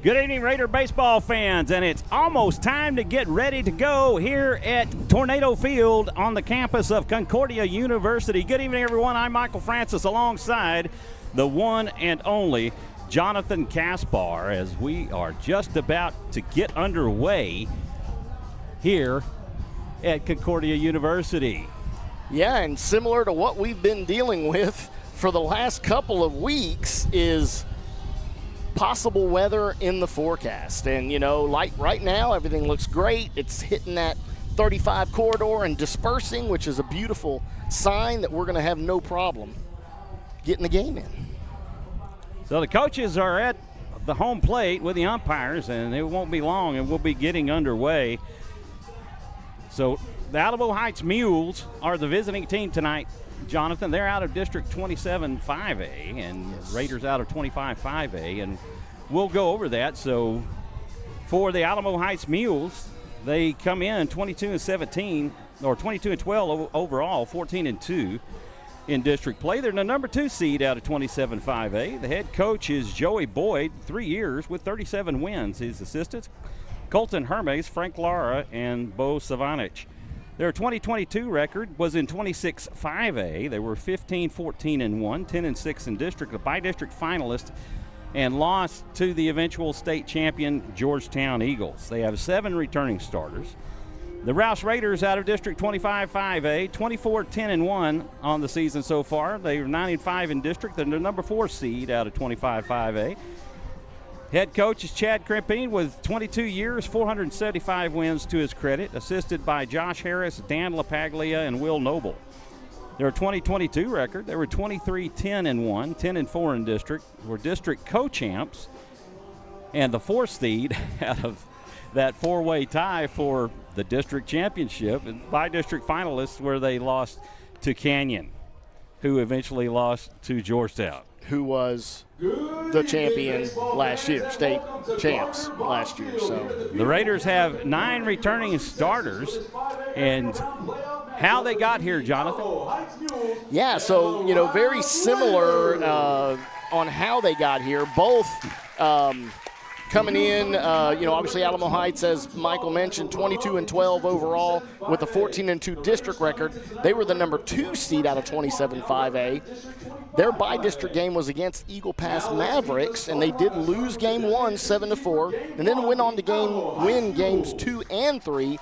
Good evening, Raider baseball fans, and it's almost time to get ready to go here at Tornado Field on the campus of Concordia University. Good evening, everyone. I'm Michael Francis alongside the one and only Jonathan Kaspar as we are just about to get underway here at Concordia University. Yeah, and similar to what we've been dealing with for the last couple of weeks is possible weather in the forecast. And, you know, like right now, everything looks great. It's hitting that 35 corridor and dispersing, which is a beautiful sign that we're going to have no problem getting the game in. So the coaches are at the home plate with the umpires, and it won't be long, and we'll be getting underway. So the Alamo Heights Mules are the visiting team tonight. Jonathan, they're out of District 27-5A, and Raiders out of 25-5A, and we'll go over that. So for the Alamo Heights Mules, they come in 22-17, or 22-12 overall, 14-2 in district play. They're the number 2 seed out of 27-5A. The head coach is Joey Boyd, 3 years with 37 wins. His assistants, Colton Hermes, Frank Lara, and Bo Savanich. Their 2022 record was in 26-5A. They were 15-14-1, 10-6 in district, a by-district finalist, and lost to the eventual state champion Georgetown Eagles. They have 7 returning starters. The Rouse Raiders out of District 25-5A, 24-10-1 on the season so far. They are 9-5 in district. They're the number 4 seed out of 25-5A. Head coach is Chad Crimpine with 22 years, 475 wins to his credit, assisted by Josh Harris, Dan LaPaglia, and Will Noble. Their 2022 record, they were 23-10-1, 10-4 in district, were district co-champs, and the 4th seed out of that 4-way tie for the district championship, and by district finalists where they lost to Canyon, who eventually lost to Georgetown, who was the champion last year, state champs last year. So the Raiders have 9 returning starters, and how they got here, Jonathan? Yeah, so, you know, very similar on how they got here. Both coming in, you know, obviously Alamo Heights, as Michael mentioned, 22-12 overall with a 14-2 district record. They were the number 2 seed out of 27-5A. Their by-district game was against Eagle Pass Mavericks, and they did lose game 1, 7-4, and then went on to win games 2 and 3.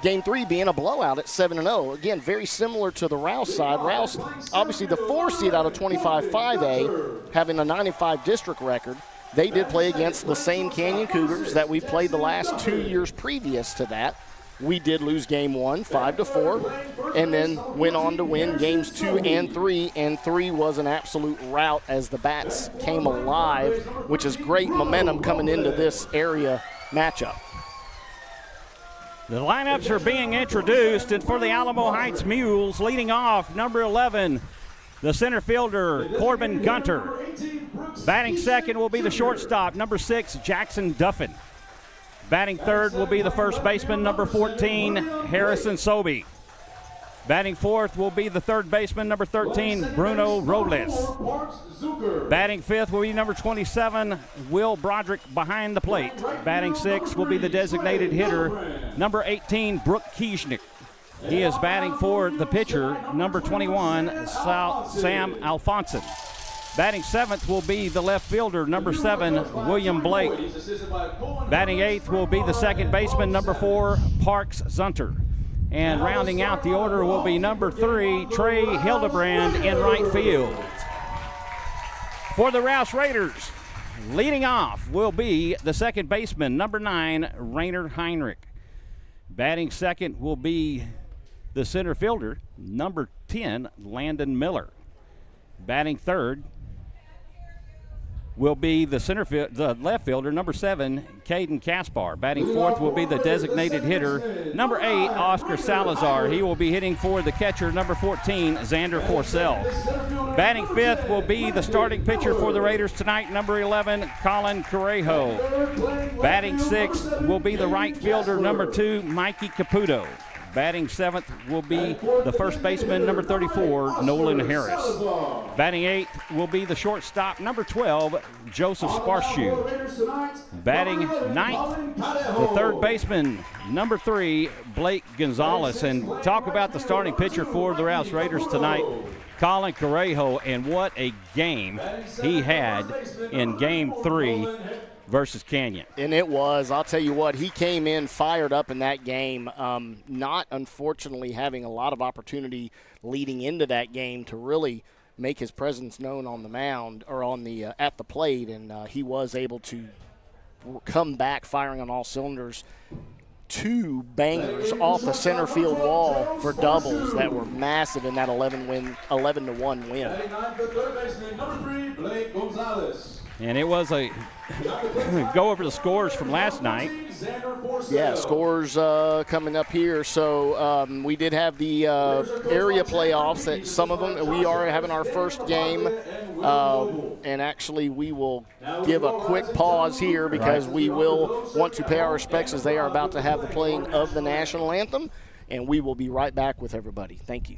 Game 3 being a blowout at 7-0. Again, very similar to the Rouse side. Rouse, obviously the 4 seed out of 25-5A, having a 9-5 district record. They did play against the same Canyon Cougars that we've played the last 2 years previous to that. We did lose game 1, 5-4, and then went on to win games 2 and 3, and 3 was an absolute rout as the Bats came alive, which is great momentum coming into this area matchup. The lineups are being introduced, and for the Alamo Heights Mules, leading off, number 11, the center fielder, Corbin Gunter. Batting second will be the shortstop, number 6, Jackson Duffin. Batting third will be the first baseman, number 14, Harrison Sobey. Batting fourth will be the third baseman, number 13, Bruno Robles. Batting fifth will be number 27, Will Broderick behind the plate. Batting sixth will be the designated hitter, number 18, Brooke Kiesnick. He is batting for the pitcher, number 21, Sam Alfonson. Batting seventh will be the left fielder, number 7, William Blake. Batting eighth will be the second baseman, number 4, Parks Zunter. And rounding out the order will be number 3, Trey Hildebrand in right field. For the Rouse Raiders, leading off will be the second baseman, number 9, Rainer Heinrich. Batting second will be the center fielder, number 10, Landon Miller. Batting third will be the left fielder, number 7, Caden Kaspar. Batting fourth will be the designated hitter, number 8, Oscar Salazar. He will be hitting for the catcher, number 14, Xander Forcell. Batting fifth will be the starting pitcher for the Raiders tonight, number 11, Colin Correjo. Batting sixth will be the right fielder, number 2, Mikey Caputo. Batting 7th will be the first baseman, number 34, Nolan Harris. Batting 8th will be the shortstop, number 12, Joseph Sparshoe. Batting 9th, the third baseman, number 3, Blake Gonzalez. And talk about the starting pitcher for the Rouse Raiders tonight, Colin Correjo, and what a game he had in Game 3 versus Canyon. And it was, I'll tell you what, he came in fired up in that game, not unfortunately having a lot of opportunity leading into that game to really make his presence known on the mound or on the at the plate, and he was able to come back firing on all cylinders. 2 bangers off the center field wall for doubles that were massive in that 11-1 win. And it was a go over the scores from last night. Yeah, scores coming up here. So we did have the area playoffs. That some of them, we are having our first game. And actually, we will give a quick pause here because we will want to pay our respects as they are about to have the playing of the national anthem. And we will be right back with everybody. Thank you.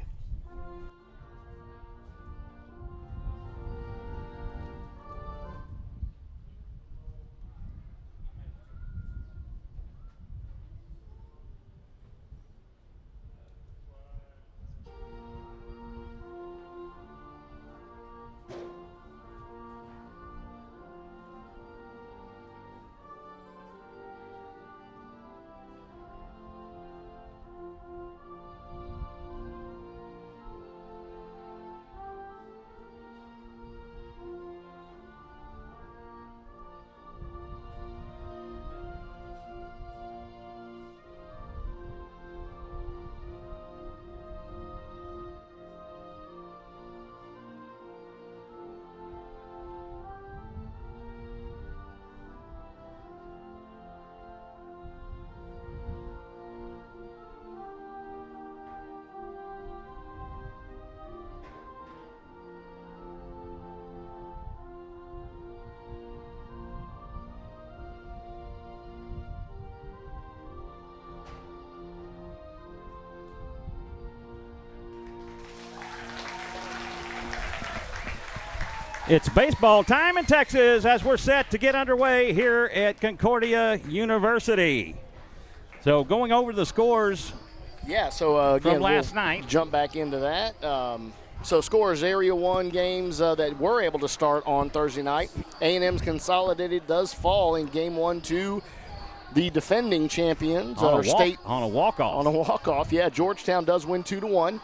It's baseball time in Texas as we're set to get underway here at Concordia University. So going over the scores. Yeah, so again, from last night. Jump back into that. So scores, Area 1 games that were able to start on Thursday night. A&M's Consolidated does fall in Game 1 to the defending champions. On a walk-off. On a walk-off, yeah. Georgetown does win 2-1.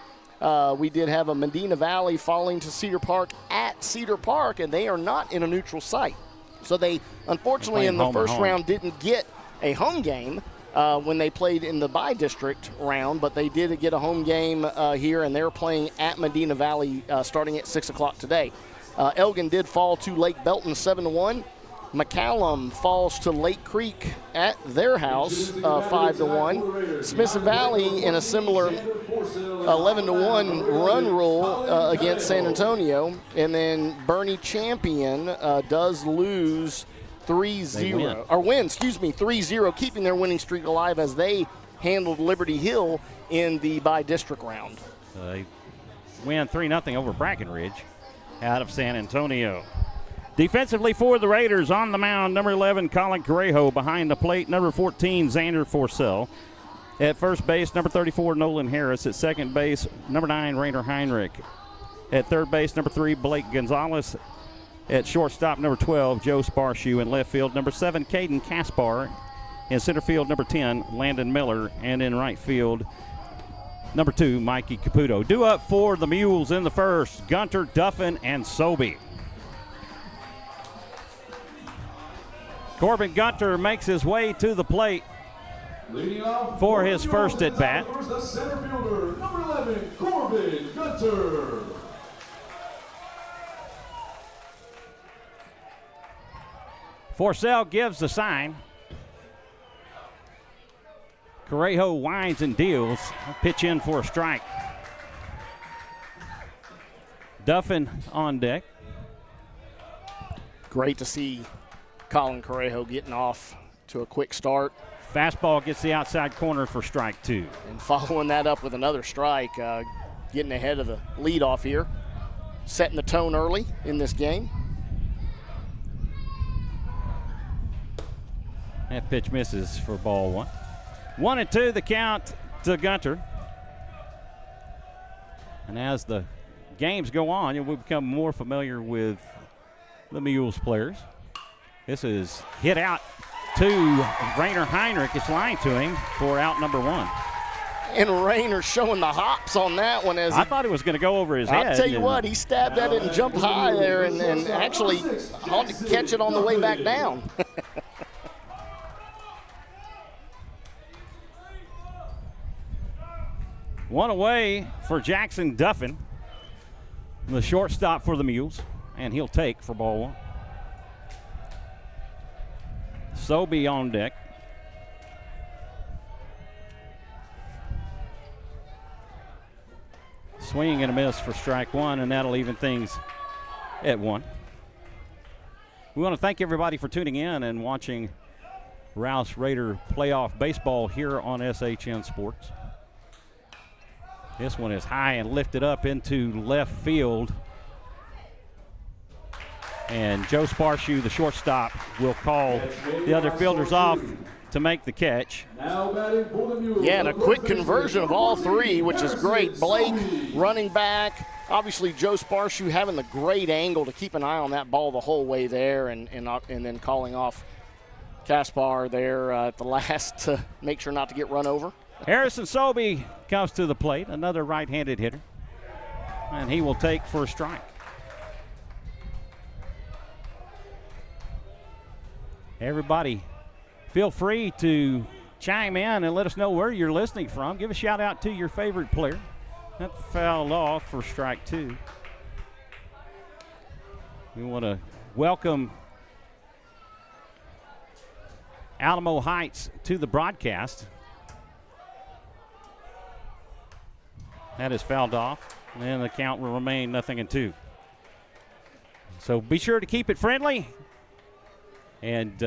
We did have a Medina Valley falling to Cedar Park at Cedar Park, and they are not in a neutral site. So they, unfortunately, in the first round didn't get a home game when they played in the by-district round, but they did get a home game here, and they're playing at Medina Valley starting at 6 o'clock today. Elgin did fall to Lake Belton 7-1. McCallum falls to Lake Creek at their house 5-1. Smithson Valley in a similar 11-1 run rule against San Antonio. And then Bernie Champion does lose 3-0, or win, 3-0, keeping their winning streak alive as they handled Liberty Hill in the by-district round. They win 3-0 over Brackenridge out of San Antonio. Defensively for the Raiders, on the mound, number 11, Colin Correjo. Behind the plate, number 14, Xander Forcell. At first base, number 34, Nolan Harris. At second base, number 9, Rainer Heinrich. At third base, number 3, Blake Gonzalez. At shortstop, number 12, Joe Sparshoe. In left field, number 7, Caden Kaspar. In center field, number 10, Landon Miller. And in right field, number 2, Mikey Caputo. Due up for the Mules in the first, Gunter, Duffin, and Sobey. Corbin Gunter makes his way to the plate for his first at bat. The center fielder, number 11, Corbin Gunter. Forcell gives the sign. Correjo winds and deals. Pitch in for a strike. Duffin on deck. Great to see Colin Correjo getting off to a quick start. Fastball gets the outside corner for strike 2. And following that up with another strike, getting ahead of the leadoff here, setting the tone early in this game. That pitch misses for ball 1. 1-2 the count to Gunter. And as the games go on, we become more familiar with the Mules players. This is hit out to Rainer Heinrich. It's line to him for out number 1. And Rainer showing the hops on that one. As I thought it was going to go over his head. I'll tell you what, he stabbed at it and jumped high there and actually ought to catch it on the way back down. One away for Jackson Duffin, the shortstop for the Mules, and he'll take for ball 1. Sobey on deck. Swing and a miss for strike 1, and that'll even things at 1. We want to thank everybody for tuning in and watching Rouse Raider playoff baseball here on SHN Sports. This one is high and lifted up into left field. And Joe Sparshoe, the shortstop, will call the other fielders off to make the catch. Now batting for the Mules. Yeah, and a quick conversion of all 3, which is great. Blake running back. Obviously, Joe Sparshoe having the great angle to keep an eye on that ball the whole way there, and then calling off Kaspar there at the last to make sure not to get run over. Harrison Sobey comes to the plate, another right-handed hitter, and he will take for a strike. Everybody, feel free to chime in and let us know where you're listening from. Give a shout out to your favorite player. That fouled off for strike 2. We want to welcome Alamo Heights to the broadcast. That is fouled off, and the count will remain 0-2. So be sure to keep it friendly. And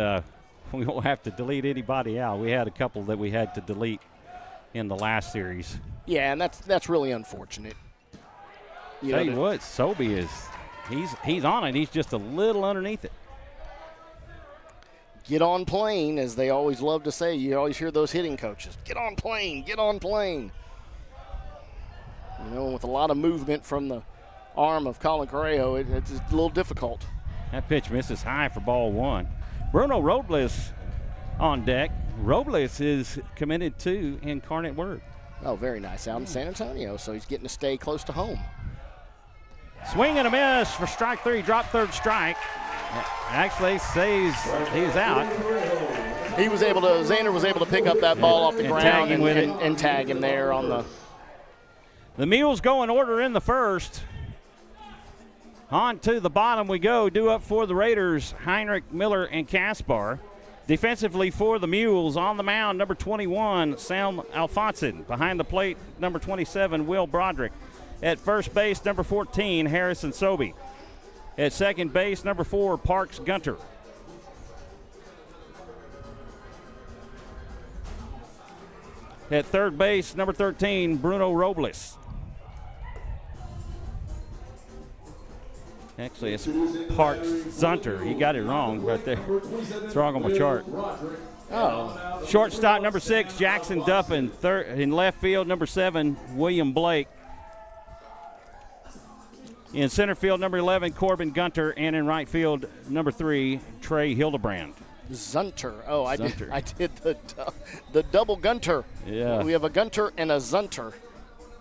we won't have to delete anybody out. We had a couple that we had to delete in the last series. Yeah, and that's really unfortunate. Tell you what, Sobey is he's on it. He's just a little underneath it. Get on plane, as they always love to say. You always hear those hitting coaches. Get on plane, get on plane. With a lot of movement from the arm of Colin Correjo, it's a little difficult. That pitch misses high for ball 1. Bruno Robles on deck. Robles is committed to Incarnate Word. Oh, very nice. Out in San Antonio, so he's getting to stay close to home. Swing and a miss for strike 3. Drop third strike. Actually says he's out. Xander was able to pick up that ball off the ground and tag him there on the. The Mules go in order in the first. On to the bottom we go. Due up for the Raiders, Heinrich, Miller, and Kaspar. Defensively for the Mules, on the mound, number 21, Sam Alfonson. Behind the plate, number 27, Will Broderick. At first base, number 14, Harrison Sobey. At second base, number 4, Parks Gunter. At third base, number 13, Bruno Robles. Actually, it's Parks Zunter. He got it wrong right there. It's wrong on my chart. Oh. Shortstop, number 6, Jackson Duffin. In left field, number 7, William Blake. In center field, number 11, Corbin Gunter. And in right field, number 3, Trey Hildebrand. Zunter. Oh, Zunter. I did the double Gunter. Yeah. We have a Gunter and a Zunter.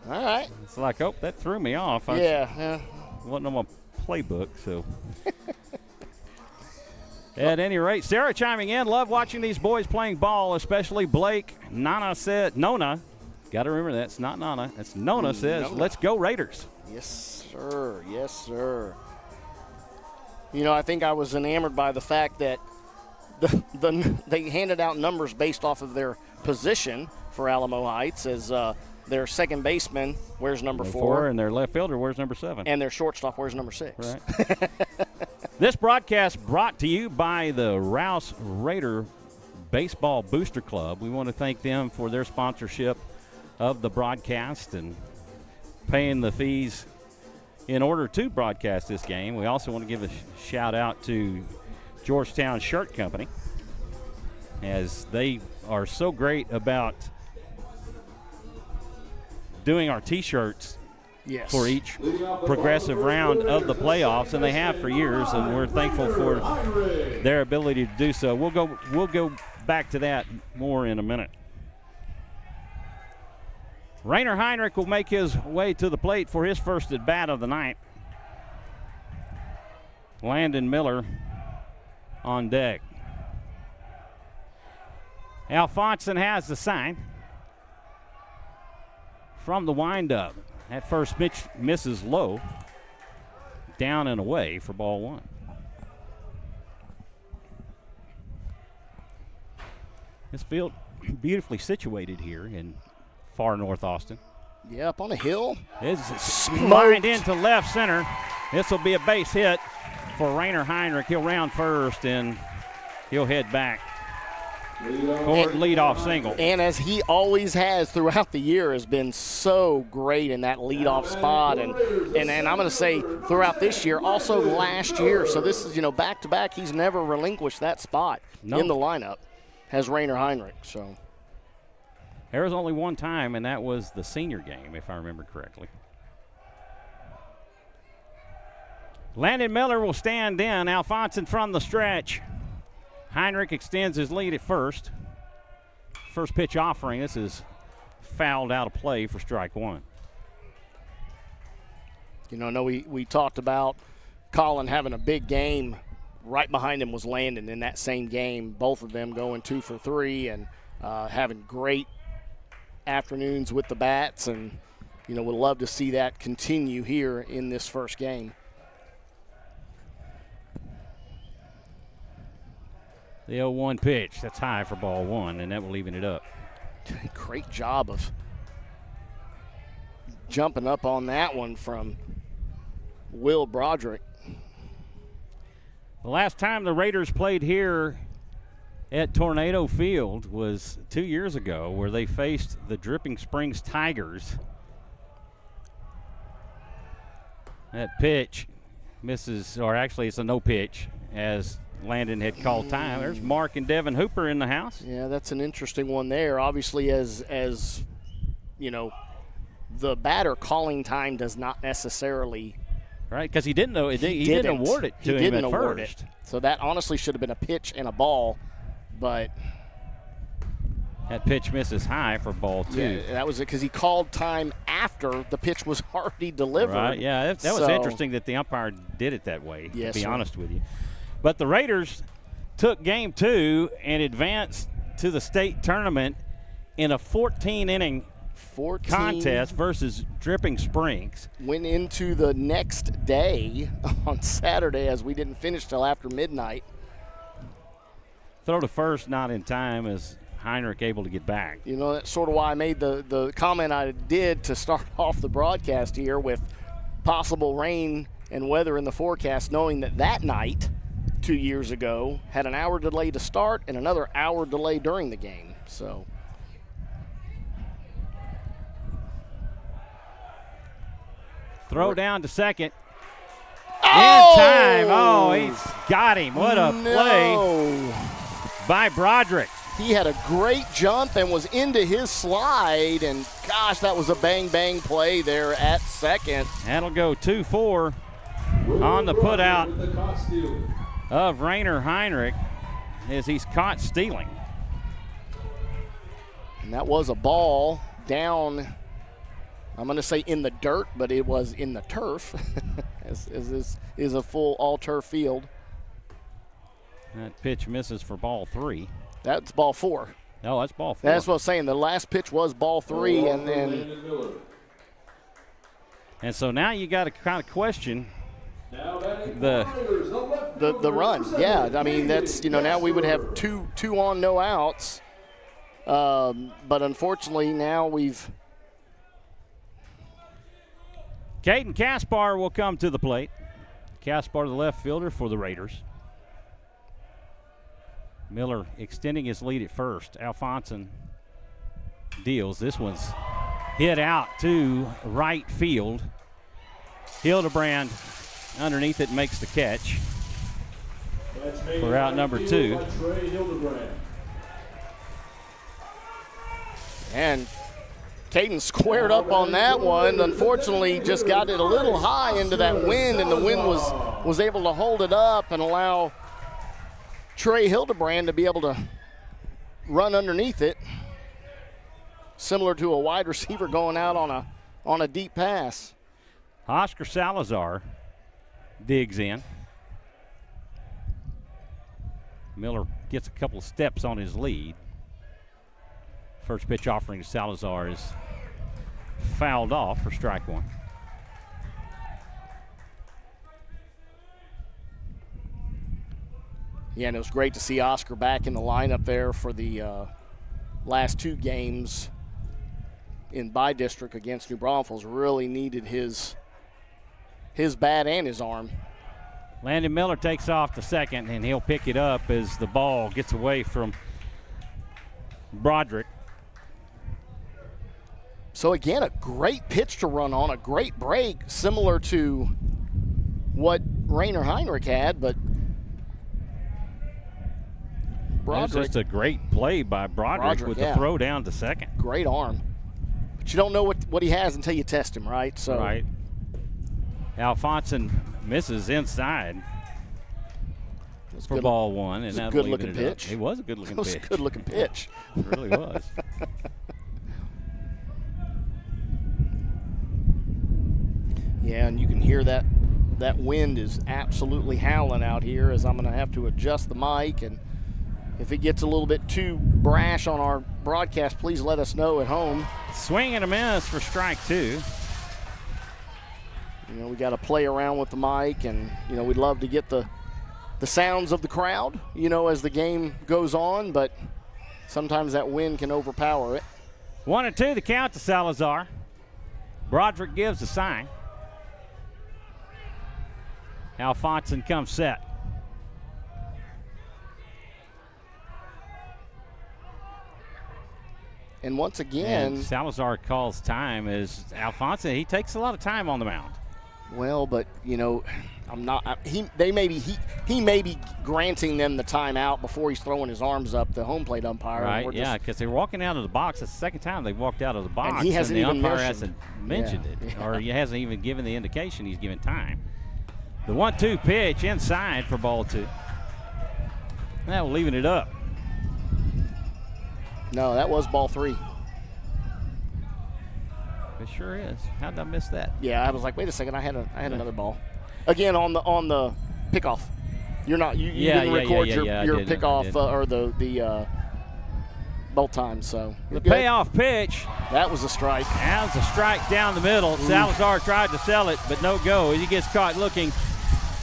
All right. It's like, oh, that threw me off. Yeah. Wasn't on my playbook, so. At any rate, Sarah chiming in. Love watching these boys playing ball, especially Blake. Nona said, Nona, got to remember that. It's not Nona. It's Nona says, Nona. Let's go Raiders. Yes, sir. Yes, sir. I think I was enamored by the fact that they handed out numbers based off of their position for Alamo Heights as their second baseman wears number 4. And their left fielder wears number 7. And their shortstop wears number 6. Right. This broadcast brought to you by the Rouse Raider Baseball Booster Club. We want to thank them for their sponsorship of the broadcast and paying the fees in order to broadcast this game. We also want to give a shout out to Georgetown Shirt Company, as they are so great about doing our T-shirts for each progressive round of the playoffs, and they have for years, and we're thankful for their ability to do so. We'll go back to that more in a minute. Rainer Heinrich will make his way to the plate for his first at bat of the night. Landon Miller on deck. Alfonson has the sign from the windup. That first pitch misses low, down and away for ball one. This field beautifully situated here in far north Austin. Yeah, up on a hill. It's lined into left center. This will be a base hit for Rainer Heinrich. He'll round first and he'll head back for leadoff single. And as he always has throughout the year, has been so great in that leadoff spot. And I'm going to say throughout this year, also last year. So this is, back to back. He's never relinquished that spot in the lineup, has Rainer Heinrich. So there was only one time, and that was the senior game, if I remember correctly. Landon Miller will stand in. Alfonson from the stretch. Heinrich extends his lead at first. First pitch offering. This is fouled out of play for strike one. I know we talked about Colin having a big game. Right behind him was Landon in that same game. Both of them going 2 for 3 and having great afternoons with the bats. And, would love to see that continue here in this first game. The 0-1 pitch. That's high for ball one, and that will even it up. Great job of jumping up on that one from Will Broderick. The last time the Raiders played here at Tornado Field was 2 years ago, where they faced the Dripping Springs Tigers. That pitch misses, or actually it's a no pitch, as Landon had called time. There's Mark and Devin Hooper in the house. Yeah, that's an interesting one there. Obviously, as the batter calling time does not necessarily. Right, because he didn't know. He didn't award it to him at first. So that honestly should have been a pitch and a ball, but that pitch misses high for ball two. Yeah, that was it, because he called time after the pitch was already delivered. Right, yeah, that was interesting that the umpire did it that way, yes, to be honest with you. But the Raiders took game 2 and advanced to the state tournament in a 14-inning contest versus Dripping Springs. Went into the next day on Saturday, as we didn't finish till after midnight. Throw to first, not in time, as Heinrich able to get back. That's sort of why I made the comment I did to start off the broadcast here with possible rain and weather in the forecast, knowing that night 2 years ago had an hour delay to start and another hour delay during the game. So throw down to second. In time. Oh, he's got him. What a play by Broderick. He had a great jump and was into his slide, and gosh, that was a bang-bang play there at second. That'll go 2-4 on the putout of Rainer Heinrich as he's caught stealing. And that was a ball down, I'm going to say in the dirt, but it was in the turf, as this is a full all-turf field. That pitch misses for ball 3. That's ball 4. No, that's ball 4. That's what I was saying. The last pitch was ball 3, and then. And so now you got to kind of question the run. Yeah, I mean, that's, now we would have two on, no outs. But unfortunately now we've. Caden Kaspar will come to the plate. Kaspar, the left fielder for the Raiders. Miller extending his lead at first. Alphonson deals. This one's hit out to right field. Hildebrand underneath it makes the catch for out number 2. And Caden squared up on that one. Unfortunately, just got it a little high into that wind, and the wind was able to hold it up and allow Trey Hildebrand to be able to run underneath it, similar to a wide receiver going out on a deep pass. Oscar Salazar digs in. Miller gets a couple of steps on his lead. First pitch offering to Salazar is fouled off for strike 1. Yeah, and it was great to see Oscar back in the lineup there for the last 2 games in by-district against New Braunfels. Really needed his bat and his arm. Landon Miller takes off to second, and he'll pick it up as the ball gets away from Broderick. So again, a great pitch to run on, a great break, similar to what Rainer Heinrich had, but Broderick. That's just a great play by Broderick with the throw down to second. Great arm. But you don't know what he has until you test him, right? So right. Alphonson misses inside for ball 1. And that was a good-looking pitch. It was a good-looking pitch. It was a good-looking pitch. It really was. Yeah, and you can hear that wind is absolutely howling out here, as I'm going to have to adjust the mic. And if it gets a little bit too brash on our broadcast, please let us know at home. Swing and a miss for strike 2. You know, we got to play around with the mic, and, you know, we'd love to get the sounds of the crowd, you know, as the game goes on, but sometimes that wind can overpower it. 1-2 the count to Salazar. Broderick gives the sign. Alphonson comes set. And once again, and Salazar calls time as Alphonson. He takes a lot of time on the mound. Well, but you know, he may be granting them the timeout before he's throwing his arms up. The home plate umpire, right? Yeah, because they're walking out of the box. It's the second time they've walked out of the box, and he hasn't and the even umpire hasn't mentioned it, or he hasn't even given the indication he's given time. The 1-2 pitch inside for ball 2. Now leaving it up. No, that was ball 3. It sure is. How did I miss that? Yeah, I was like, wait a second, I had another ball. Again on the pickoff. You didn't record your pickoff or the both times. So the payoff pitch. That was a strike. That was a strike down the middle. Ooh. Salazar tried to sell it, but no go. He gets caught looking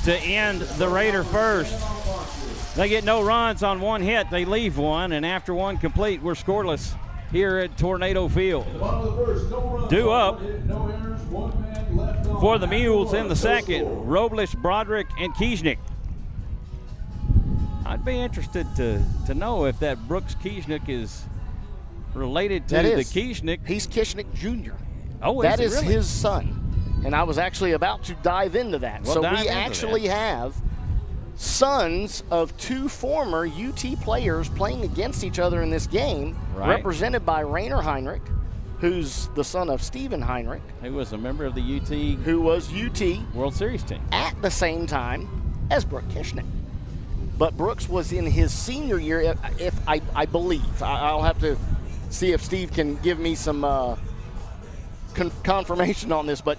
to end the Raider first. They get no runs on one hit. They leave one, and after one complete, we're scoreless here at Tornado Field. Due up for the Mules in the second, Robles, Broderick, and Kieschnick. I'd be interested to know if that Brooks Kieschnick is related to the Kieschnick. He's Kieschnick Jr. Oh, that is really? His son. And I was actually about to dive into that. Well, so we actually have sons of 2 former UT players playing against each other in this game, represented by Rainer Heinrich, who's the son of Stephen Heinrich, who was a member of the UT, who was UT World Series team at the same time as Brooks Kieschnick. But Brooks was in his senior year, if I believe. I'll have to see if Steve can give me some confirmation on this, but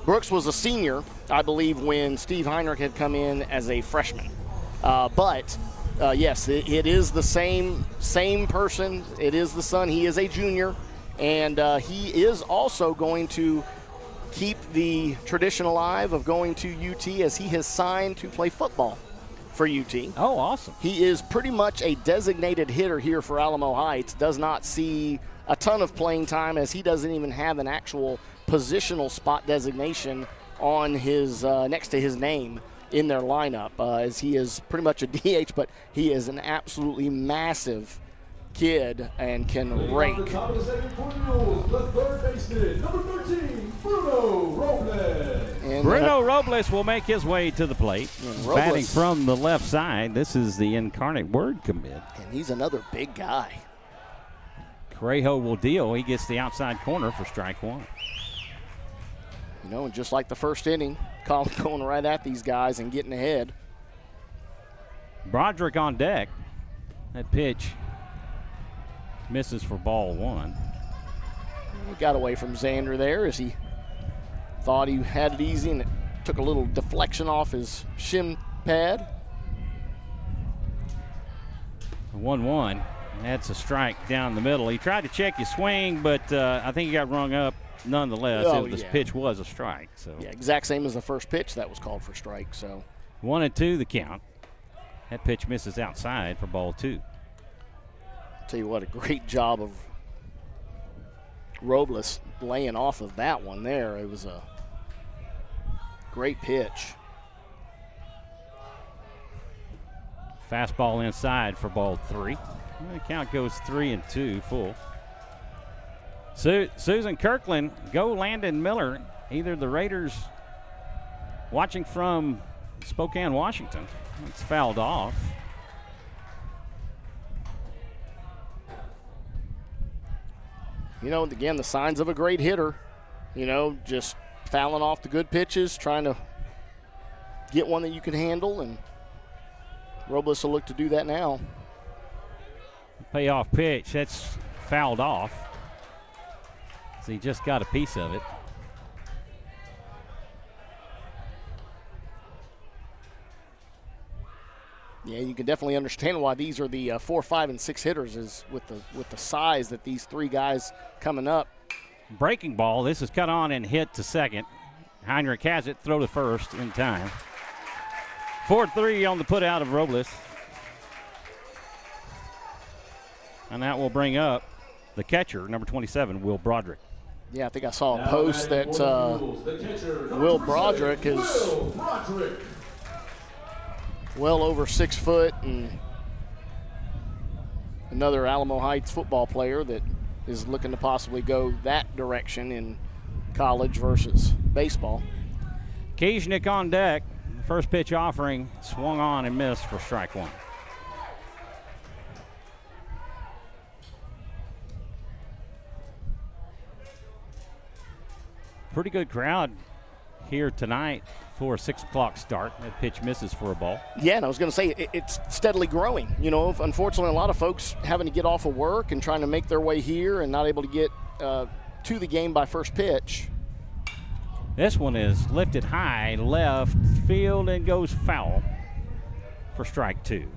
Brooks was a senior, I believe, when Steve Heinrich had come in as a freshman. But yes, it is the same person. It is the son. He is a junior, and he is also going to keep the tradition alive of going to UT, as he has signed to play football for UT. Oh, awesome. He is pretty much a designated hitter here for Alamo Heights. Does not see a ton of playing time, as he doesn't even have an actual positional spot designation on his next to his name in their lineup, as he is pretty much a DH, but he is an absolutely massive kid and can rake. On the top of the second for Mules, the third baseman, number 13, Bruno Robles. And, Bruno Robles will make his way to the plate. Robles- Batting from the left side. This is the Incarnate Word commit. and he's another big guy. Correjo will deal. He gets the outside corner for strike one. You know, and just like the first inning, Colin going right at these guys and getting ahead. Broderick on deck. That pitch misses for ball one. He got away from Xander there as he thought he had it easy, and it took a little deflection off his shin pad. 1-1. That's a strike down the middle. He tried to check his swing, but I think he got rung up nonetheless. Oh, This yeah. pitch was a strike. So Yeah, exact same as the first pitch that was called for strike. So 1-2 the count. That pitch misses outside for ball two. tell you what, a great job of Robles laying off of that one there. It was a great pitch. Fastball inside for ball three. The count goes 3-2 full. Susan Kirkland, go Landon Miller. Either the Raiders watching from Spokane, Washington. It's fouled off. You know, again, the signs of a great hitter. You know, just fouling off the good pitches, trying to get one that you can handle, and Robles will look to do that now. Payoff pitch, that's fouled off. So he just got a piece of it. Yeah, you can definitely understand why these are the 4, 5, and 6 hitters is with the size that these three guys coming up. Breaking ball, this is cut on and hit to second. Heinrich has it, throw to first in time. 4-3 on the put out of Robles. And that will bring up the catcher, number 27, Will Broderick. Yeah, I think I saw a post that Will Broderick is well over 6 foot, and another Alamo Heights football player that is looking to possibly go that direction in college versus baseball. Kieschnick on deck. First pitch offering, swung on and missed for strike one. Pretty good crowd here tonight for a 6 o'clock start. That pitch misses for a ball. Yeah, and I was going to say it's steadily growing. You know, unfortunately, a lot of folks having to get off of work and trying to make their way here and not able to get to the game by first pitch. This one is lifted high left field and goes foul for strike two.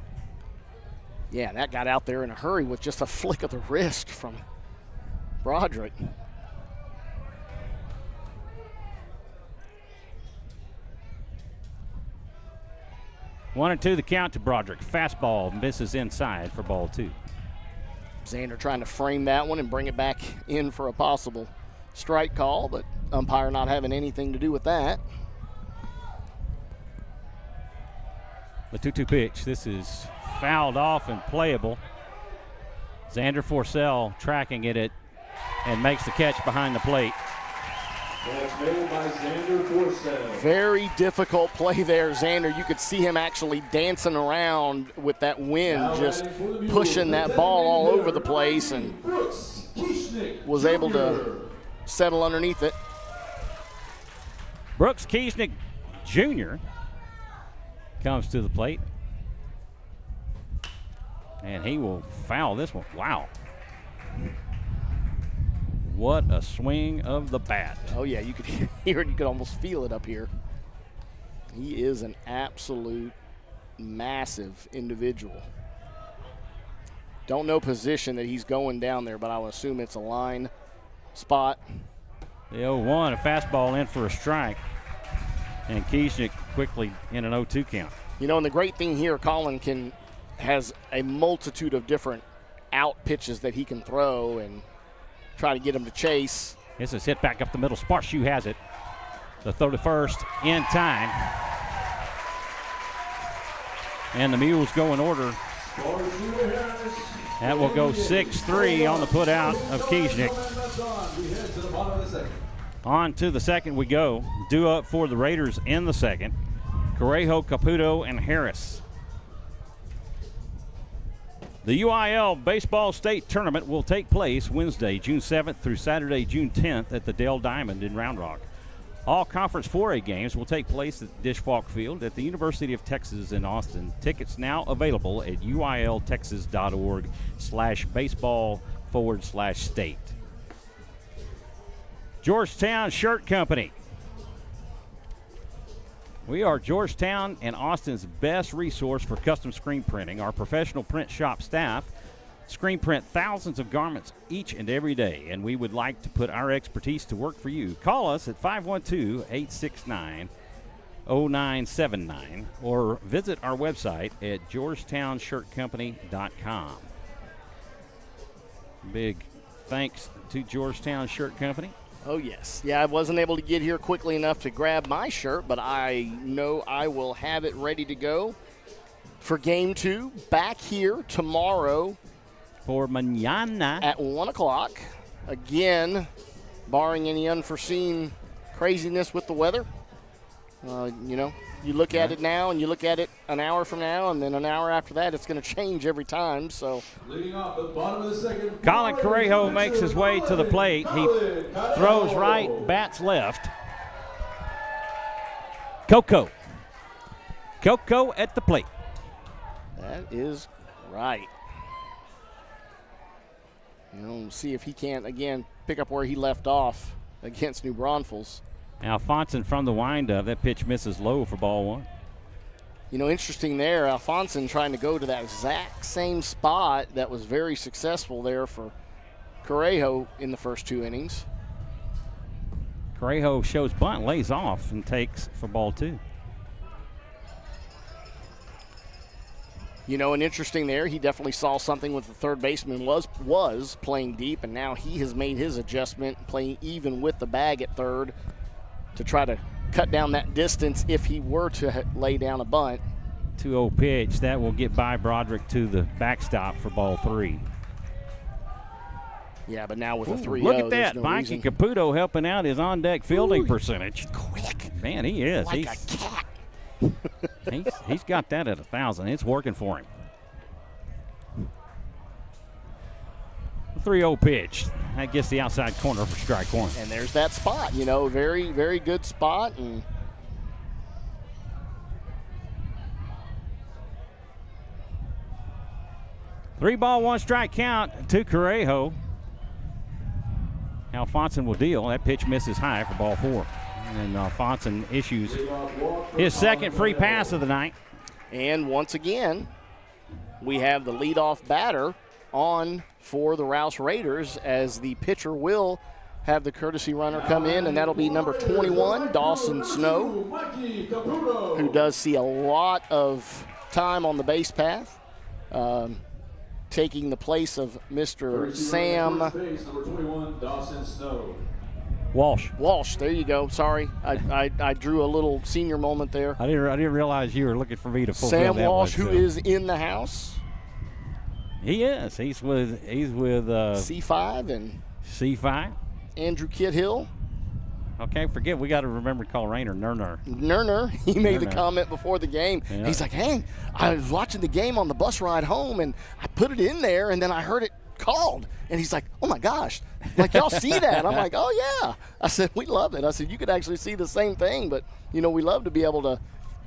Yeah, and that got out there in a hurry with just a flick of the wrist from Broderick. One and two the count to Broderick. Fastball misses inside for ball two. Xander trying to frame that one and bring it back in for a possible strike call, but umpire not having anything to do with that. The 2-2 pitch. This is fouled off and playable. Xander Forcell tracking it and makes the catch behind the plate. That's made by Xander Forcell. Very difficult play there, Xander. You could see him actually dancing around with that wind, just pushing that ball all over the place, and was able to settle underneath it. Brooks Kieschnick Jr. comes to the plate. And he will foul this one. Wow. What a swing of the bat. Oh, yeah, you could hear it. You could almost feel it up here. He is an absolute massive individual. Don't know position that he's going down there, but I would assume it's a line spot. The 0-1, a fastball in for a strike. And Kieschnick quickly in an 0-2 count. You know, and the great thing here, Colin has a multitude of different out pitches that he can throw and try to get him to chase. This is hit back up the middle. Sparshoe has it. The throw to first in time. And the Mules go in order. That will go 6-3 on the put out of Kieschnick. On to the second we go. Due up for the Raiders in the second. Correjo, Caputo, and Harris. The UIL Baseball State Tournament will take place Wednesday, June 7th through Saturday, June 10th at the Dell Diamond in Round Rock. All Conference 4A games will take place at Dishwalk Field at the University of Texas in Austin. Tickets now available at uiltexas.org/baseball/state. Georgetown Shirt Company. We are Georgetown and Austin's best resource for custom screen printing. Our professional print shop staff screen print thousands of garments each and every day, and we would like to put our expertise to work for you. Call us at 512-869-0979 or visit our website at georgetownshirtcompany.com. Big thanks to Georgetown Shirt Company. Oh, yes. Yeah, I wasn't able to get here quickly enough to grab my shirt, but I know I will have it ready to go for Game 2. Back here tomorrow for mañana at 1 o'clock. Again, barring any unforeseen craziness with the weather. You look at it now and you look at it an hour from now, and then an hour after that, it's going to change every time. So, leading off the bottom of the second, Colin Correjo makes his way to the plate. He throws right, bats left. Coco at the plate. That is right. See if he can't, again, pick up where he left off against New Braunfels. Alfonson from the windup. That pitch misses low for ball one. Interesting there. Alfonson trying to go to that exact same spot that was very successful there for Correjo in the first 2 innings. Correjo shows bunt, lays off, and takes for ball two. And interesting there, he definitely saw something with the third baseman was playing deep, and now he has made his adjustment, playing even with the bag at third to try to cut down that distance if he were to lay down a bunt. 2-0 pitch. That will get by Broderick to the backstop for ball three. Yeah, but now with a 3-0, look at that. Mikey Caputo helping out his on-deck fielding percentage. Quick. Man, he is. Like a cat. He's got that at 1,000. It's working for him. 3-0 pitch. That gets the outside corner for strike one. And there's that spot, very, very good spot. And 3-ball, 1-strike count to Correjo. Alfonson will deal. That pitch misses high for ball four. And Alfonson issues his second free pass of the night. And once again, we have the leadoff batter on for the Rouse Raiders, as the pitcher will have the courtesy runner come in, and that'll be number 21, Dawson Snow, who does see a lot of time on the base path, taking the place of Mr. Sam Walsh. There you go. Sorry, I drew a little senior moment there. I didn't realize you were looking for me to fulfill Sam that Walsh, one, who is in the house. He is. He's with C5 and C5. Andrew Kidhill. Okay, forget. We got to remember to call Rainer Nerner. He made the comment before the game. Yeah. He's like, hey, I was watching the game on the bus ride home, and I put it in there, and then I heard it called. And he's like, oh, my gosh. Like, y'all see that? I'm like, oh, yeah. I said, we love it. I said, you could actually see the same thing. But, we love to be able to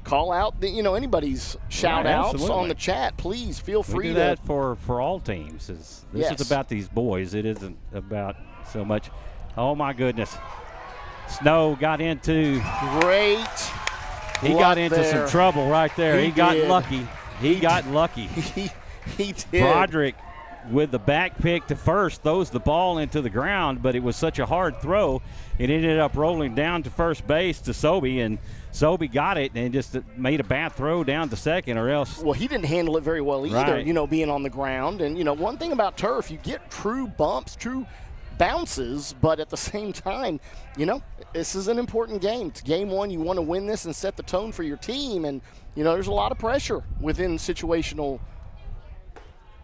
call out, anybody's shout-outs on the chat. Please feel free to. We do that for all teams. This is about these boys. It isn't about so much. Oh, my goodness. Snow got into. Great. He got into some trouble right there. He got lucky. He got lucky. He did. Broderick with the back pick to first throws the ball into the ground, but it was such a hard throw, it ended up rolling down to first base to Sobey, and Sobey got it and just made a bad throw down to second, or else. Well, he didn't handle it very well either, right. Being on the ground. And, one thing about turf, you get true bumps, true bounces, but at the same time, you know, this is an important game. It's game one. You want to win this and set the tone for your team, and, you know, there's a lot of pressure within situational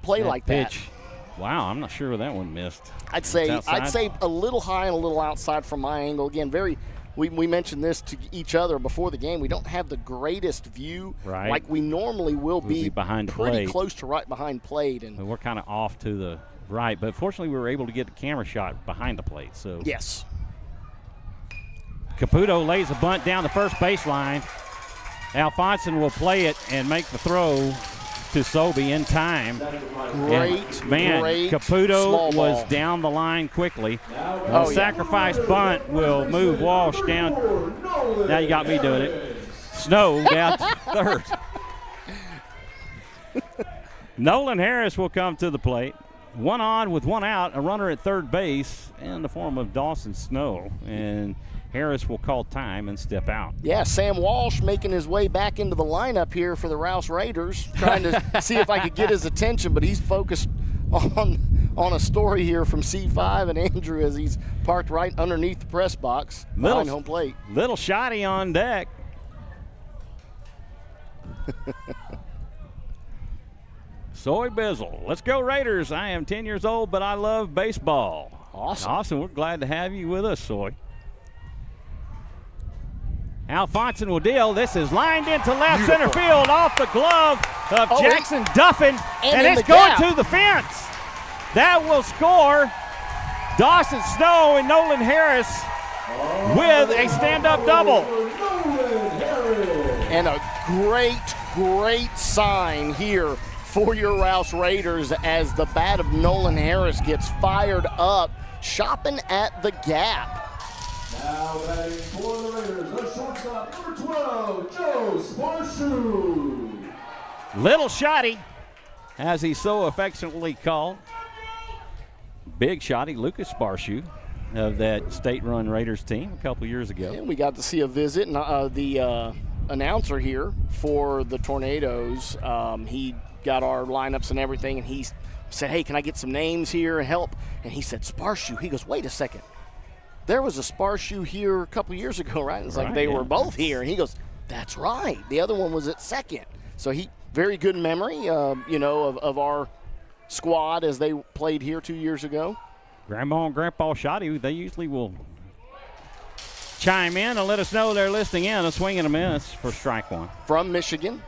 play like pitch. that. Wow, I'm not sure where that one missed. I'd say a little high and a little outside from my angle. Again, we mentioned this to each other before the game. We don't have the greatest view like we normally will be behind pretty plate. Close to right behind plate. And we're kind of off to the right, but fortunately we were able to get the camera shot behind the plate. So yes. Caputo lays a bunt down the first baseline. Alfonson will play it and make the throw to Sobey in time. Great Caputo was down the line quickly. Sacrifice bunt will move Walsh down. Now you got me doing it. Snow down to third. Nolan Harris will come to the plate. 1 on with 1 out, a runner at third base in the form of Dawson Snow. And Harris will call time and step out. Yeah, Sam Walsh making his way back into the lineup here for the Rouse Raiders, trying to see if I could get his attention, but he's focused on a story here from C5 and Andrew as he's parked right underneath the press box behind home plate. Little shotty on deck. Soy Bizzle. Let's go Raiders. I am 10 years old, but I love baseball. Awesome. We're glad to have you with us, Soy. Alfonson will deal. This is lined into left center field off the glove of Jackson Duffin, and it's going to the fence. That will score Dawson Snow and Nolan Harris with a stand-up double. And a great sign here for your Rouse Raiders as the bat of Nolan Harris gets fired up, shopping at the gap. Now batting for the Raiders, the shortstop, number 12, Joe Sparshoe. Little shotty, as he's so affectionately called. Big shotty, Lucas Sparshoe of that state-run Raiders team a couple years ago. And we got to see a visit, and the announcer here for the Tornadoes, he got our lineups and everything, and he said, hey, can I get some names here and help? And he said, Sparshoe. He goes, wait a second. There was a Sparshoe here a couple years ago, right? It's like they were both here. And he goes, that's right. The other one was at second. So he, very good memory, of our squad as they played here 2 years ago. Grandma and Grandpa Shotty, they usually will chime in and let us know they're listening in. A swing and a miss for strike one. From Michigan.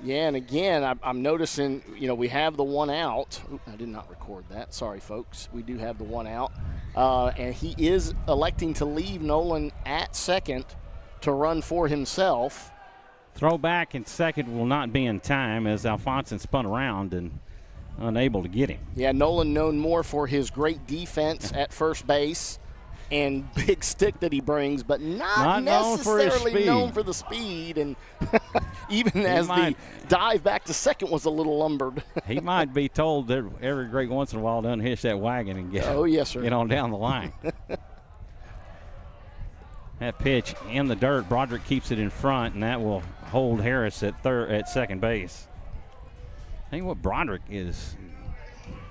Yeah, and again, I'm noticing, we have the 1 out. Oop, I did not record that. Sorry, folks. We do have the 1 out. And he is electing to leave Nolan at second to run for himself. Throw back in second will not be in time as Alfonson spun around and unable to get him. Yeah, Nolan known more for his great defense at first base and big stick that he brings, but not necessarily known for the speed. And even as the dive back to second was a little lumbered. He might be told that every great once in a while to unhitch that wagon and get on down the line. That pitch in the dirt, Broderick keeps it in front, and that will hold Harris at second base. I think what Broderick is,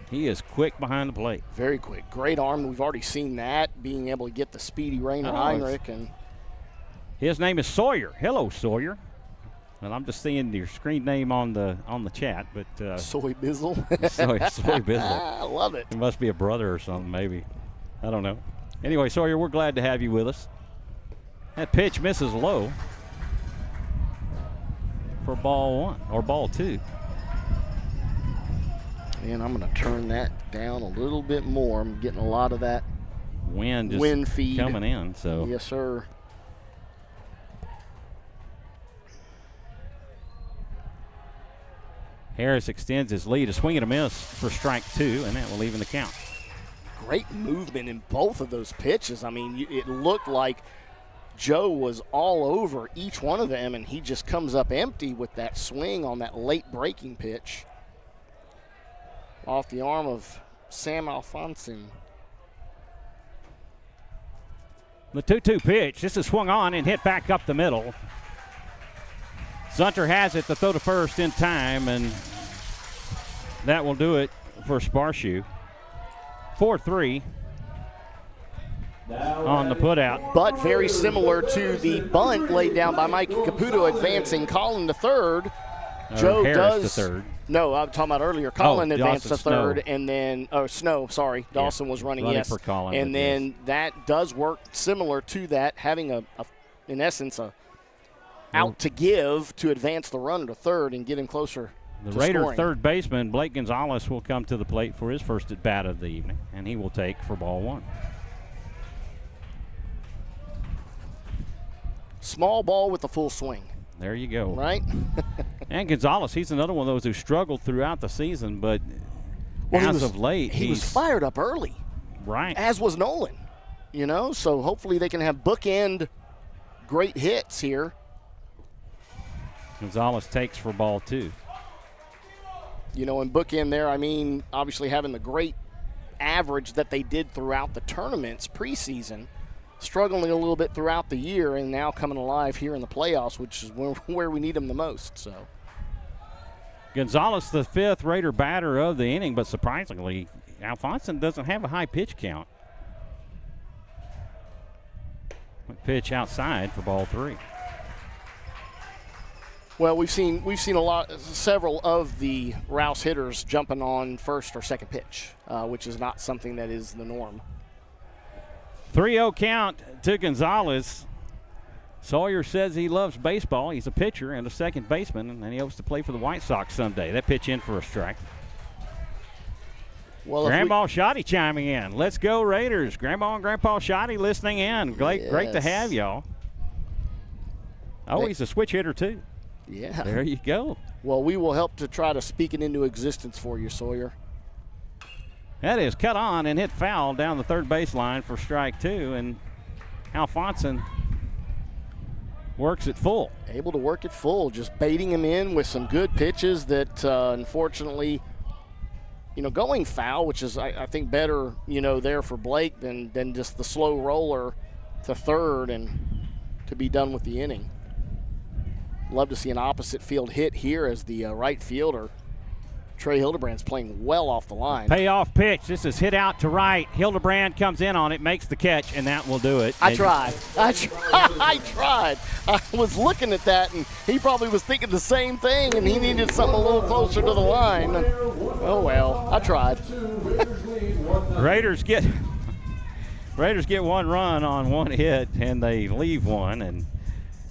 he is quick behind the plate. Very quick. Great arm. We've already seen that, being able to get the speedy Rainer Heinrich. And his name is Sawyer. Hello, Sawyer. And I'm just seeing your screen name on the chat, but Soy Bizzle. Soy Bizzle. I love it. It must be a brother or something, maybe. I don't know. Anyway, Sawyer, we're glad to have you with us. That pitch misses low for ball 1 or ball 2. And I'm going to turn that down a little bit more. I'm getting a lot of that wind feed coming in. So yes, sir. Harris extends his lead. A swing and a miss for strike 2, and that will even the count. Great movement in both of those pitches. I mean, it looked like Joe was all over each one of them, and he just comes up empty with that swing on that late breaking pitch off the arm of Sam Alfonson. The 2-2 pitch. This is swung on and hit back up the middle. Zunter has it to throw to first in time, and That will do it for Sparshoe. 4-3 on the putout. But very similar to the bunt laid down by Mike Caputo advancing Colin to third. Joe Harris does. to third. No, I'm talking about earlier. Colin advanced to third, Snow. and then Snow. Sorry, Dawson was running. Yes, for Colin. and then that does work similar to that, having in essence, a out to give to advance the runner to third and get him closer. The Raider third baseman Blake Gonzalez will come to the plate for his first at bat of the evening, and he will take for ball one. Small ball with a full swing. There you go. Right? And Gonzalez, he's another one of those who struggled throughout the season, but as of late, he was fired up early. Right. As was Nolan. So hopefully they can have bookend great hits here. Gonzalez takes for ball two. And bookend there, I mean, obviously having the great average that they did throughout the tournaments preseason, struggling a little bit throughout the year, and now coming alive here in the playoffs, which is where we need them the most. So Gonzalez, the fifth Raider batter of the inning, but surprisingly, Alfonson doesn't have a high pitch count. Pitch outside for ball three. Well, we've seen several of the Rouse hitters jumping on first or second pitch, which is not something that is the norm. 3-0 count to Gonzalez. Sawyer says he loves baseball. He's a pitcher and a second baseman, and he hopes to play for the White Sox someday. That pitch in for a strike. Well, Grandpa Shoddy chiming in. Let's go Raiders. Grandma and Grandpa Shoddy listening in. Great to have y'all. Oh, he's a switch hitter too. Yeah. There you go. Well, we will help to try to speak it into existence for you, Sawyer. That is cut on and hit foul down the third baseline for strike two, and Alfonson works it full. Able to work it full, just baiting him in with some good pitches that unfortunately, going foul, which is I think better, there for Blake than just the slow roller to third and to be done with the inning. Love to see an opposite field hit here as the right fielder, Trey Hildebrand's playing well off the line. Payoff pitch. This is hit out to right. Hildebrand comes in on it, makes the catch, and that will do it. I tried. I was looking at that, and he probably was thinking the same thing, and he needed something a little closer to the line. Oh, well, I tried. Raiders get one run on one hit, and they leave one, and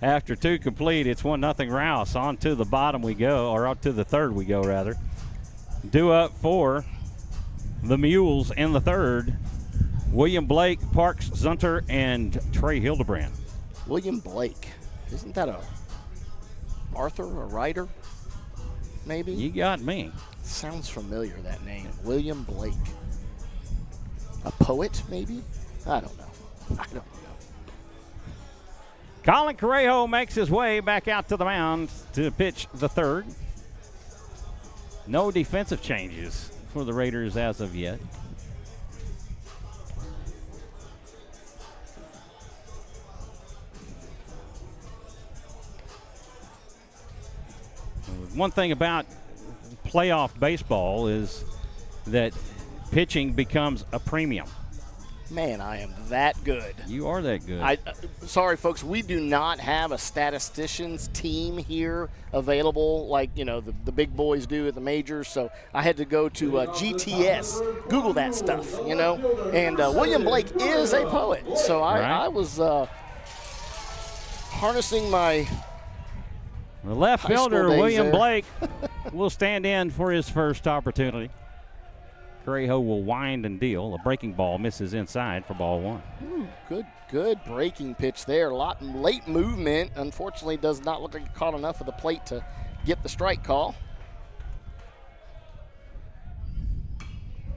after two complete, it's 1-0 Rouse. On to the bottom we go, or up to the third we go, rather. Due up for the Mules in the third. William Blake, Parks Zunter, and Trey Hildebrand. William Blake. Isn't that a Arthur, a writer, maybe? You got me. Sounds familiar, that name. William Blake. A poet, maybe? I don't know. Colin Correjo makes his way back out to the mound to pitch the third. No defensive changes for the Raiders as of yet. One thing about playoff baseball is that pitching becomes a premium. Man, I am that good. You are that good. Sorry, folks, we do not have a statisticians team here available like, the big boys do at the majors. So I had to go to GTS, Google that stuff, And William Blake is a poet. So I was harnessing my the left fielder, William Blake, will stand in for his first opportunity. Correjo will wind and deal. A breaking ball misses inside for ball one. Good breaking pitch there. A lot late movement. Unfortunately, does not look like he caught enough of the plate to get the strike call.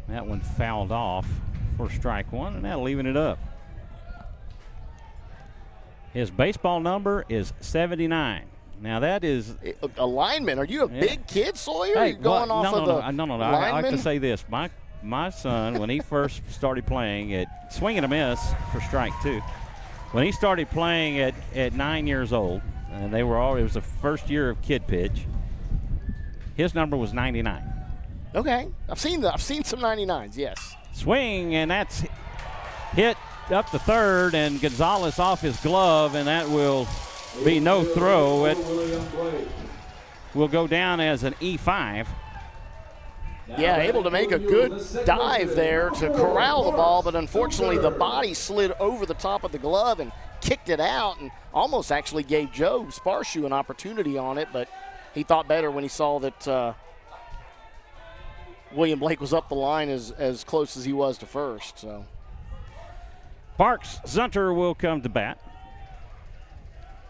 That one fouled off for strike one, and that'll even it up. His baseball number is 79. Now that is a lineman. Are you a big kid, Sawyer? Hey, going off of the No. I like to say this. My son, when he first started playing at swing and a miss for strike two, when he started playing at 9 years old, and it was the first year of kid pitch, his number was 99. Okay, I've seen some 99s. Yes. Swing, and that's hit up the third, and Gonzalez off his glove, and that will be no throw. It will go down as an E5. Yeah, able to make a good dive there to corral the ball, but unfortunately the body slid over the top of the glove and kicked it out, and almost actually gave Joe Sparshoe an opportunity on it, but he thought better when he saw that William Blake was up the line as close as he was to first. So Parks Zunter will come to bat.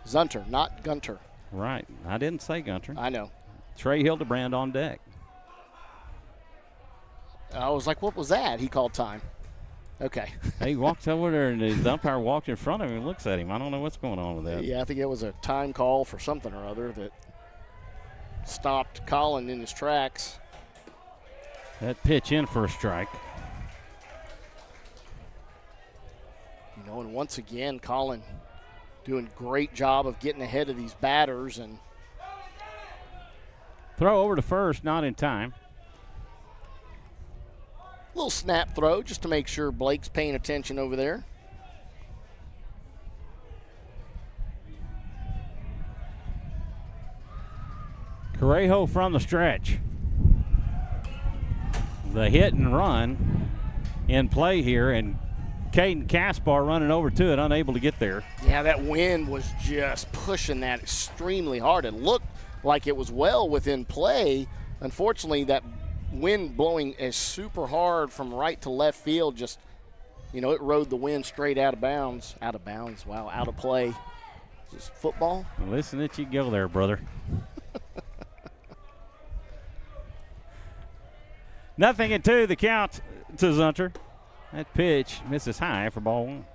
Zunter, not Gunter. Right. I didn't say Gunter. I know. Trey Hildebrand on deck. I was like, what was that? He called time. Okay. He walks over there, and the umpire walked in front of him and looks at him. I don't know what's going on with that. Yeah, I think it was a time call for something or other that stopped Colin in his tracks. That pitch in for a strike. You know, and once again, Colin doing a great job of getting ahead of these batters. And throw over to first, not in time. little snap throw just to make sure Blake's paying attention over there. Correjo from the stretch. The hit and run in play here, and Caden Kaspar running over to it, unable to get there. Yeah, that wind was just pushing that extremely hard. It looked like it was well within play. Unfortunately, that wind blowing as super hard from right to left field, just, you know, it rode the wind straight out of bounds. Out of bounds, wow, out of play. Just football. Listen that you go there, brother. Nothing in two, the count to Zunter. That pitch misses high for ball one.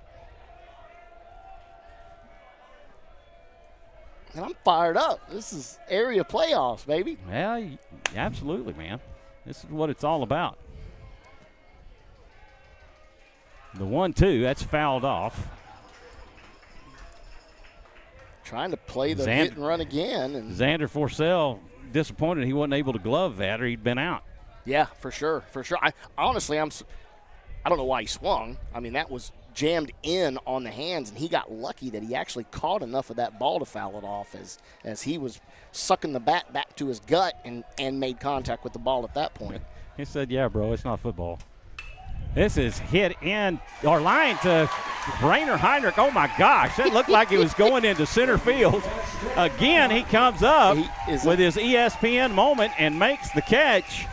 And I'm fired up. This is area playoffs, baby. Yeah, absolutely, man. This is what it's all about. The 1-2, that's fouled off. Trying to play the hit and run again. And Xander Forsell disappointed he wasn't able to glove that, or he'd been out. Yeah, for sure, for sure. I don't know why he swung. I mean, that was jammed in on the hands, and he got lucky that he actually caught enough of that ball to foul it off as he was sucking the bat back to his gut and made contact with the ball at that point. He said, yeah, bro, it's not football. This is hit in, or line to Rainer Heinrich. Oh, my gosh, that looked like it was going into center field. Again, he comes up with his ESPN moment and makes the catch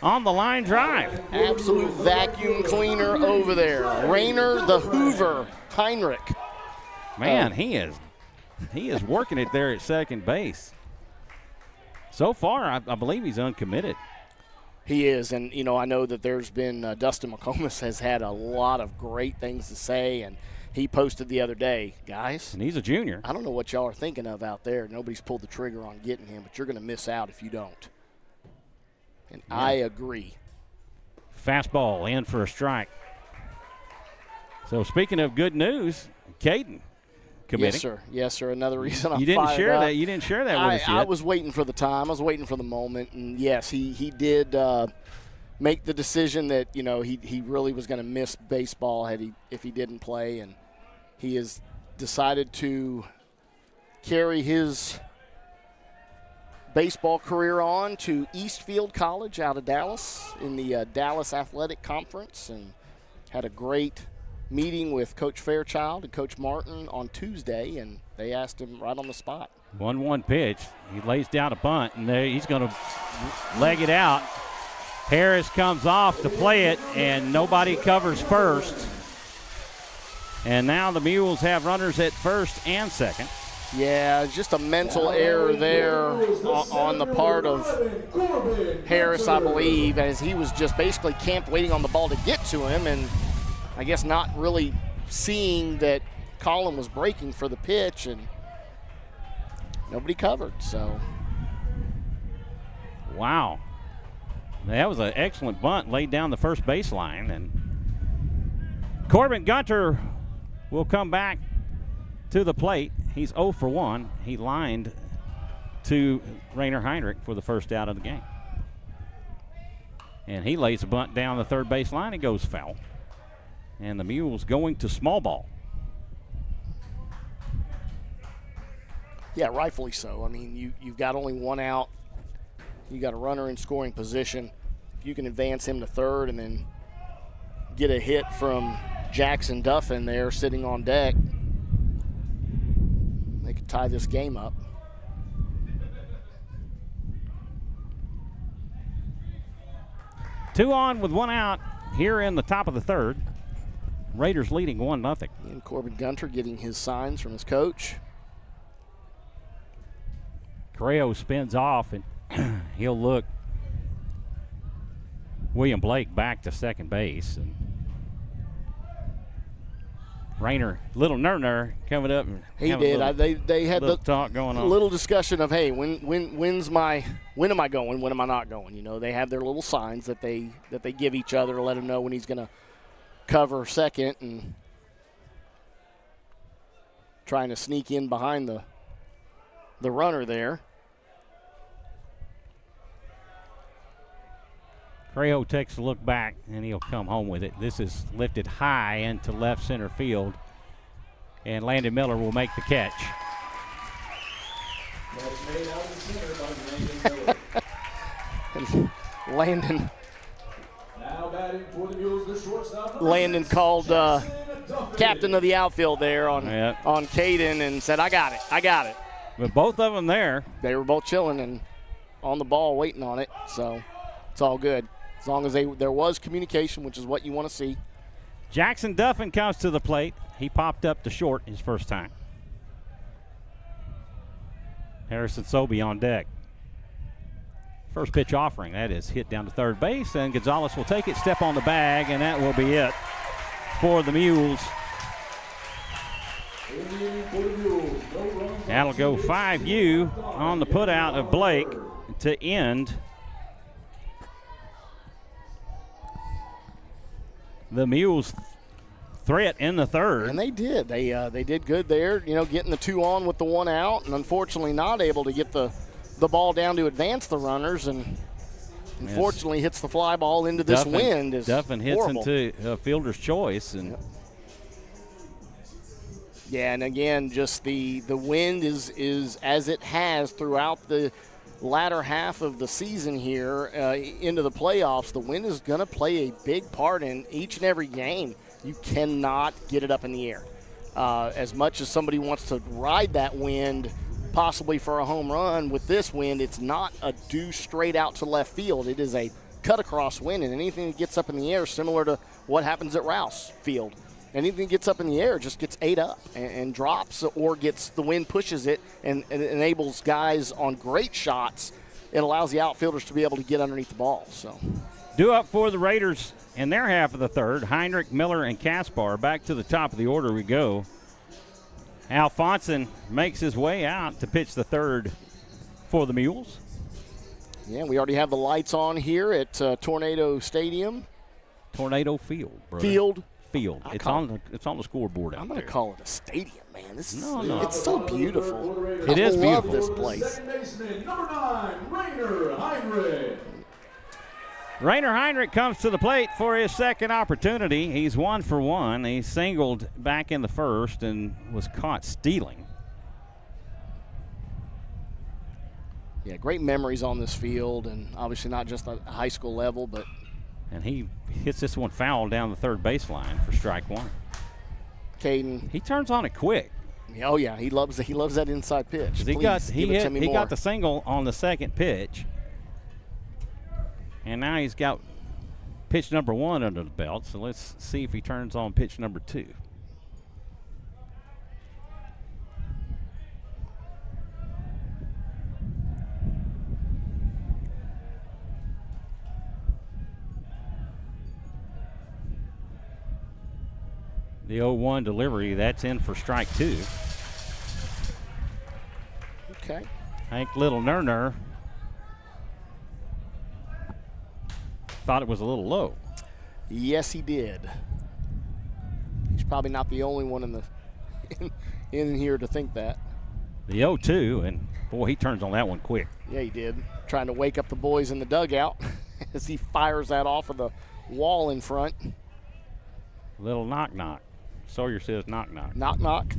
on the line drive. Absolute vacuum cleaner over there. Rainer the Hoover Heinrich. Man, he is working it there at second base. So far, I believe he's uncommitted. He is, and, you know, I know that there's been Dustin McComas has had a lot of great things to say, and he posted the other day, guys. And he's a junior. I don't know what y'all are thinking of out there. Nobody's pulled the trigger on getting him, but you're going to miss out if you don't. And yeah. I agree. Fastball in for a strike. So speaking of good news, Caden committing. Yes, sir. Yes, sir. Another reason You didn't share that with us yet. I was waiting for the time. I was waiting for the moment. And, yes, he did make the decision that, you know, he really was going to miss baseball if he didn't play. And he has decided to carry his baseball career on to Eastfield College out of Dallas in the Dallas Athletic Conference, and had a great meeting with Coach Fairchild and Coach Martin on Tuesday, and they asked him right on the spot. 1-1 pitch. He lays down a bunt, and there he's going to leg it out. Harris comes off to play it, and nobody covers first. And now the Mules have runners at first and second. Yeah, just a mental error there on the part of Harris, I believe, as he was just basically camped waiting on the ball to get to him, and I guess not really seeing that Colin was breaking for the pitch, and nobody covered. So, wow. That was an excellent bunt laid down the first baseline, and Corbin Gunter will come back to the plate. He's 0 for 1. He lined to Rainer Heinrich for the first out of the game. And he lays a bunt down the third base line. It goes foul. And the Mules going to small ball. Yeah, rightfully so. I mean, you've got only one out. You got a runner in scoring position. If you can advance him to third and then get a hit from Jackson Duffin there sitting on deck, they could tie this game up. Two on with one out here in the top of the third. Raiders leading 1-0. And Corbin Gunter getting his signs from his coach. Correo spins off, and he'll look William Blake back to second base. And Rayner, little ner coming up. And he did. They had the talk going on. Little discussion of, hey, when am I going? When am I not going? You know, they have their little signs that they give each other to let him know when he's going to cover second, and trying to sneak in behind the runner there. Correo takes a look back, and he'll come home with it. This is lifted high into left center field, and Landon Miller will make the catch. That's made out in center by Landon Miller. And Landon Now batting for the Mules, the shortstop. Landon called captain of the outfield there on Caden and said, I got it. But both of them there. They were both chilling and on the ball waiting on it, so it's all good. As long as there was communication, which is what you want to see. Jackson Duffin comes to the plate. He popped up to short his first time. Harrison Sobey on deck. First pitch offering, that is hit down to third base, and Gonzalez will take it, step on the bag, and that will be it for the Mules. That'll go 5U on the putout of Blake to end the Mules' threat in the third. And they did. They did good there, you know, getting the two on with the one out, and unfortunately not able to get the ball down to advance the runners, and unfortunately hits the fly ball into this wind. Duffin hits horrible. into a fielder's choice. And yeah, and again, just the wind is as it has throughout the latter half of the season here into the playoffs. The wind is going to play a big part in each and every game. You cannot get it up in the air. As much as somebody wants to ride that wind possibly for a home run, with this wind, it's not a due straight out to left field. It is a cut across wind, and anything that gets up in the air, similar to what happens at Rouse Field, anything that gets up in the air just gets ate up and drops, or the wind pushes it and it enables guys on great shots. It allows the outfielders to be able to get underneath the ball. So, due up for the Raiders in their half of the third, Heinrich, Miller, and Kaspar. Back to the top of the order we go. Alfonson makes his way out to pitch the third for the Mules. Yeah, we already have the lights on here at Tornado Stadium. Tornado Field, brother. Field. It's on the scoreboard out I'm going to there. call it a stadium, man. This is No. It's so beautiful. It is I love beautiful. this place. Second baseman, number 9, Rayner Heinrich. Rayner Heinrich comes to the plate for his second opportunity. He's 1 for 1. He singled back in the first and was caught stealing. Yeah, great memories on this field, and obviously not just at a high school level, but And he hits this one foul down the third baseline for strike one. Caden. He turns on it quick. Oh yeah, he loves that inside pitch. He Please, got give it to me more. got the single on the second pitch, and now he's got pitch number 1 under the belt. So let's see if he turns on pitch number 2. The 0-1 delivery, that's in for strike 2. Okay. Hank Little Nerner thought it was a little low. Yes, he did. He's probably not the only one in here to think that. The 0-2, and boy, he turns on that one quick. Yeah, he did. Trying to wake up the boys in the dugout. as he fires that off of the wall in front. Little knock-knock. Sawyer says knock-knock. Knock-knock.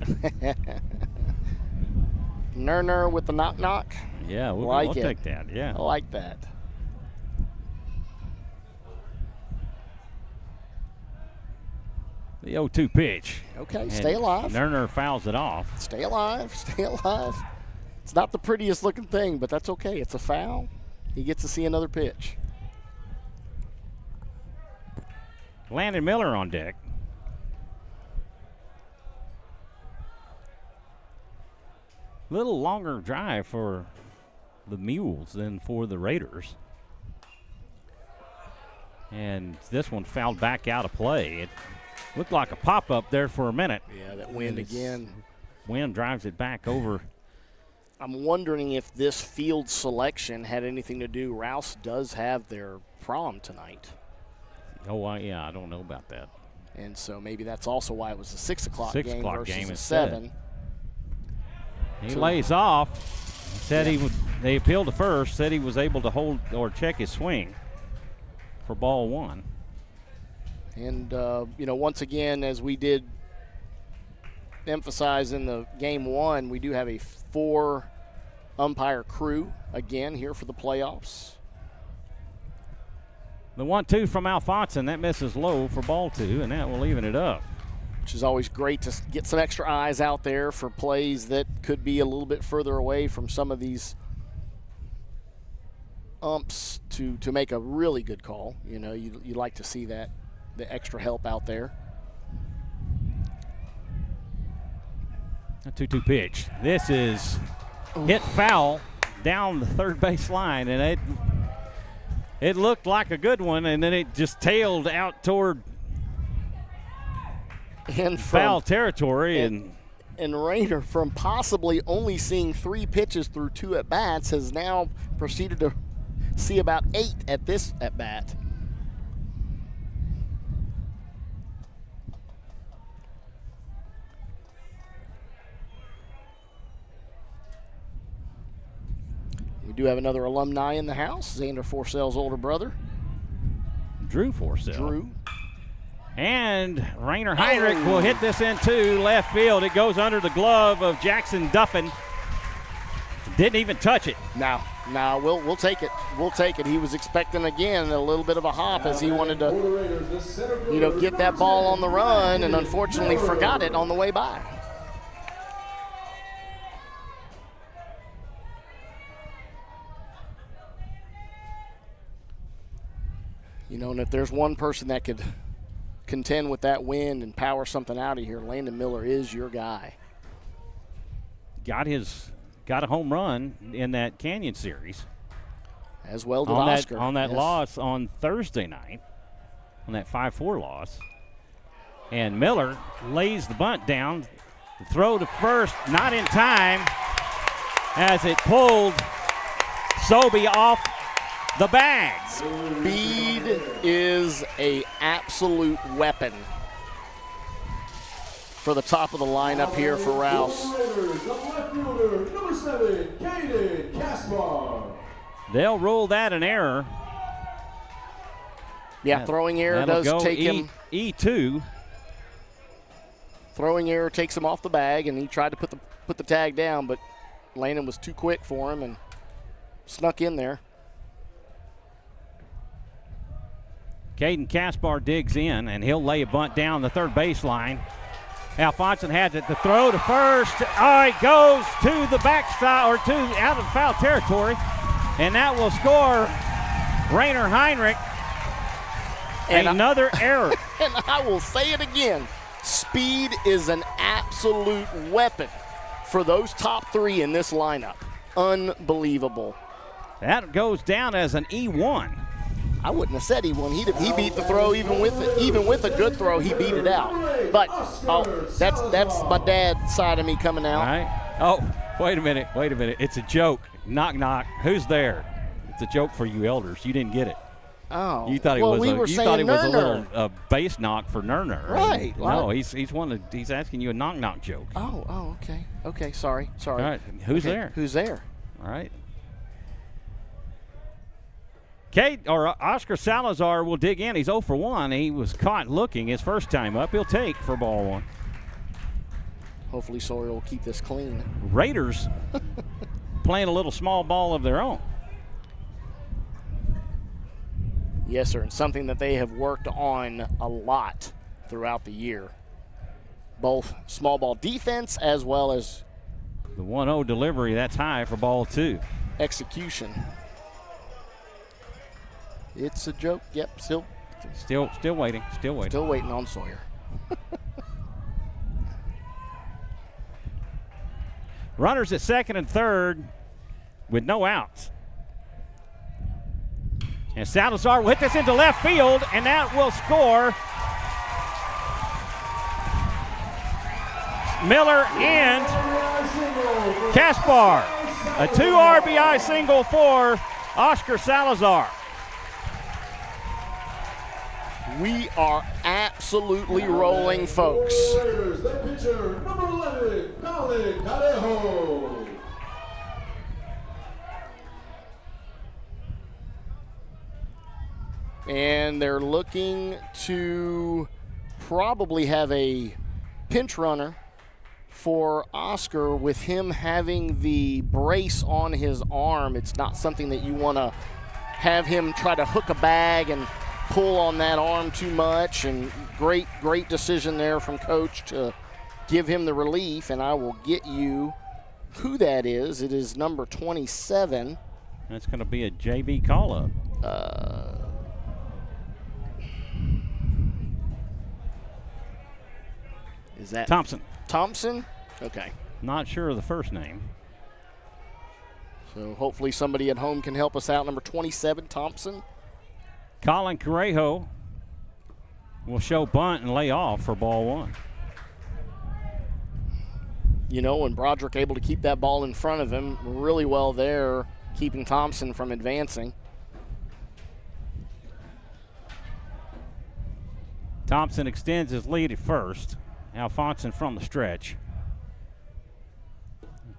Ner with the knock-knock. Yeah, we'll it. take that, yeah. I like that. The 0-2 pitch. Okay, And stay alive. Nerner fouls it off. Stay alive. Stay alive. It's not the prettiest looking thing, but that's okay. It's a foul. He gets to see another pitch. Landon Miller on deck. Little longer drive for the Mules than for the Raiders. And this one fouled back out of play. It looked like a pop-up there for a minute. Yeah, that wind again. Wind drives it back over. I'm wondering if this field selection had anything to do. Rouse does have their prom tonight. Oh, yeah, I don't know about that. And so maybe that's also why it was a 6 o'clock 6 game o'clock versus game a instead. 7. He lays off. Said he would. They appealed to first. Said he was able to hold or check his swing for ball 1. And, once again, as we did emphasize in the game 1, we do have a 4 umpire crew again here for the playoffs. The 1-2 from Alfonson. That misses low for ball 2, and that will even it up. Which is always great to get some extra eyes out there for plays that could be a little bit further away from some of these umps to make a really good call. You know, you like to see that, the extra help out there. A 2-2 pitch. This is hit foul down the third base line, and it looked like a good one, and then it just tailed out toward foul territory. And Rayner, from possibly only seeing 3 pitches through 2 at-bats, has now proceeded to see about 8 at this at-bat. We do have another alumni in the house, Xander Forsell's older brother. Drew Forsell. Drew. And Rainer Heinrich will hit this into left field. It goes under the glove of Jackson Duffin. Didn't even touch it. No, we'll take it. We'll take it. He was expecting again a little bit of a hop as he wanted to, get that ball on the run, and unfortunately forgot it on the way by. And if there's one person that could contend with that wind and power something out of here, Landon Miller is your guy. Got a home run in that Canyon series. As well did Oscar. On that loss on Thursday night, on that 5-4 loss. And Miller lays the bunt down. The throw to first, not in time, as it pulled Sobey off the bag. Speed is an absolute weapon for the top of the lineup here for Rouse. Number 7, Kaspar. They'll rule that an error. Yeah, throwing error does take him. E2. Throwing error takes him off the bag, and he tried to put the tag down, but Landon was too quick for him and snuck in there. Caden Kaspar digs in, and he'll lay a bunt down the third baseline. Alfonson has it. The throw to first. Oh, it goes to the backside or out of foul territory, and that will score Rainer Heinrich. And another error. And I will say it again. Speed is an absolute weapon for those top 3 in this lineup. Unbelievable. That goes down as an E1. I wouldn't have said he won. He beat the throw even with a good throw. He beat it out. But that's my dad's side of me coming out. All right. Oh, wait a minute. It's a joke. Knock knock. Who's there? It's a joke for you elders. You didn't get it. Oh. You thought it was a little base knock for Nerner. Right. No, he's asking you a knock knock joke. Oh, okay. Okay, sorry. All right. Who's there? Who's there? All right. Oscar Salazar will dig in. He's 0 for 1. He was caught looking his first time up. He'll take for ball 1. Hopefully Sawyer will keep this clean. Raiders playing a little small ball of their own. Yes, sir, and something that they have worked on a lot throughout the year. Both small ball defense as well as the 1-0 delivery, that's high for ball 2. Execution. It's a joke. Yep, still waiting. Still waiting on Sawyer. Runners at second and third with no outs. And Salazar will hit this into left field, and that will score. Miller and Kaspar. A 2 RBI single for Oscar Salazar. We are absolutely rolling, folks. Raiders, the pitcher, number 11, Colin Carejo. And they're looking to probably have a pinch runner for Oscar. With him having the brace on his arm, it's not something that you want to have him try to hook a bag and pull on that arm too much. And great decision there from Coach to give him the relief. And I will get you who that is. It is number 27. That's going to be a JV call-up. Is that Thompson? Okay. Not sure of the first name. So hopefully somebody at home can help us out. Number 27, Thompson. Colin Carejo will show bunt and lay off for ball 1. You know, and Broderick able to keep that ball in front of him really well there, keeping Thompson from advancing. Thompson extends his lead at first. Alfonson from the stretch.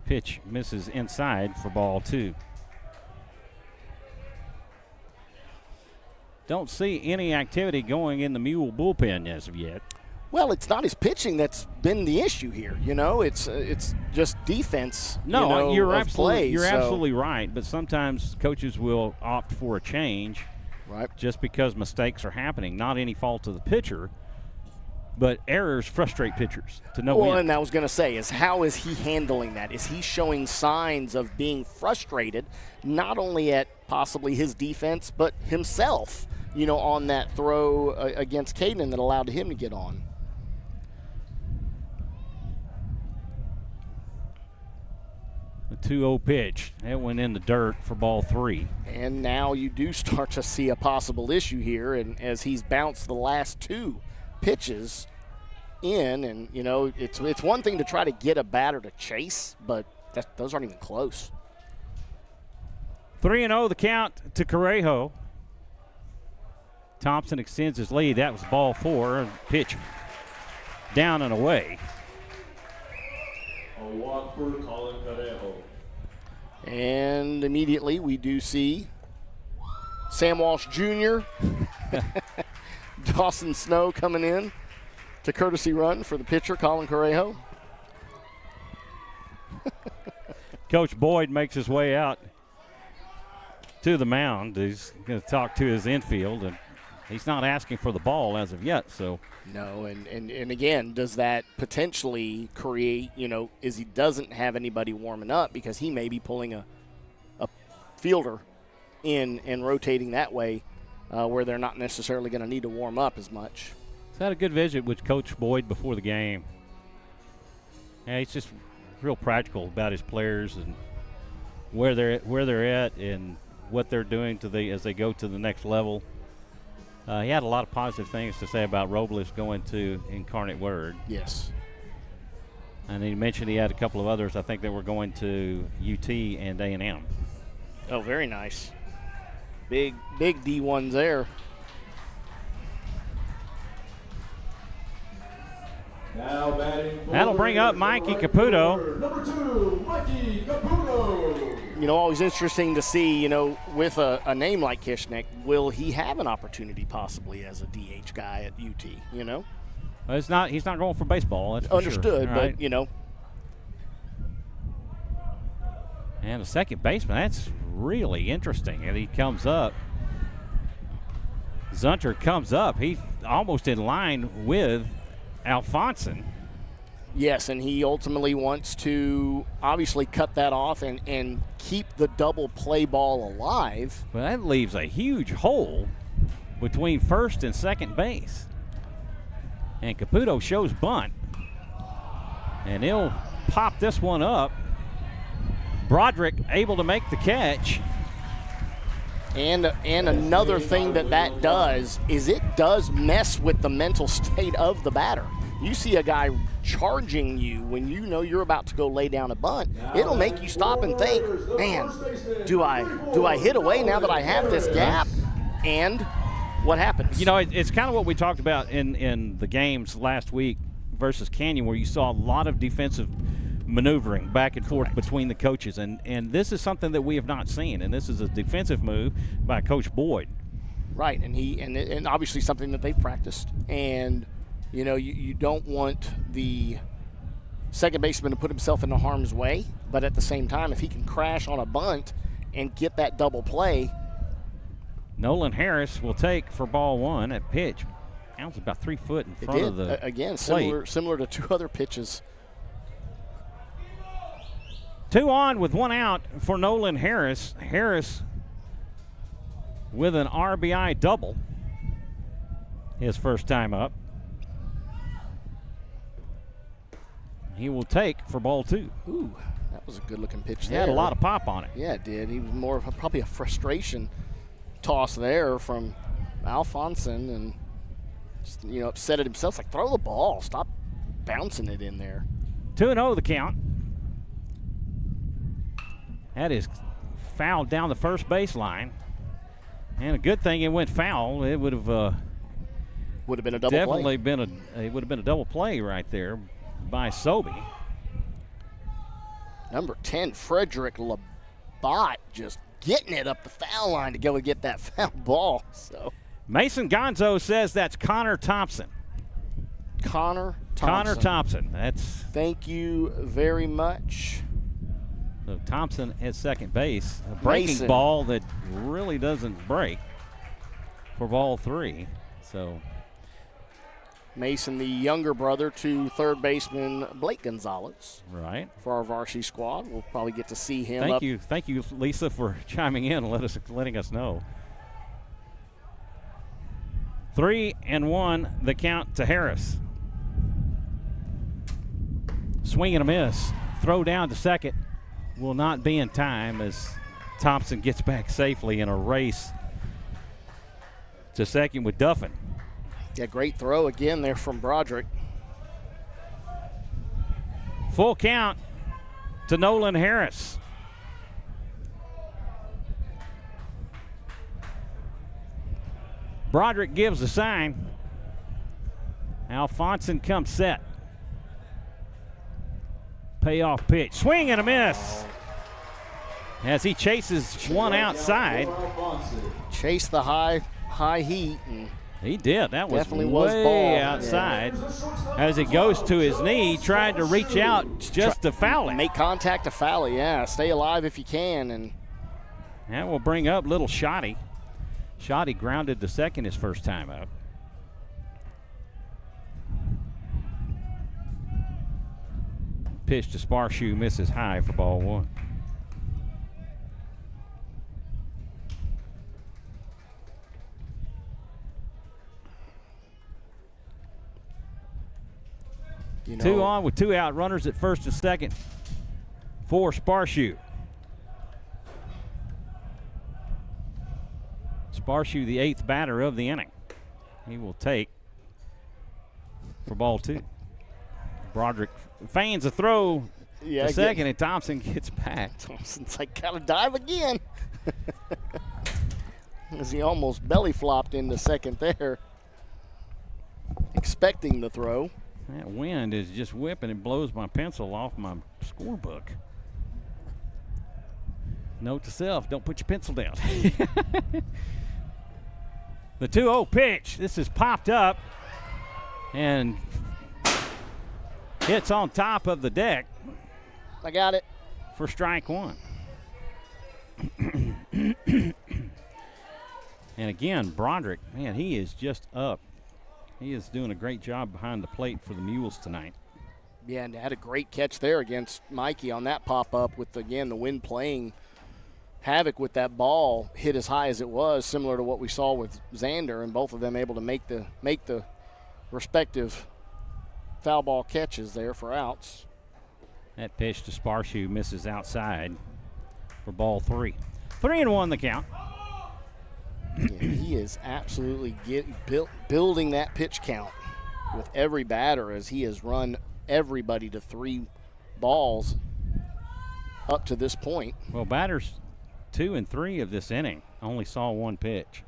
Pitch misses inside for ball 2. Don't see any activity going in the Mule bullpen as of yet. Well, it's not his pitching that's been the issue here. You know, it's just defense. No, you're absolutely absolutely right. But sometimes coaches will opt for a change, right? Just because mistakes are happening. Not any fault of the pitcher, but errors frustrate pitchers to no end. Well, and I was going to say is how is he handling that? Is he showing signs of being frustrated, not only at possibly his defense, but himself? You know, on that throw against Caden that allowed him to get on. The 2-0 pitch. That went in the dirt for ball 3. And now you do start to see a possible issue here, and as he's bounced the last 2 pitches in, and, you know, it's one thing to try to get a batter to chase, but those aren't even close. 3-0 the count to Carejo. Thompson extends his lead. That was ball 4. Pitch down and away. A walk for Colin Carejo. And immediately we do see Sam Walsh Jr., Dawson Snow coming in to courtesy run for the pitcher, Colin Carejo. Coach Boyd makes his way out to the mound. He's going to talk to his infield, and he's not asking for the ball as of yet. So no, and again, does that potentially create, you know, is he doesn't have anybody warming up because he may be pulling a fielder in and rotating that way where they're not necessarily going to need to warm up as much. He's had a good visit with Coach Boyd before the game. Yeah, he's just real practical about his players and where they're at and what they're doing as they go to the next level. He had a lot of positive things to say about Robles going to Incarnate Word. Yes. And he mentioned he had a couple of others, I think, that were going to UT and A&M. Oh, very nice. Big D1s there. Now batting. That'll bring up Mikey Caputo. Number 2, Mikey Caputo. always interesting to see, with a name like Kishnick, will he have an opportunity possibly as a DH guy at UT, Well, he's not going for baseball, that's for Understood, sure. but, Right. And a second baseman, that's really interesting. And he comes up. Zunter comes up. He's almost in line with Alfonson. Yes, and he ultimately wants to obviously cut that off and keep the double play ball alive. Well, that leaves a huge hole between first and second base. And Caputo shows bunt. And he'll pop this one up. Broderick able to make the catch. And another thing that does is it does mess with the mental state of the batter. You see a guy charging you when you know you're about to go lay down a bunt, it'll make you stop and think, man, do I hit away now that I have this gap? And what happens? It's kind of what we talked about in the games last week versus Canyon, where you saw a lot of defensive maneuvering back and forth between the coaches, and this is something that we have not seen, and this is a defensive move by Coach Boyd. Right, and obviously something that they've practiced, and you don't want the second baseman to put himself into harm's way, but at the same time, if he can crash on a bunt and get that double play. Nolan Harris will take for ball one at pitch. Bounce about 3 foot in front of the again plate. similar to two other pitches. 2 on with 1 out for Nolan Harris. Harris with an RBI double. His first time up. He will take for ball 2. Ooh, that was a good-looking pitch He there. had a lot of pop on it. Yeah, it did. He was more of probably a frustration toss there from Alfonson, and just, upset at himself. It's like, throw the ball. Stop bouncing it in there. 2-0 the count. That is fouled down the first baseline. And a good thing it went foul. It would have been a double definitely play. it would have been a double play right there by Sobey. Number 10, Frederick Labatt, just getting it up the foul line to go and get that foul ball. So Mason Gonzo says that's Connor Thompson. Connor Thompson. That's. Thank you very much. So Thompson at second base. A breaking Mason. Ball that really doesn't break for ball 3. So Mason, the younger brother to third baseman Blake Gonzalez. right. For our varsity squad, we'll probably get to see him. Thank you, Lisa, for chiming in and letting us know. 3-1 the count to Harris. Swing and a miss. Throw down to second. Will not be in time as Thompson gets back safely in a race to second with Duffin. Yeah, great throw again there from Broderick. Full count to Nolan Harris. Broderick gives the sign. Alfonson comes set. Payoff pitch. Swing and a miss. As he chases one outside. Chase the high heat. And he did. That was definitely way was ball. outside. As he goes to his knee, trying to reach out just to foul it. Make contact to foul it, yeah. Stay alive if you can. And that will bring up little Shoddy. Shoddy grounded to second his first time up. Pitch to Sparshoe, misses high for ball 1. you know, 2 on with 2 out, runners at first and second for Sparshoe. Sparshoe, the 8th batter of the inning. He will take for ball 2. Broderick feigns a throw to second, and Thompson gets back. Thompson's like, gotta dive again. As he almost belly flopped into second there, expecting the throw. That wind is just whipping and blows my pencil off my scorebook. Note to self, don't put your pencil down. The 2-0 pitch. This is popped up and hits on top of the deck. I got it. For strike one. And again, Broderick, man, he is just up. He is doing a great job behind the plate for the Mules tonight. Yeah, and had a great catch there against Mikey on that pop-up with, again, the wind playing havoc with that ball, hit as high as it was, similar to what we saw with Xander, and both of them able to make the respective foul ball catches there for outs. That pitch to Sparshoe misses outside for ball 3. 3-1 the count. Yeah, he is absolutely building that pitch count with every batter as he has run everybody to 3 balls up to this point. Well, batters 2 and 3 of this inning only saw 1 pitch.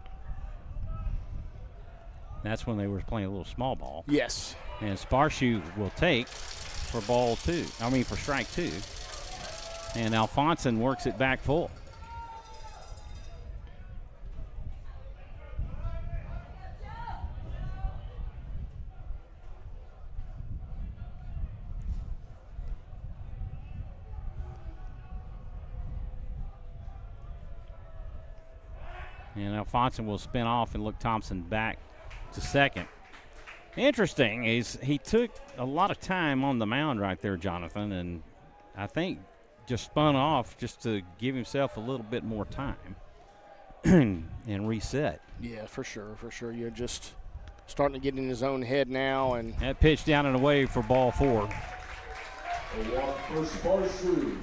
That's when they were playing a little small ball. Yes. And Sparshoe will take for for strike 2. And Alfonson works it back full. And Alfonson will spin off and look Thompson back to second. Interesting is he took a lot of time on the mound right there, Jonathan, and I think just spun off just to give himself a little bit more time and reset. Yeah, for sure. You're just starting to get in his own head now. And that pitch down and away for ball 4. A walk for Sparshoe.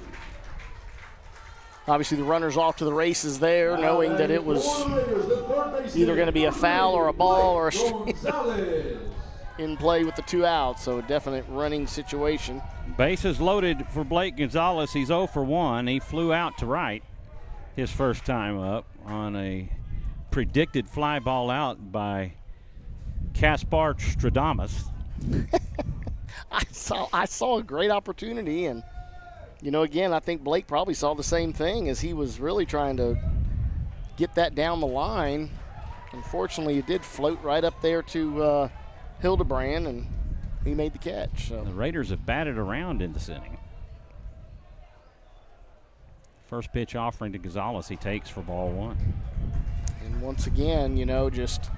Obviously, the runner's off to the races there, knowing that it was either going to be a foul or a ball or a strike in play with the 2 outs. So a definite running situation. Bases loaded for Blake Gonzalez. He's 0 for 1. He flew out to right his first time up on a predicted fly ball out by Kaspar Stradamus. I saw a great opportunity, and again, I think Blake probably saw the same thing as he was really trying to get that down the line. Unfortunately, it did float right up there to Hildebrand, and he made the catch. So the Raiders have batted around in this inning. First pitch offering to Gonzalez, he takes for ball 1. And once again, just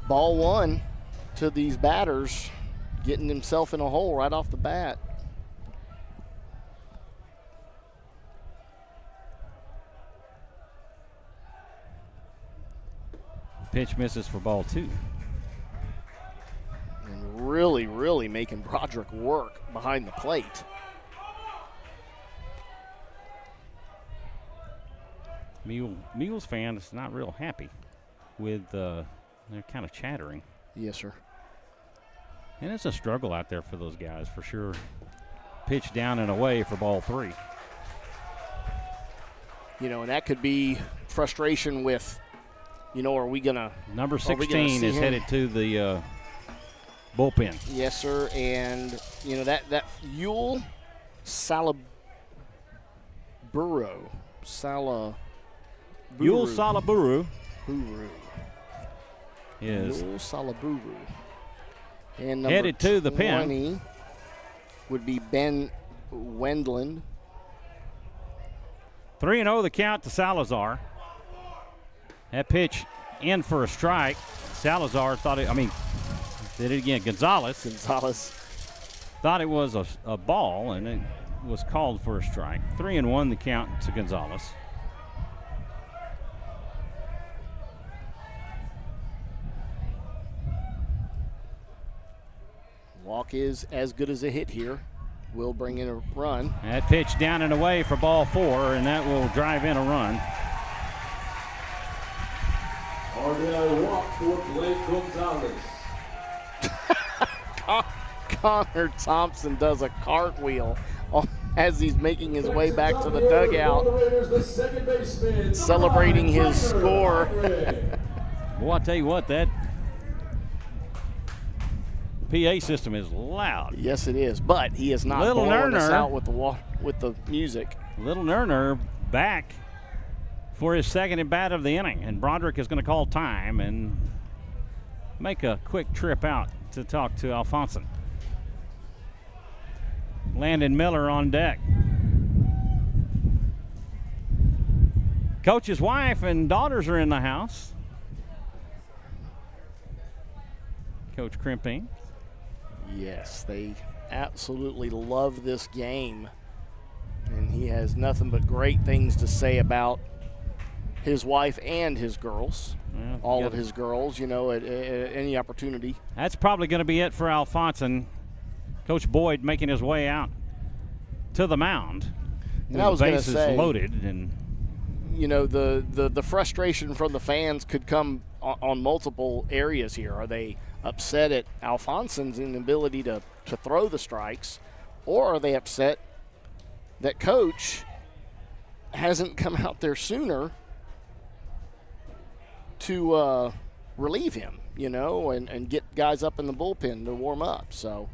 ball 1 to these batters, getting himself in a hole right off the bat. Pitch misses for ball 2. And really, really making Broderick work behind the plate. Mules fan is not real happy with they're kind of chattering. Yes, sir. And it's a struggle out there for those guys for sure. Pitch down and away for ball 3. And that could be frustration with, are we going to... Number 16 is headed to the bullpen. Yes, sir. And, that Yule Salaburu. Yule Salaburu. Is Yule Salaburu. And headed to the pen would be Ben Wendland. 3-0 the count to Salazar. That pitch in for a strike. Salazar did it again. Gonzalez thought it was a ball, and it was called for a strike. 3-1 the count to Gonzalez. Walk is as good as a hit here. Will bring in a run. That pitch down and away for ball 4, and that will drive in a run. RBI walk for Blake Gonzalez. Connor Thompson does a cartwheel as he's making his way back to the dugout, celebrating his score. Well, I'll tell you what, that PA system is loud. Yes, it is, but he is not blowing us out with the music. Little Nerner back for his second at bat of the inning. And Broderick is going to call time and make a quick trip out to talk to Alfonson. Landon Miller on deck. Coach's wife and daughters are in the house. Coach Crimping. Yes, they absolutely love this game. And he has nothing but great things to say about his wife and his girls. Yeah, all of his girls, you know, at any opportunity. That's probably going to be it for Alfonson. Coach Boyd making his way out to the mound. And I was going to say, loaded, and you know, the frustration from the fans could come on multiple areas here. Are they upset at Alfonson's inability to throw the strikes, or are they upset that Coach hasn't come out there sooner to relieve him, you know, and get guys up in the bullpen to warm up? So,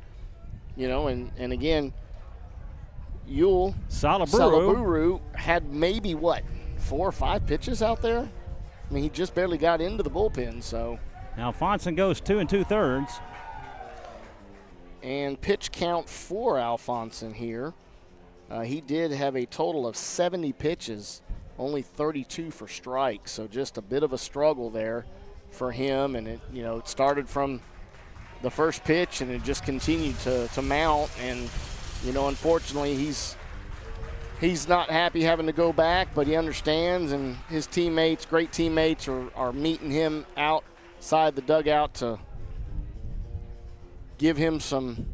you know, and again, Yule Salaburu had maybe, 4 or 5 pitches out there? I mean, he just barely got into the bullpen, so. Alfonson goes 2 2/3. And pitch count for Alfonson here. He did have a total of 70 pitches, only 32 for strikes, so just a bit of a struggle there for him. And it started from the first pitch, and it just continued to mount. And unfortunately, he's not happy having to go back, but he understands, and his teammates, great teammates, are meeting him outside the dugout to give him some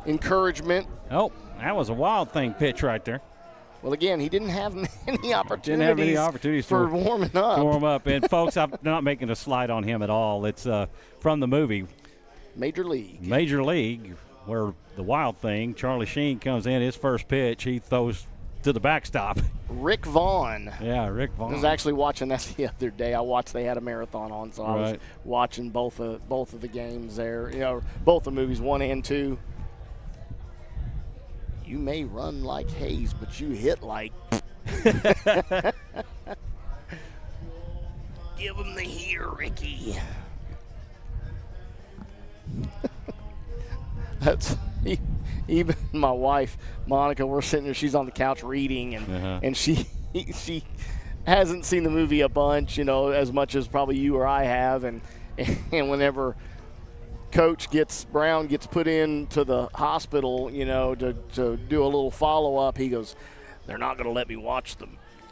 encouragement. Oh, that was a Wild Thing pitch right there. Well, again, he didn't have many opportunities for warming up. To warm up. And, folks, I'm not making a slide on him at all. It's from the movie Major League, where the Wild Thing, Charlie Sheen, comes in. His first pitch, he throws to the backstop. Rick Vaughn. Yeah, Rick Vaughn. I was actually watching that the other day. They had a marathon on, so I was watching both of the games there. Both the movies, 1 and 2. You may run like Hayes, but you hit like. Give him the here, Ricky. That's even my wife, Monica. We're sitting there. She's on the couch reading, and she hasn't seen the movie a bunch, as much as probably you or I have. And whenever Coach Brown gets put into the hospital, to do a little follow-up, he goes, "They're not going to let me watch the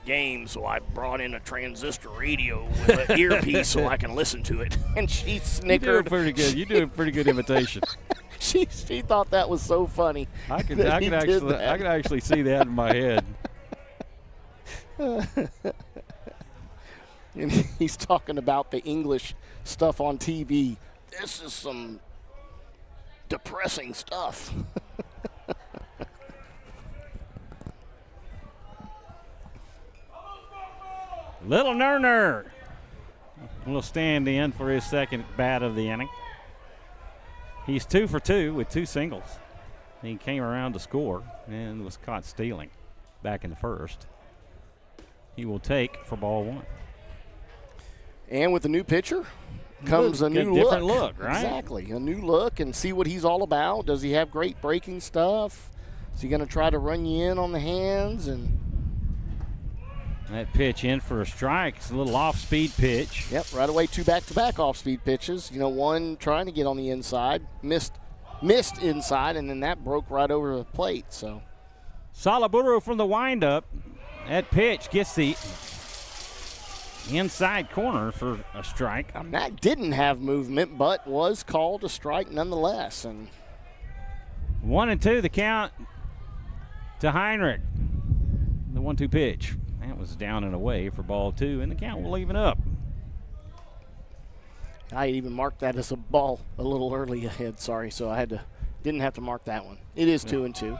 game, so I brought in a transistor radio with an earpiece so I can listen to it." And she snickered. You do a pretty good imitation. She thought that was so funny. I can actually see that in my head. And he's talking about the English stuff on TV. This is some depressing stuff. Little Nerner will stand in for his second bat of the inning. He's 2 for 2 with 2 singles. He came around to score and was caught stealing back in the first. He will take for ball 1. And with the new pitcher comes a new different look, right? Exactly, a new look, and see what he's all about. Does he have great breaking stuff? Is he going to try to run you in on the hands? And that pitch in for a strike. It's a little off-speed pitch. Yep, right away 2 back-to-back off-speed pitches. One trying to get on the inside, missed inside, and then that broke right over the plate. So Salaburu from the windup. That pitch gets the inside corner for a strike. That didn't have movement, but was called a strike nonetheless. And 1-2 the count to Heinrich. The 1-2 pitch. That was down and away for ball 2, and the count will even up. I even marked that as a ball a little early ahead, sorry, so didn't have to mark that one. It is 2-2.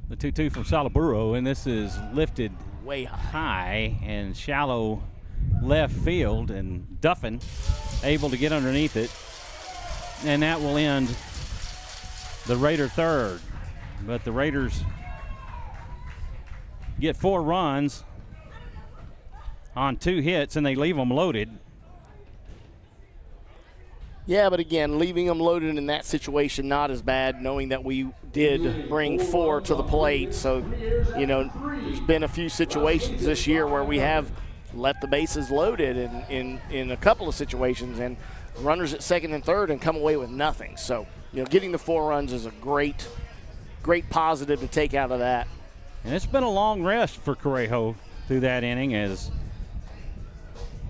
The 2-2 from Salaburu, and this is lifted way high and shallow left field, and Duffin able to get underneath it, and that will end the Raider third. but the Raiders get 4 runs on 2 hits, and they leave them loaded. Yeah, but again, leaving them loaded in that situation, not as bad, knowing that we did bring 4 to the plate. So, you know, there's been a few situations this year where we have left the bases loaded in a couple of situations, and runners at second and third and come away with nothing. So, you know, getting the 4 runs is a great positive to take out of that. And it's been a long rest for Correjo through that inning as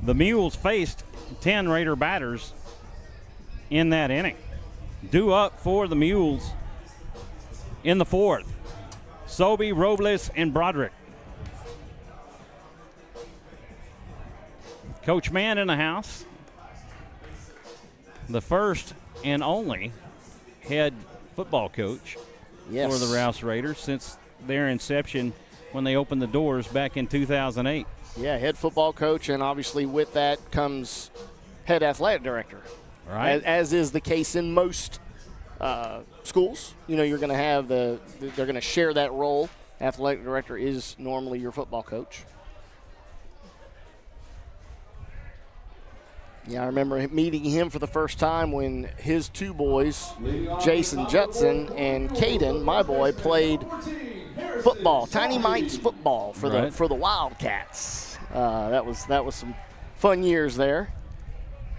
the Mules faced 10 Raider batters in that inning. Due up for the Mules in the 4th. Sobey, Robles, and Broderick. Coach Mann in the house. The first and only head football coach for the Rouse Raiders since their inception when they opened the doors back in 2008. Yeah, head football coach, and obviously with that comes head athletic director. Right. As is the case in most schools. You know, you're going to have they're going to share that role. Athletic director is normally your football coach. Yeah, I remember meeting him for the first time when his 2 boys, Jason Judson and Caden, my boy, played football, Tiny Mites football for the Wildcats. That was some fun years there.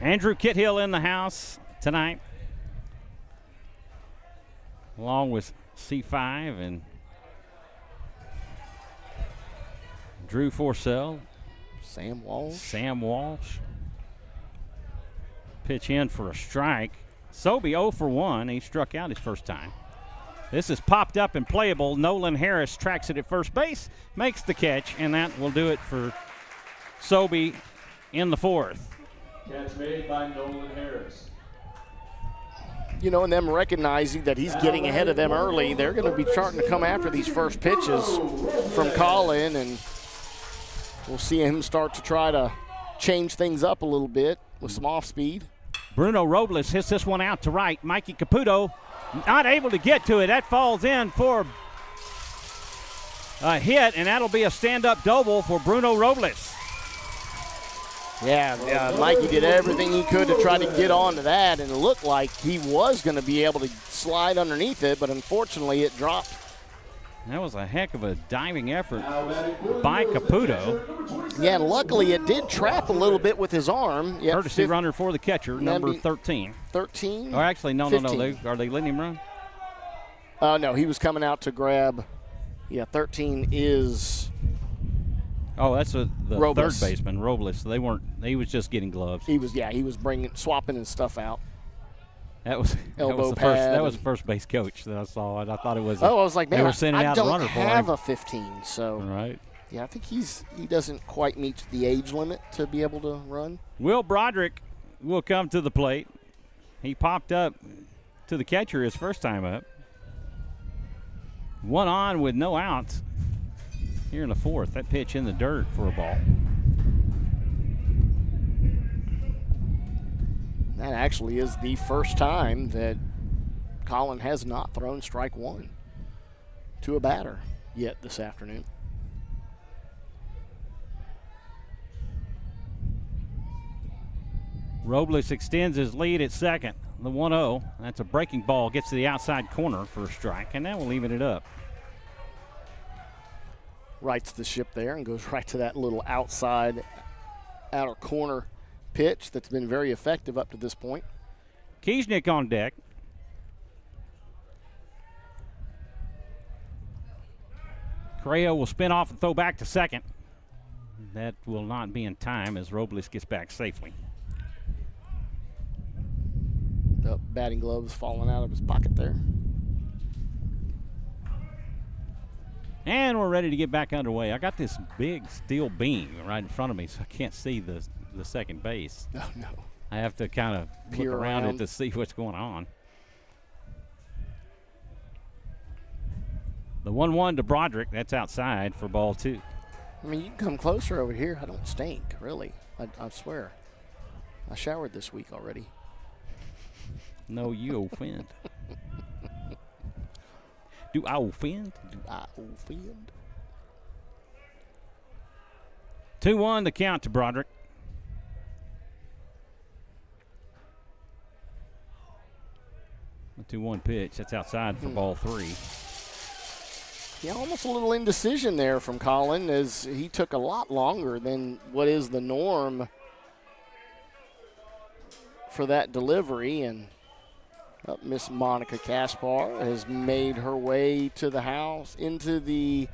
Andrew Kithill in the house tonight, along with C5 and Drew Forcell. Sam Walsh. Pitch in for a strike. Sobey 0 for 1. He struck out his first time. This is popped up and playable. Nolan Harris tracks it at first base, makes the catch, and that will do it for Sobey in the 4th. Catch made by Nolan Harris. You know, and them recognizing that he's getting ahead of them early, they're going to be starting to come after these first pitches from Colin, and we'll see him start to try to change things up a little bit with some off speed. Bruno Robles hits this one out to right. Mikey Caputo not able to get to it. That falls in for a hit, and that'll be a stand-up double for Bruno Robles. Yeah, Mikey did everything he could to try to get onto that, and it looked like he was going to be able to slide underneath it, but unfortunately it dropped. That was a heck of a diving effort by Caputo. Yeah, and luckily it did trap a little bit with his arm. Yep, Courtesy runner for the catcher, number 13. 13? Or actually, no. Are they letting him run? No, he was coming out to grab. Yeah, 13 is. Oh, that's the Robles. third baseman, Robles. They weren't. He was just getting gloves. He was swapping his stuff out. That was the first base coach that I saw, and I thought it was. I was like, man, they were sending out a runner for him. I don't have a 15, so. Right. Yeah, I think he doesn't quite meet the age limit to be able to run. Will Broderick will come to the plate. He popped up to the catcher his first time up. 1 on with no outs here in the 4th. That pitch in the dirt for a ball. That actually is the first time that Colin has not thrown strike 1 to a batter yet this afternoon. Robles extends his lead at second. The 1-0. That's a breaking ball. Gets to the outside corner for a strike, and that will even it up. Rights the ship there and goes right to that little outside outer corner pitch that's been very effective up to this point. Kiesnick on deck. Correa will spin off and throw back to second. That will not be in time as Robles gets back safely. The batting gloves falling out of his pocket there. And we're ready to get back underway. I got this big steel beam right in front of me, so I can't see the second base. Oh, no. I have to kind of look around it to see what's going on. The 1-1 to Broderick. That's outside for ball 2. I mean, you can come closer over here. I don't stink, really. I swear. I showered this week already. No, you offend. Do I offend? Do I offend? 2-1 the count to Broderick. The 2-1 pitch. That's outside for ball 3. Yeah, almost a little indecision there from Colin, as he took a lot longer than what is the norm for that delivery. And Miss Monica Kaspar has made her way to the house, into the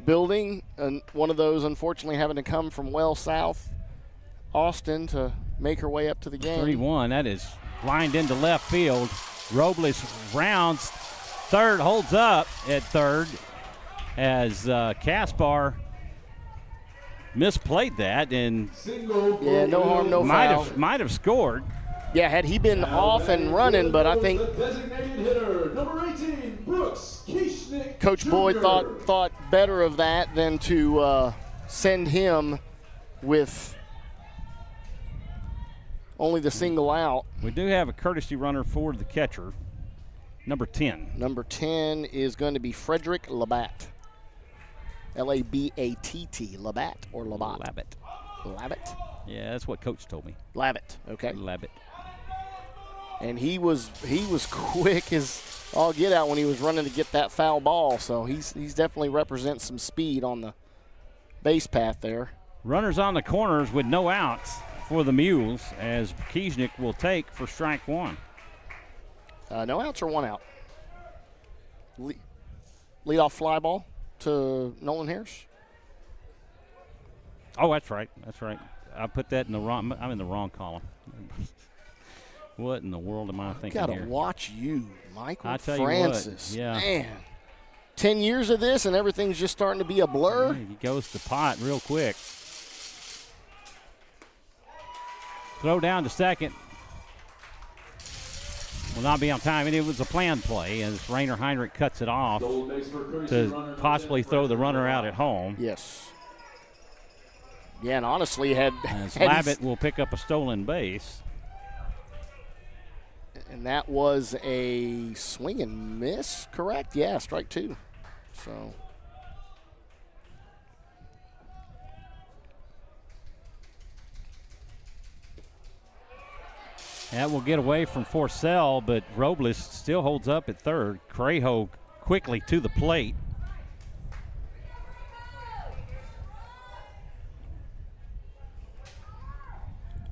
building, and one of those unfortunately having to come from well south Austin to make her way up to the game. 3-1. That is lined into left field. Robles rounds third, holds up at third as Kaspar misplayed that and yeah, no harm, no foul. Might have scored. Yeah, had he been off and running, but I think Hitter, number 18, Brooks Kieschnick Coach Boyd Jr. thought better of that than to send him with only the single out. We do have a courtesy runner for the catcher, number 10. Number 10 is going to be Frederick Labatt. L-A-B-A-T-T. Labatt or Labatt? Labatt. Labatt? Yeah, that's what Coach told me. Labatt, okay. Labatt. And he was quick as all get out when he was running to get that foul ball. So he's definitely represents some speed on the base path there. Runners on the corners with no outs for the Mules, as Kieschnick will take for strike 1. No outs or 1 out. Leadoff fly ball to Nolan Harris. Oh, that's right. That's right. I put that in the wrong. I'm in the wrong column. What in the world am I thinking Gotta here? watch you, Michael I tell Francis. you what, yeah. Man, 10 years of this and everything's just starting to be a blur. He goes to pot real quick. Throw down to second. Will not be on time, and it was a planned play as Rainer Heinrich cuts it off to possibly throw the runner out at home. Yes. Yeah, and honestly, had Labatt will pick up a stolen base. And that was a swing and miss, correct? Yeah, strike 2. So. That will get away from Forcell, but Robles still holds up at third. Crejo quickly to the plate.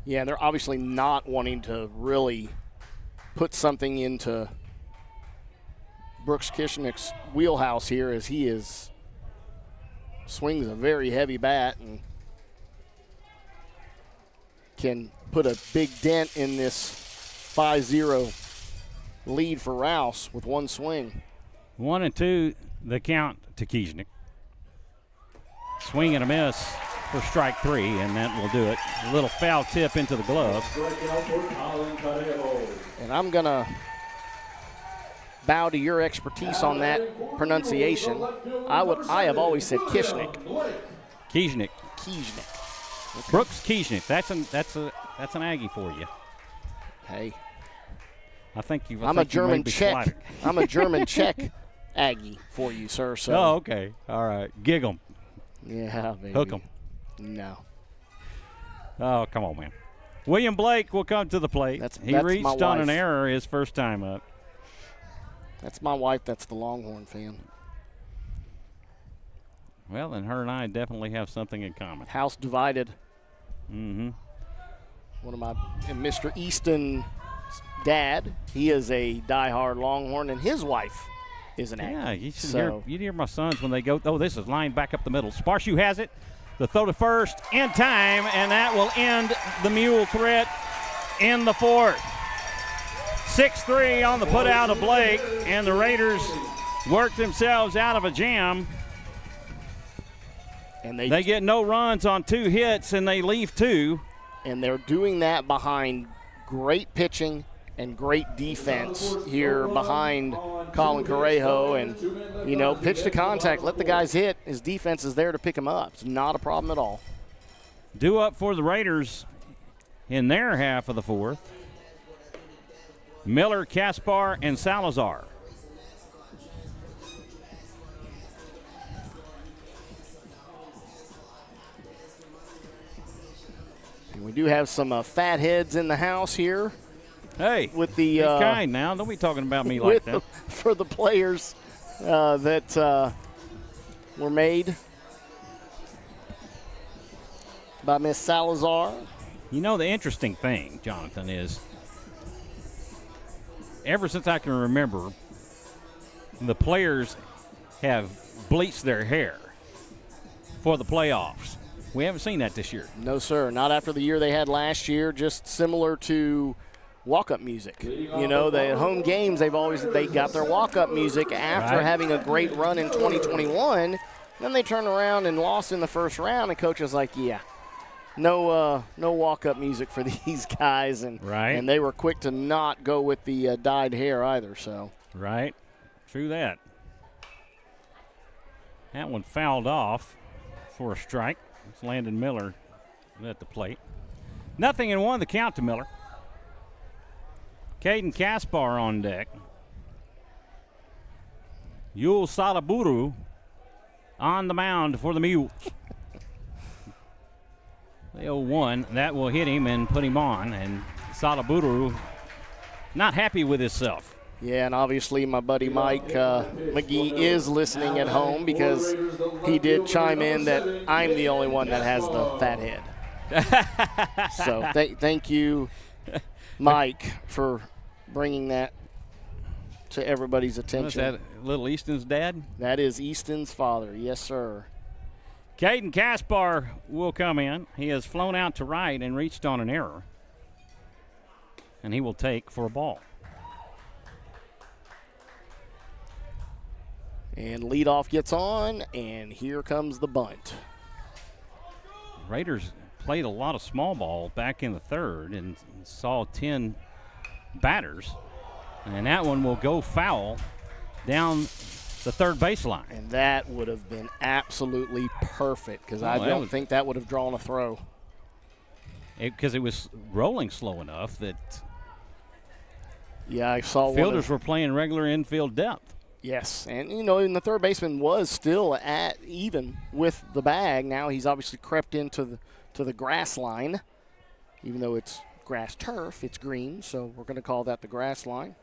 Yeah, they're obviously not wanting to really put something into Brooks Kieschnick's wheelhouse here, as he swings a very heavy bat and can put a big dent in this 5-0 lead for Rouse with one swing. 1-2 the count to Kieschnick. Swing and a miss for strike 3, and that will do it. A little foul tip into the glove. And I'm going to bow to your expertise on that pronunciation. I have always said Kieschnick. Kieschnick. Kieschnick. Okay. Brooks Kieschnick. That's an Aggie for you. Hey. I'm a German Czech. I'm a German Czech Aggie for you, sir. So. Oh, okay. All right. Gig 'em. Yeah, baby. Hook 'em. No. Oh, come on, man. William Blake will come to the plate. He reached on an error his first time up. That's my wife. That's the Longhorn fan. Well, then her and I definitely have something in common. House divided. Mm-hmm. And Mr. Easton's dad, he is a diehard Longhorn, and his wife is an Aggie. Yeah, you'd hear my sons when they go, oh, this is lined back up the middle. Sparshoe has it. The throw to first in time, and that will end the Mule threat in the 4th. 6-3 on the put-out of Blake, and the Raiders work themselves out of a jam. And they get no runs on 2 hits, and they leave 2. And they're doing that behind great pitching and great defense here behind Colin Correjo. And, pitch to contact, let the guys hit. His defense is there to pick him up. It's not a problem at all. Due up for the Raiders in their half of the 4th. Miller, Kaspar, and Salazar. We do have some fat heads in the house here. Hey, with the be kind now. Don't be talking about me like that. For the players that were made by Miss Salazar. You know, the interesting thing, Jonathan, is ever since I can remember, the players have bleached their hair for the playoffs. We haven't seen that this year. No, sir. Not after the year they had last year, just similar to walk-up music. You know, the home games, they got their walk-up music after having a great run in 2021. Then they turned around and lost in the first round, and coach was like, yeah, no walk-up music for these guys. And they were quick to not go with the dyed hair either. So Right. True that. That one fouled off for a strike. It's Landon Miller at the plate. 0-1 the count to Miller. Caden Kaspar on deck. Yul Salaburu on the mound for the Mules. The 0-1, that will hit him and put him on, and Salaburu not happy with himself. Yeah, and obviously my buddy Mike McGee is listening at home because he did chime in that I'm the only one that has the fat head. So thank you, Mike, for bringing that to everybody's attention. Was that little Easton's dad? That is Easton's father, yes, sir. Caden Kaspar will come in. He has flown out to right and reached on an error. And he will take for a ball. And leadoff gets on, and here comes the bunt. Raiders played a lot of small ball back in the third and saw 10 batters. And that one will go foul down the third baseline. And that would have been absolutely perfect because I don't think that would have drawn a throw. Because it was rolling slow enough that I saw fielders were playing regular infield depth. Yes, and and the third baseman was still at even with the bag. Now he's obviously crept into the grass line, even though it's grass turf, it's green, so we're going to call that the grass line.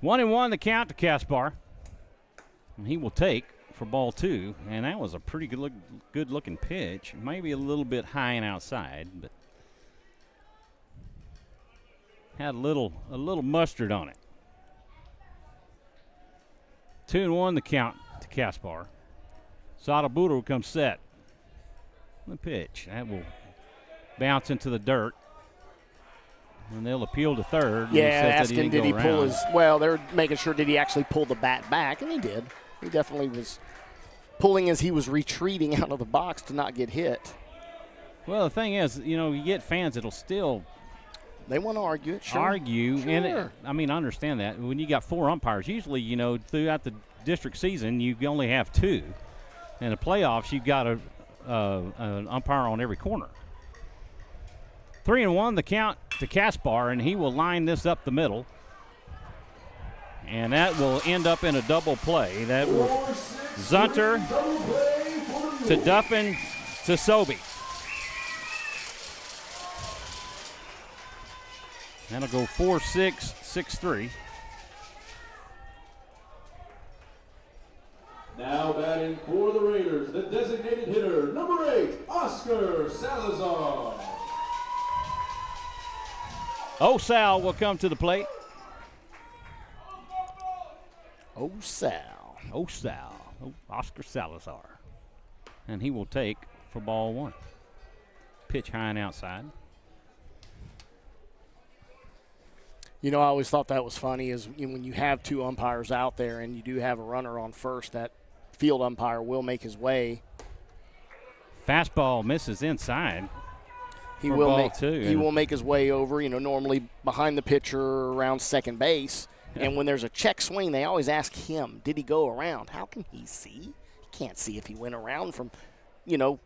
One and one the count to Kaspar, and he will take for ball two, and that was a pretty good looking pitch, maybe a little bit high and outside, but had a little mustard on it. 2-1 the count to Kaspar. Salaburu comes set. The pitch. That will bounce into the dirt. And they'll appeal to third. Yeah, asking did he pull his, they're making sure did he actually pull the bat back, and he did. He definitely was pulling as he was retreating out of the box to not get hit. Well, the thing is, you get fans that'll still they want to argue it, sure. And I understand that. When you got 4 umpires, usually, throughout the district season, you only have 2. In the playoffs, you've got an umpire on every corner. 3-1 the count to Kaspar, and he will line this up the middle. And that will end up in a double play. That will Zunter to Duffin to Sobey. That'll go 4-6, 6-3. Now batting for the Raiders, the designated hitter, number 8, Oscar Salazar. Sal will come to the plate. Sal. Oscar Salazar. And he will take for ball 1. Pitch high and outside. I always thought that was funny is when you have 2 umpires out there and you do have a runner on first, that field umpire will make his way. Fastball misses inside. He will make his way over, normally behind the pitcher around second base. Yeah. And when there's a check swing, they always ask him, did he go around? How can he see? He can't see if he went around from,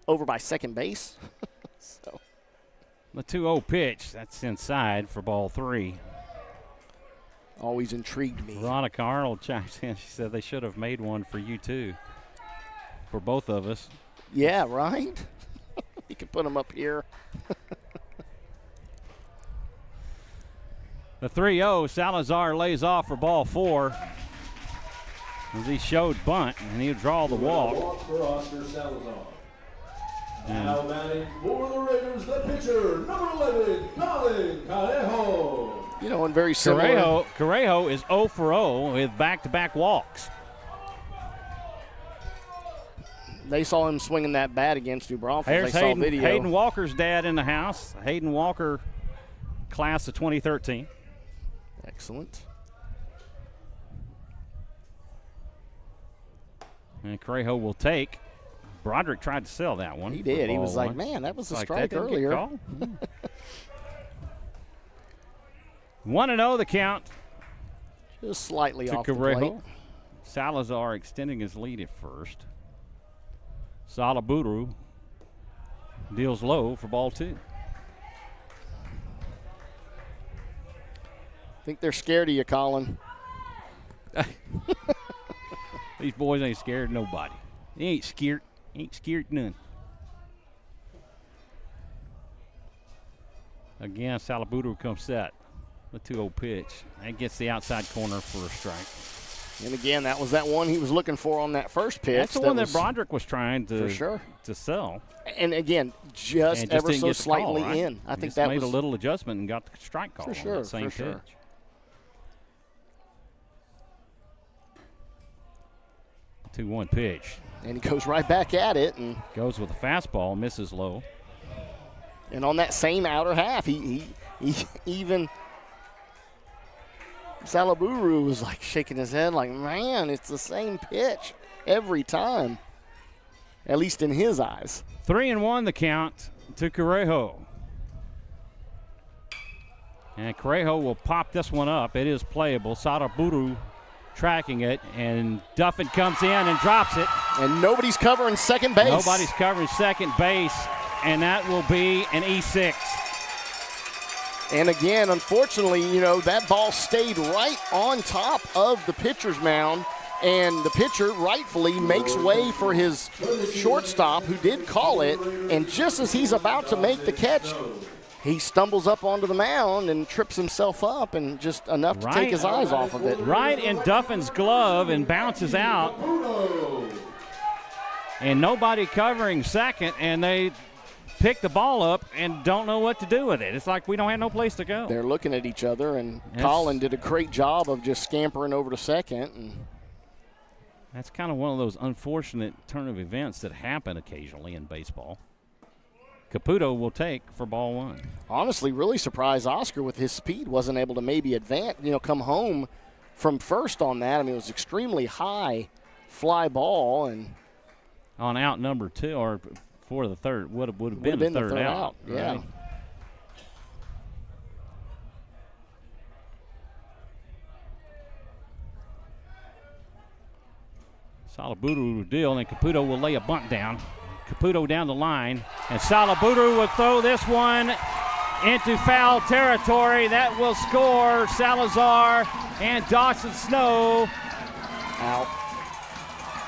over by second base. So the 2-0 pitch, that's inside for ball 3. Always intrigued me. Veronica Arnold chimes in. She said they should have made one for you, too, for both of us. Yeah, right? You can put them up here. The 3-0, Salazar lays off for ball 4. As he showed bunt, and he'll draw the walk. For Oscar Salazar. Now batting for the Raiders, the pitcher, number 11, Colin Carejo. You know, and very similar. Carejo is 0 for 0 with back-to-back walks. They saw him swinging that bat against New Braunfels. There's They saw video. Hayden Walker's dad in the house. Hayden Walker, class of 2013. Excellent. And Carejo will take. Broderick tried to sell that one. He did. He was like, 1. man, that was a Like, strike that didn't get earlier. called? 1-0 the count Just slightly to off the plate. Carejo. Salazar extending his lead at first. Salaburu deals low for ball 2. I think they're scared of you, Colin. These boys ain't scared of nobody. They ain't scared. Ain't scared none. Again, Salaburu comes set. The 2-0 pitch. That gets the outside corner for a strike. And again, that was that one he was looking for on that first pitch. That's the one that Broderick was trying to, for sure. to sell. And again, just ever didn't so get the call, slightly right? in. I He think just that made was a little adjustment and got the strike call For on sure, that same for sure. pitch. 2-1 pitch. And he goes right back at it, and Goes with a fastball, misses low. on that same outer half, he even Salaburu was like shaking his head, like, man, it's the same pitch every time, at least in his eyes. 3-1 the count to Carejo. And Carejo will pop this one up. It is playable. Salaburu tracking it, and Duffin comes in and drops it. And nobody's covering second base. Nobody's covering second base, and that will be an E6. And again, unfortunately, you know, that ball stayed right on top of the pitcher's mound, and the pitcher rightfully makes way for his shortstop, who did call it, and just as he's about to make the catch, he stumbles up onto the mound and trips himself up, and just enough to take his eyes off of it. Right in Duffin's glove and bounces out. And nobody covering second, and they pick the ball up and don't know what to do with it. It's like we don't have no place to go. They're looking at each other, and Yes. Colin did a great job of just scampering over to second. And That's kind of one of those unfortunate turn of events that happen occasionally in baseball. Caputo will take for ball 1. honestly, really surprised Oscar with his speed wasn't able to maybe advance, you know, come home from first on that. I mean, it was extremely high fly ball, and On out number 2, or for the third, would have been the third out. Yeah. Right? Salaburu will deal, and Caputo will lay a bunt down. Caputo down the line, and Salaburu will throw this one into foul territory. That will score Salazar and Dawson Snow. Out.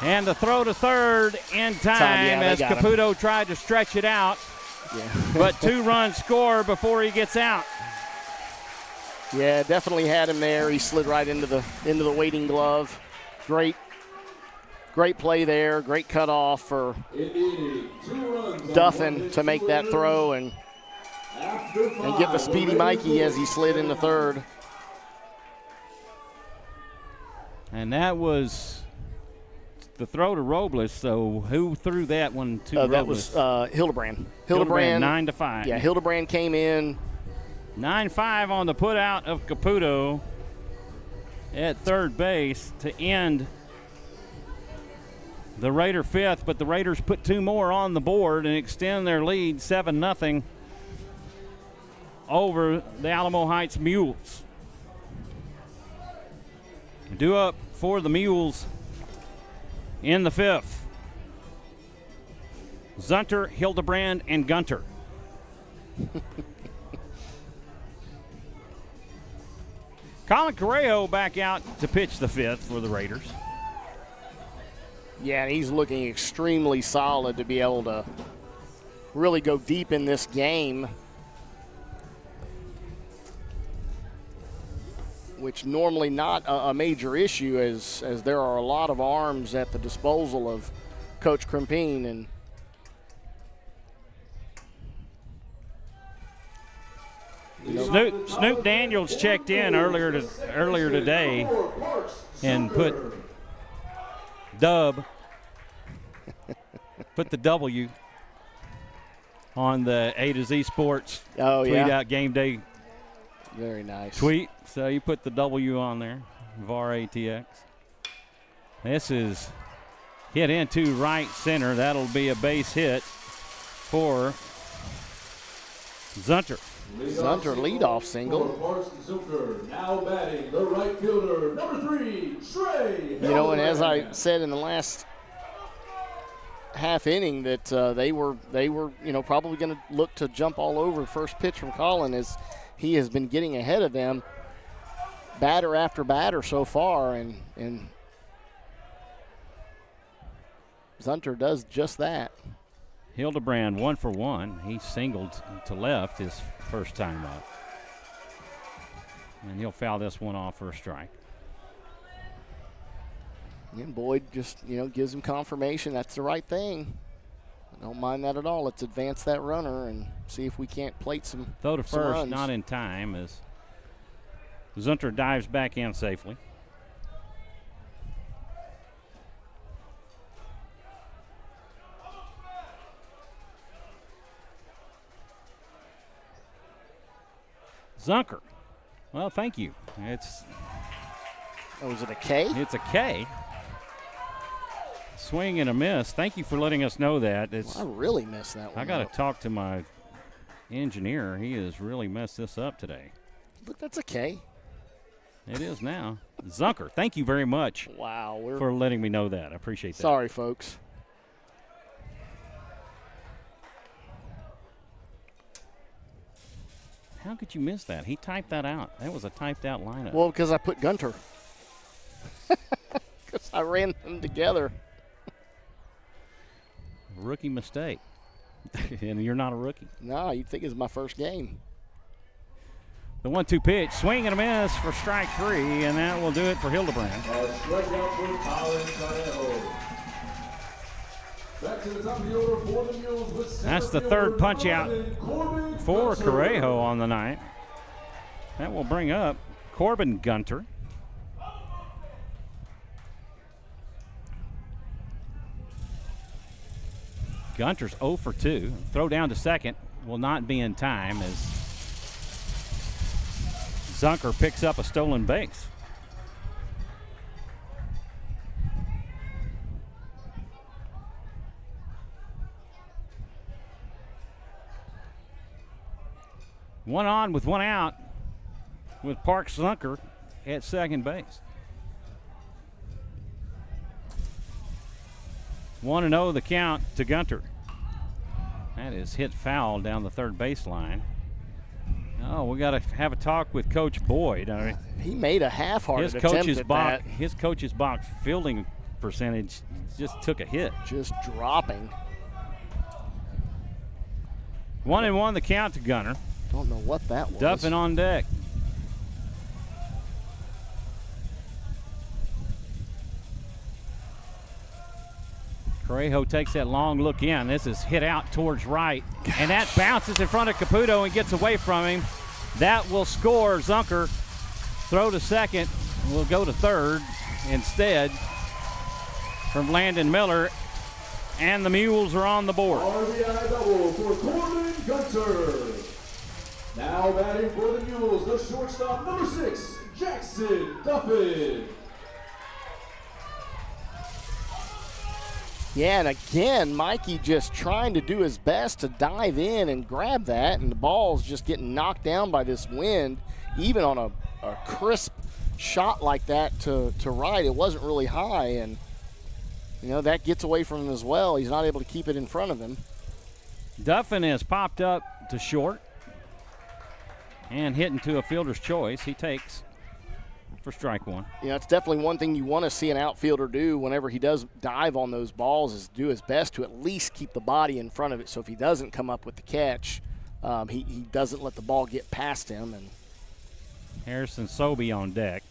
And the throw to third in time Yeah, as they got him. Caputo tried to stretch it out, Yeah. but 2 runs score before he gets out. Yeah, definitely had him there. He slid right into the waiting glove. Great play there. Great cutoff for Duffin to make that throw and get the speedy Mikey as he slid into third. And that was the throw to Robles. So who threw that one to Robles? That was Hildebrand. Hildebrand 9-5. Yeah, Hildebrand came in. 9-5 on the put out of Caputo at third base to end the Raider 5th, but the Raiders put 2 more on the board and extend their lead 7-0 over the Alamo Heights Mules. Due up for the Mules in the 5th. Zunter, Hildebrand, and Gunter. Colin Carejo back out to pitch the 5th for the Raiders. Yeah, and he's looking extremely solid to be able to really go deep in this game, which normally not a major issue as there are a lot of arms at the disposal of Coach Krempine. And Snoop Daniels checked in earlier today and put the W on the A to Z Sports tweet out game day. Very nice tweet. So you put the W on there, VAR ATX. This is hit into right center. That'll be a base hit for Zunter. Zunter leadoff single. Now batting the right fielder, number 3, Trey. You know, and as I said in the last half inning, that they were probably going to look to jump all over first pitch from Colin, as he has been getting ahead of them batter after batter so far, and Zunter does just that. Hildebrand 1 for 1. He singled to left his first time up. And he'll foul this one off for a strike. And Boyd just, gives him confirmation that's the right thing. I don't mind that at all. Let's advance that runner and see if we can't plate some Throw to first, runs. not in time, as Zunter dives back in safely. Zunker. Well, thank you. Was it a K? It's a K. Swing and a miss. Thank you for letting us know that. I really missed that one. I got to talk to my engineer. He has really messed this up today. Look, that's a K. It is now. Zunker, thank you very much. Wow. For letting me know that. I appreciate that. Sorry, folks. How could you miss that? He typed that out. That was a typed out lineup. Well, because I put Gunter. Because I ran them together. Rookie mistake. And you're not a rookie. No, you'd think it's my first game. The 1-2 pitch. Swing and a miss for strike 3, and that will do it for Hildebrand. Strikeout for Colin Canejo. Back to the top of the order for the Mules with that's the third punch out for Canejo on the night. That will bring up Corbin Gunter. Gunter's 0 for 2. Throw down to second will not be in time as Zunker picks up a stolen base. One on with one out with Parks Zunker at second base. 1-0 the count to Gunter. That is hit foul down the third baseline. Oh, we got to have a talk with Coach Boyd. I mean, he made a half-hearted attempt at that. His coach's box fielding percentage just took a hit. Just dropping. 1-1 the count to Gunter. Don't know what that was. Duffin on deck. Canejo takes that long look in. This is hit out towards right. Gosh. And that bounces in front of Caputo and gets away from him. That will score. Zunker throw to second. Will go to third instead from Landon Miller. And the Mules are on the board. RBI double for Corbin Gunter. Now batting for the Mules, the shortstop, number 6, Jackson Duffin. Yeah, and again, Mikey just trying to do his best to dive in and grab that, and the ball's just getting knocked down by this wind. Even on a crisp shot like that to right, it wasn't really high, and that gets away from him as well. He's not able to keep it in front of him. Duffin has popped up to short and hit into a fielder's choice. He takes for strike one. You know, it's definitely one thing you want to see an outfielder do whenever he does dive on those balls is do his best to at least keep the body in front of it. So if he doesn't come up with the catch, he doesn't let the ball get past him. And Harrison Sobey on deck.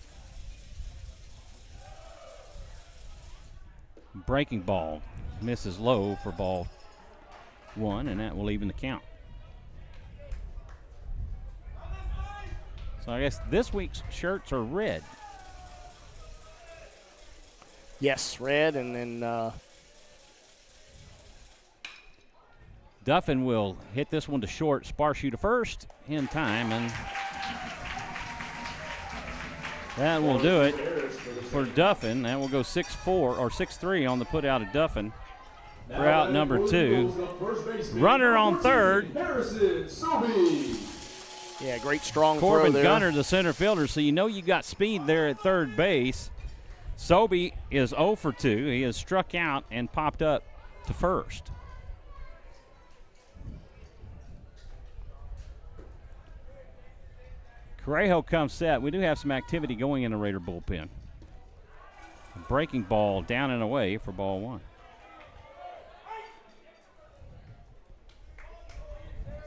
Breaking ball misses low for ball one, and that will even the count. So I guess this week's shirts are red. yes, red, and then Duffin will hit this one to short. Sparshoe to first in time, and that will do it for Duffin. That will go 6-4 or 6-3 on the put out of Duffin for out number 2. Runner on third. yeah, great strong Corbin throw there. Gunner, the center fielder, so you know you got speed there at third base. Sobey is 0 for 2. He has struck out and popped up to first. Correjo comes set. We do have some activity going in the Raider bullpen. A breaking ball down and away for ball one.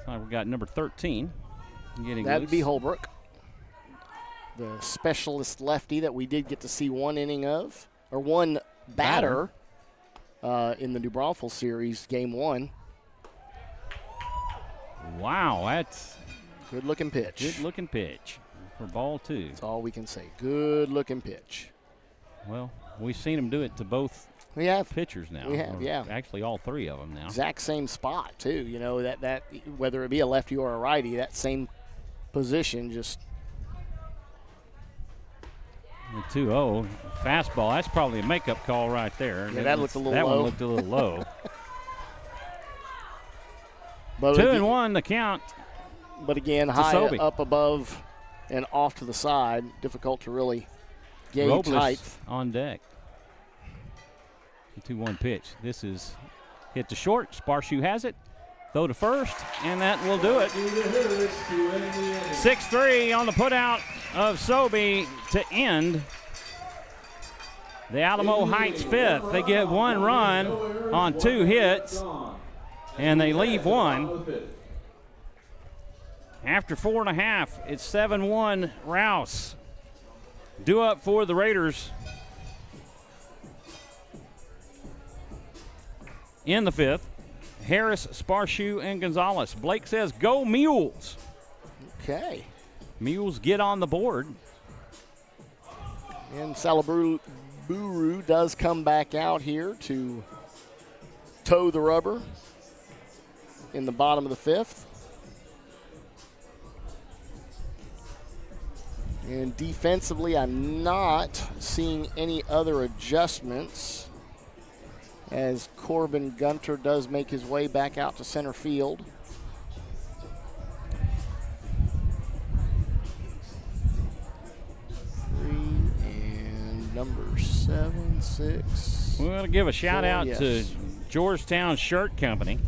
So we've got number 13 getting That'd loose. be Holbrook, the specialist lefty that we did get to see one inning of, or one batter in the New Braunfels series, game 1. Wow, that's Good-looking pitch. good-looking pitch for ball 2. That's all we can say. Good-looking pitch. Well, we've seen him do it to both We have pitchers now. We have, or yeah. Actually, all 3 of them now. exact same spot too. You know that whether it be a lefty or a righty, that same position just. The 2-0 fastball. That's probably a makeup call right there. Yeah, that looked a little that low. one looked a little low. But 2-1 the count. But again, high Sobey. up above and off to the side, difficult to really gauge Robles height. on deck. The 2-1 pitch. This is hit to short. Sparshoe has it. Throw to first, and that will do it. 6-3 on the putout of Sobey to end the Alamo Heights 5th. They get 1 run on 2 hits, and they leave 1. After 4.5, it's 7-1 Rouse. Due up for the Raiders in the 5th. Harris, Sparshoe, and Gonzalez. Blake says, go Mules. Okay. Mules get on the board. And Salaburu does come back out here to toe the rubber in the bottom of the 5th. And defensively, I'm not seeing any other adjustments as Corbin Gunter does make his way back out to center field. And number 7, 6. We want to give a shout out yes. to Georgetown Shirt Company.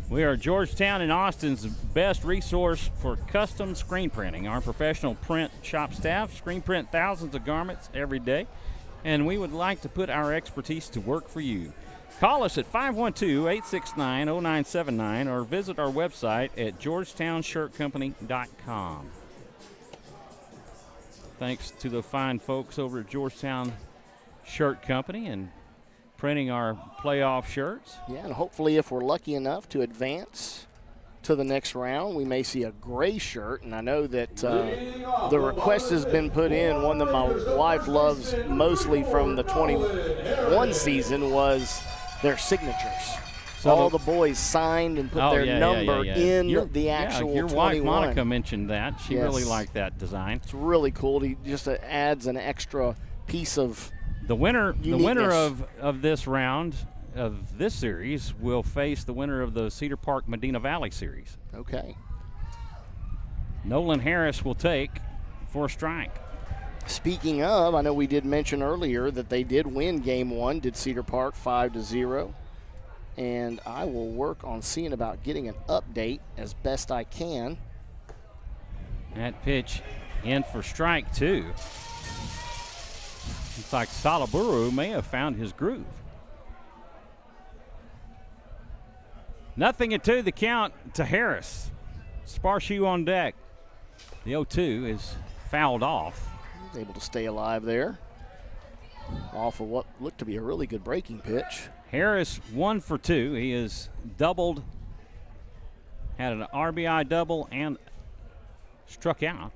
We are Georgetown and Austin's best resource for custom screen printing. Our professional print shop staff screen print thousands of garments every day, and we would like to put our expertise to work for you. Call us at 512-869-0979 or visit our website at georgetownshirtcompany.com. Thanks to the fine folks over at Georgetown Shirt Company and printing our playoff shirts. Yeah, and hopefully if we're lucky enough to advance to the next round, we may see a gray shirt. And I know that the request has been put in. One that my wife loves mostly from the 21 season was their signatures. So all the boys signed and put their number in the actual your 21. wife Monica mentioned that. She really Yes. liked that design. It's really cool. It just adds an extra piece of The winner uniqueness. of this round of this series will face the winner of the Cedar Park Medina Valley series. Okay. Nolan Harris will take for a strike. Speaking of, I know we did mention earlier that they did win game 1, did Cedar Park 5-0. And I will work on seeing about getting an update as best I can. That pitch in for strike 2. Looks like Salaburu may have found his groove. 0-2 the count to Harris. Sparshoe on deck. The 0-2 is fouled off. He's able to stay alive there. Off of what looked to be a really good breaking pitch. Harris 1 for 2. He is doubled, had an RBI double, and struck out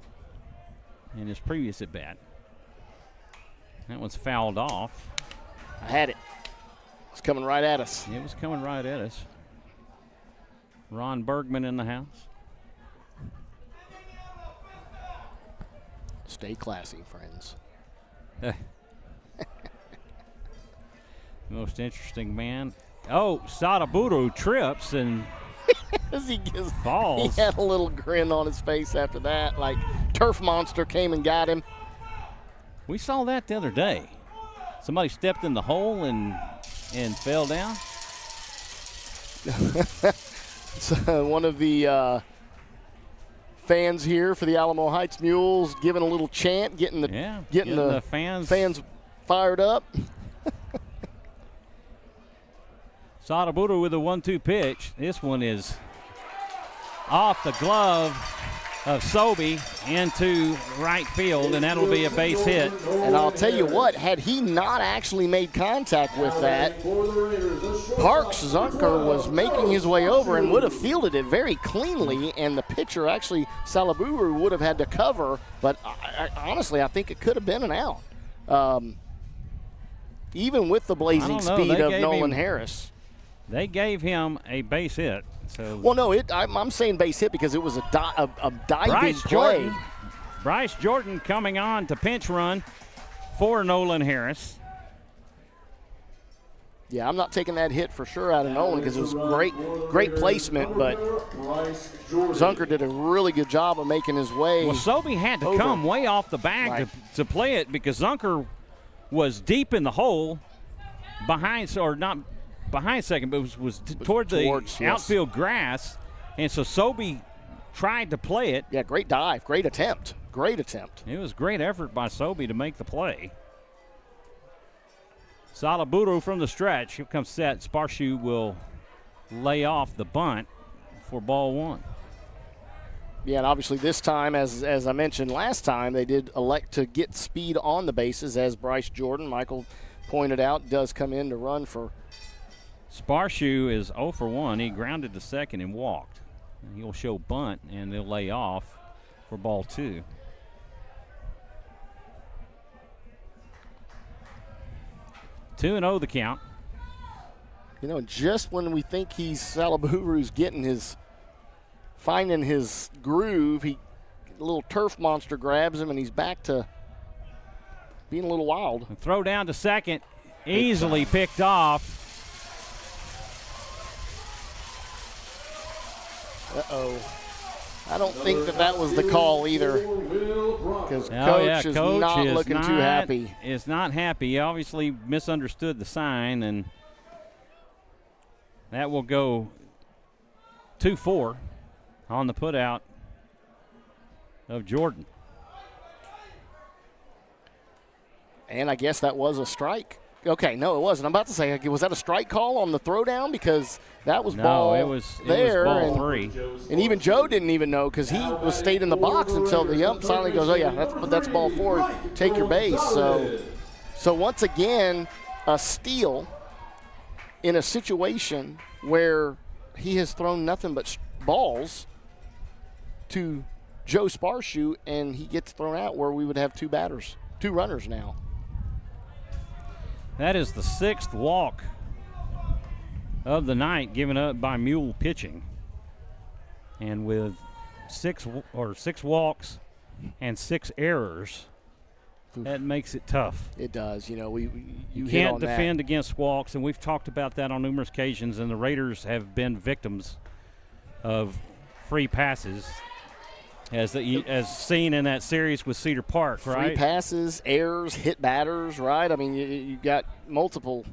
in his previous at bat. That one's fouled off. I had it. It's coming right at us. It was coming right at us. Ron Bergman in the house. Stay classy, friends. Most interesting man. Oh, Sadaburu trips and falls. He had a little grin on his face after that, like Turf Monster came and got him. We saw that the other day. Somebody stepped in the hole and fell down. So one of the fans here for the Alamo Heights Mules giving a little chant, getting the fans fired up. Sadaburu with a 1-2 pitch. This one is off the glove of Sobey into right field, and that'll be a base hit. And I'll tell you what, had he not actually made contact with that, Parks Zunker was making his way over and would have fielded it very cleanly, and the pitcher, actually, Salaburu, would have had to cover, but honestly, I think it could have been an out. Even with the blazing speed of Nolan Harris. They gave him a base hit. So well, no, I'm saying base hit because it was a diving play. Bryce Jordan coming on to pinch run for Nolan Harris. Yeah, I'm not taking that hit for sure out of Nolan because it was great placement, but Zunker did a really good job of making his way. Well, Sobey had to come way off the bag to play it because Zunker was deep in the hole behind, or not behind second, but was toward the outfield grass, and so Sobey tried to play it. Yeah, great dive, great attempt. It was great effort by Sobey to make the play. Salaburu from the stretch. Here comes set. Sparshoe will lay off the bunt for ball one. Yeah, and obviously this time, as I mentioned last time, they did elect to get speed on the bases, as Bryce Jordan, Michael pointed out, does come in to run for. Sparshoe is 0 for 1. He grounded to second and walked. And he'll show bunt, and they'll lay off for ball two. 2-0 the count. You know, just when we think Salaburu's finding his groove, a little turf monster grabs him, and he's back to being a little wild. And throw down to second, easily picked off. I don't think that was the call either, because Coach is not looking too happy. Is not happy. He obviously misunderstood the sign, and that will go 2-4 on the putout of Jordan. And I guess that was a strike. Okay, no, it wasn't. I'm about to say, was that a strike call on the throwdown? Because that was ball there. It was ball three. And even Joe didn't even know because he stayed in the box until the ump finally goes, oh, yeah, that's ball four. Take your base. So once again, a steal in a situation where he has thrown nothing but balls to Joe Sparshoe, and he gets thrown out where we would have two runners now. That is the 6th walk of the night given up by Mule pitching. And with six walks and 6 errors, that makes it tough. It does. You know, you can't defend against walks, and we've talked about that on numerous occasions, and the Raiders have been victims of free passes. As seen in that series with Cedar Park, right? Free passes, errors, hit batters, right? I mean, you got multiple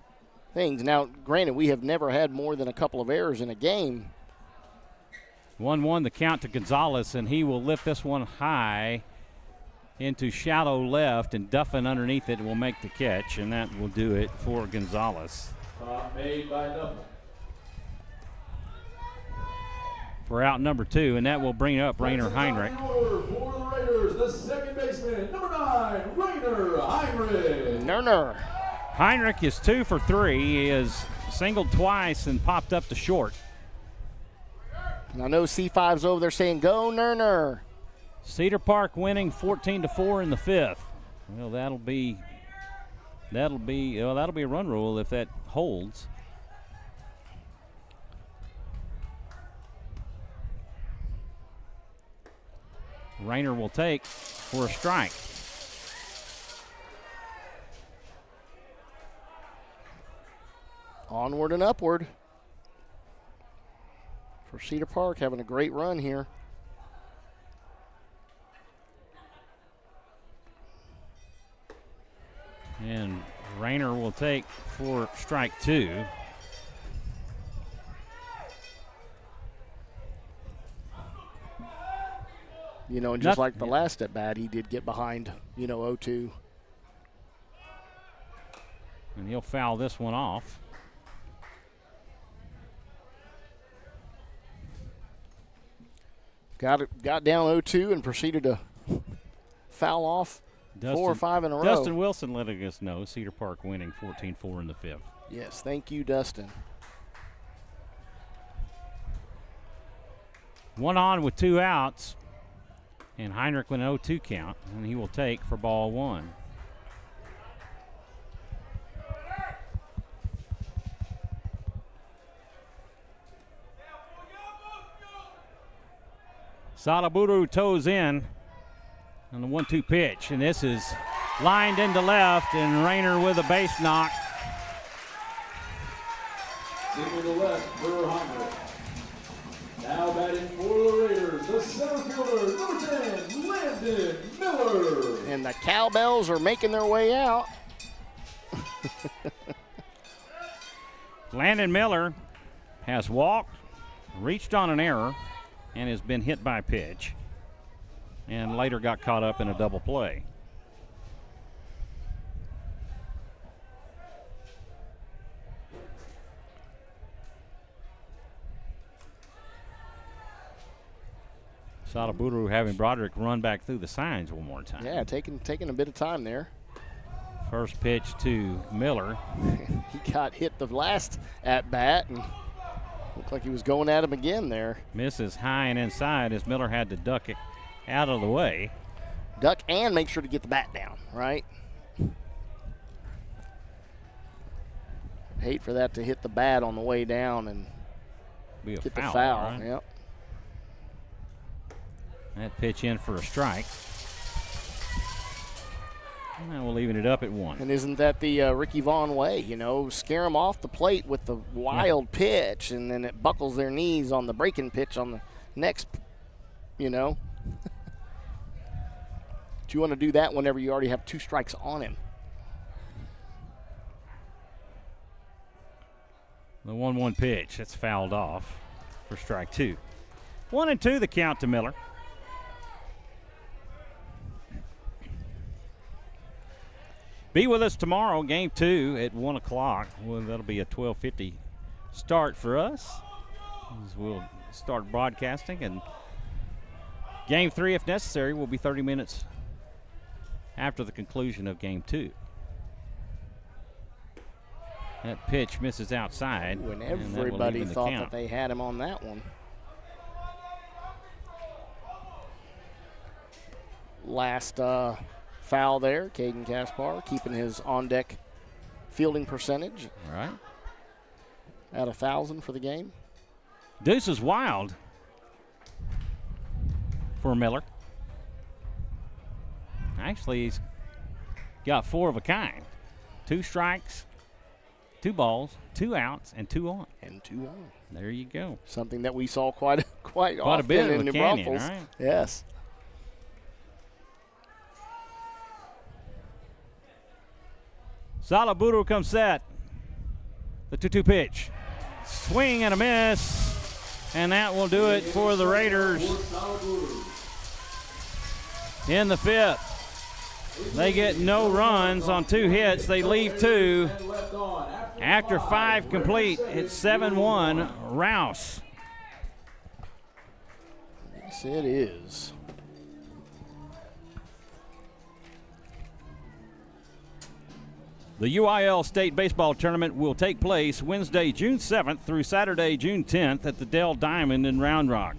things. Now, granted, we have never had more than a couple of errors in a game. 1-1 the count to Gonzalez, and he will lift this one high into shallow left, and Duffin underneath it will make the catch, and that will do it for Gonzalez. Made by Duffin. For out number 2, and that will bring up Rainer Heinrich. For the Raiders, the second baseman, number 9, Rainer Heinrich. Nerner. Heinrich is 2 for 3. He is singled twice and popped up to short. And I know C5's over there saying, go Nerner. Cedar Park winning 14-4 in the 5th. Well, that'll be a run rule if that holds. Rainer will take for a strike. Onward and upward for Cedar Park, having a great run here. And Rainer will take for strike 2. You know, and just like the last at bat, he did get behind, 0-2. And he'll foul this one off. Got down 0-2 and proceeded to foul off 4 or 5 in a row. Dustin Wilson letting us know Cedar Park winning 14-4 in the 5th. Yes, thank you, Dustin. 1 on with 2 outs. And Heinrich with an 0-2 count, and he will take for ball 1. Salaburu toes in on the 1-2 pitch, and this is lined into left, and Rainer with a base knock. Into the left for Heinrich. Now batting for the Raiders, the center fielder, number 10, Landon Miller. And the cowbells are making their way out. Landon Miller has walked, reached on an error, and has been hit by a pitch, and later got caught up in a double play. Salaburu having Broderick run back through the signs one more time. Yeah, taking a bit of time there. First pitch to Miller. He got hit the last at bat and looked like he was going at him again there. Misses high and inside as Miller had to duck it out of the way. Duck and make sure to get the bat down, right? Hate for that to hit the bat on the way down and Be a get foul, the foul. right? Yep. That pitch in for a strike. And we're leaving it up at 1. And isn't that the Ricky Vaughn way? Scare them off the plate with the wild pitch, and then it buckles their knees on the breaking pitch on the next, But you want to do that whenever you already have 2 strikes on him. The 1-1 pitch, it's fouled off for strike 2. 1-2 the count to Miller. Be with us tomorrow, game 2 at 1 o'clock. Well, that'll be a 12:50 start for us as we'll start broadcasting. And game 3, if necessary, will be 30 minutes after the conclusion of game 2. That pitch misses outside. When and that will everybody even the thought count. that they had him on that one. Last foul there, Caden Kaspar keeping his on-deck fielding percentage All right. at 1,000 for the game. Deuce is wild for Miller. Actually, he's got 4 of a kind. 2 strikes, 2 balls, 2 outs, and 2 on. And 2 on. There you go. Something that we saw quite often a bit in with New Canyon, Braunfels. right? Yes. Salaburu comes set. The 2-2 pitch. Swing and a miss. And that will do it for the Raiders in the 5th. They get no runs on 2 hits. They leave 2. After 5 complete, it's 7-1 Rouse. Yes, it is. The UIL State Baseball Tournament will take place Wednesday, June 7th through Saturday, June 10th at the Dell Diamond in Round Rock.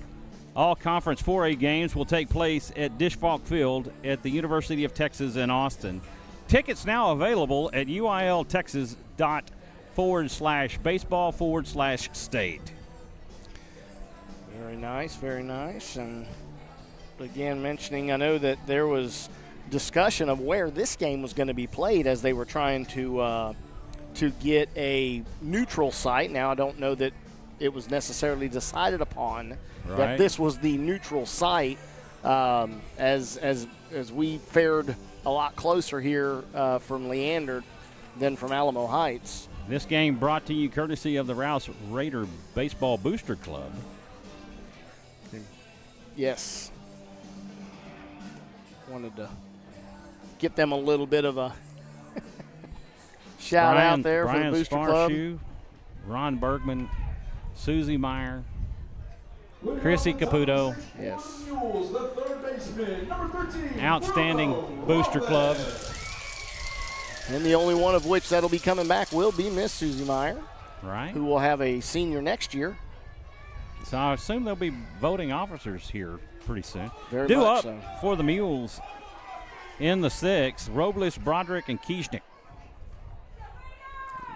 All Conference 4A games will take place at Disch-Falk Field at the University of Texas in Austin. Tickets now available at uiltexas.com/baseball/state. Very nice, very nice. And again, mentioning, I know that there was discussion of where this game was going to be played as they were trying to get a neutral site. Now, I don't know that it was necessarily decided upon that this was the neutral site, as we fared a lot closer here from Leander than from Alamo Heights. This game brought to you courtesy of the Rouse Raider Baseball Booster Club. Yes. Wanted to get them a little bit of a shout out there for the Booster Club. Ron Bergman, Susie Meyer, Chrissy Caputo. Yes. Outstanding Booster Club. And the only one of which that'll be coming back will be Miss Susie Meyer. Right. Who will have a senior next year. So I assume there'll be voting officers here pretty soon. Very Due much up so. for the Mules in the 6th, Robles, Broderick, and Kieschnick.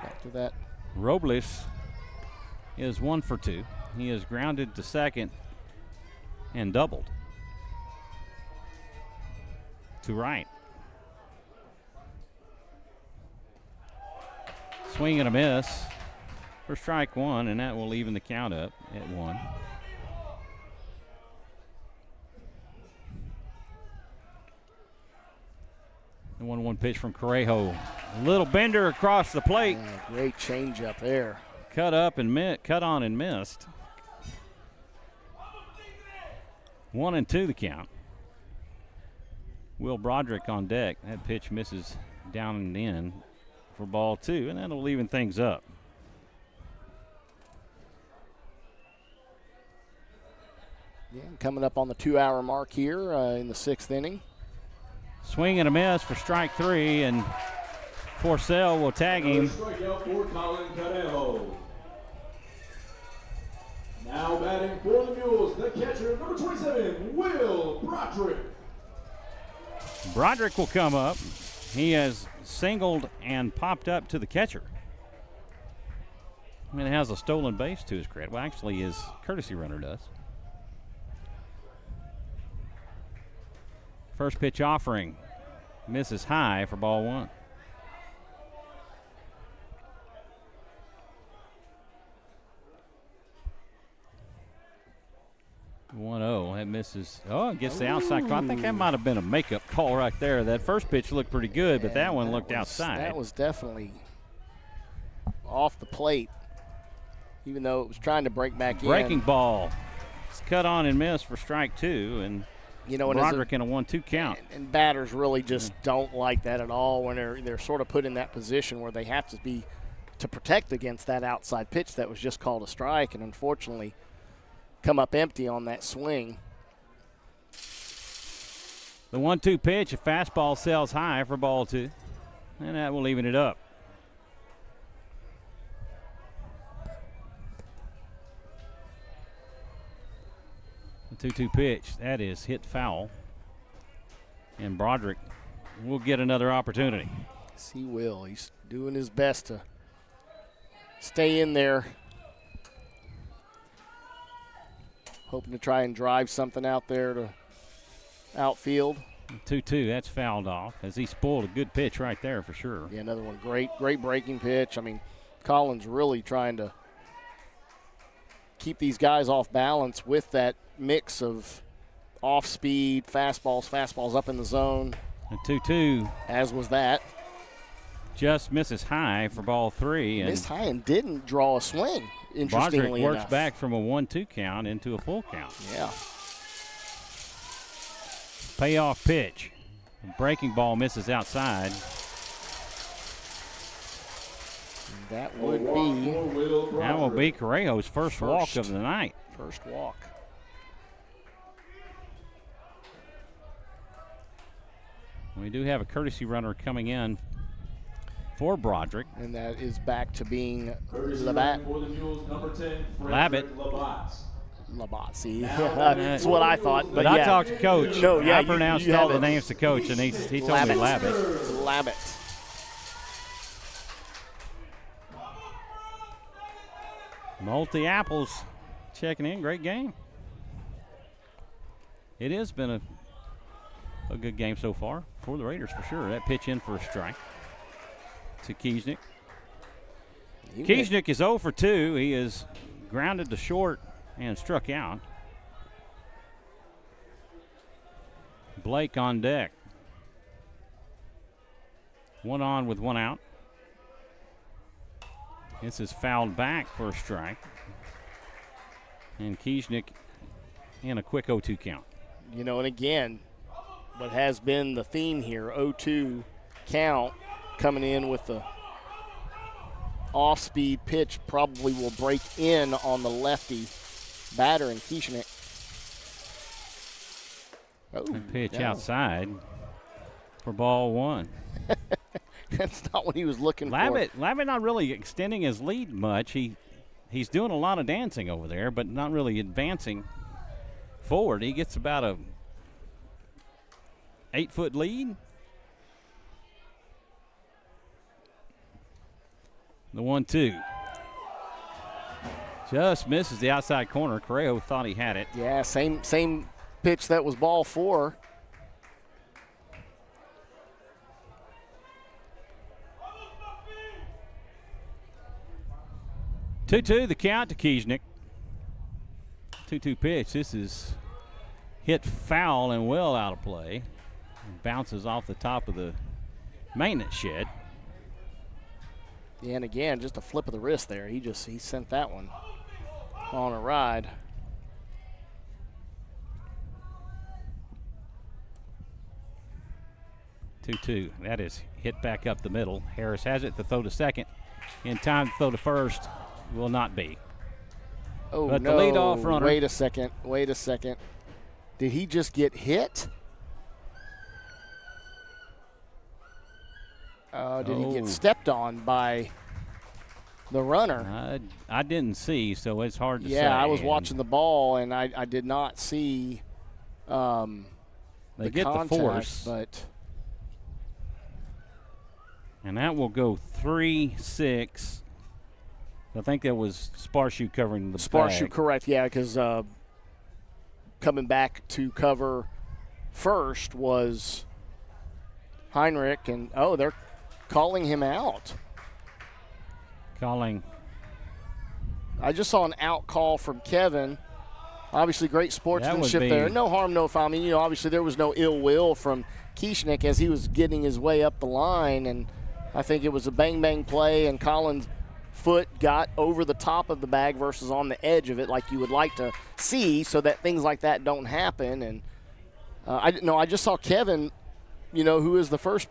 Back to that. Robles is 1 for 2. He is grounded to second and doubled to right. Swing and a miss for strike 1, and that will even the count up at 1. The 1-1 pitch from Correjo. A little bender across the plate. Yeah, great change up there. Cut on and missed. 1-2 the count. Will Broderick on deck. That pitch misses down and in for ball 2, and that'll even things up. Yeah, coming up on the 2-hour mark here in the 6th inning. Swing and a miss for strike 3, and Forcell will tag him. Strikeout for Colin Canejo. Now batting for the Mules, the catcher, number 27, Will Broderick. Broderick will come up. He has singled and popped up to the catcher. I mean, it has a stolen base to his credit. Well, actually, his courtesy runner does. First pitch offering misses high for ball 1. That misses. Oh, it gets the outside call. I think that might have been a makeup call right there. That first pitch looked pretty good, but that one looked outside. That was definitely off the plate, even though it was trying to break back in. Breaking ball. It's cut on and missed for strike 2, and Broderick in a 1-2 count. And batters really just don't like that at all when they're sort of put in that position where they have to protect against that outside pitch that was just called a strike, and unfortunately come up empty on that swing. The 1-2 pitch, a fastball sails high for ball 2, and that will even it up. The 2-2 pitch, that is hit foul, and Broderick will get another opportunity. Yes, he will. He's doing his best to stay in there, hoping to try and drive something out there to outfield. 2-2, that's fouled off as he spoiled a good pitch right there for sure. Yeah, another one. Great breaking pitch. I mean, Collins really trying to keep these guys off balance with that mix of off-speed, fastballs up in the zone. A 2-2. As was that. Just misses high for ball 3. Missed high and didn't draw a swing, interestingly Broderick works enough. back from a 1-2 count into a full count. Yeah. Payoff pitch. Breaking ball misses outside. That would be. That will be Correjo's first walk of the night. First walk. We do have a courtesy runner coming in for Broderick. And that is back to being Courtesy Labatt. for the Mules, number 10, Labatt. Labatt, see, that's what I thought. But yeah. I talked to Coach. No, yeah, I pronounced you all have the it. names to Coach, and he told me Labatt. Labatt. Multi-Apples checking in. Great game. It has been a good game so far for the Raiders for sure. That pitch in for a strike to Kiesnick. Kiesnick is 0 for 2. He is grounded to short and struck out. Blake on deck. 1 on with 1 out. This is fouled back for a strike. And Kiesnick in a quick 0-2 count. You know, and again, what has been the theme here, 0-2 count, coming in with the off-speed pitch, probably will break in on the lefty batter in Kiesnick. Oh, Pitch no. outside for ball 1. That's not what he was looking Labatt not really extending his lead much. He's doing a lot of dancing over there, but not really advancing forward. He gets about a 8-foot lead. The 1-2. Just misses the outside corner. Correjo thought he had it. for. Yeah, same pitch that was ball 4. Two-two, the count to Kiesnick. 2-2 pitch. This is hit foul and well out of play. Bounces off the top of the maintenance shed. Yeah, and again, just a flip of the wrist there. He sent that one on a ride. Two-two. That is hit back up the middle. Harris has it to throw to second. In time to throw to first. Will not be. Oh, But no. the leadoff runner. Wait a second. Did he just get hit? Did he get stepped on by the runner? I didn't see, so it's hard to say. Yeah, I was watching the ball, and I did not see They the get contact, the force. but And that will go 3-6. I think that was Sparshoe covering the Sparshoe, bag. correct, yeah, because coming back to cover first was Heinrich, and they're calling him out. Calling. I just saw an out call from Kevin. Obviously, great sportsmanship there. No harm, no foul. I mean, obviously there was no ill will from Kiesnick as he was getting his way up the line, and I think it was a bang-bang play, and Collins' foot got over the top of the bag versus on the edge of it like you would like to see so that things like that don't happen. And I just saw Kevin, who is the first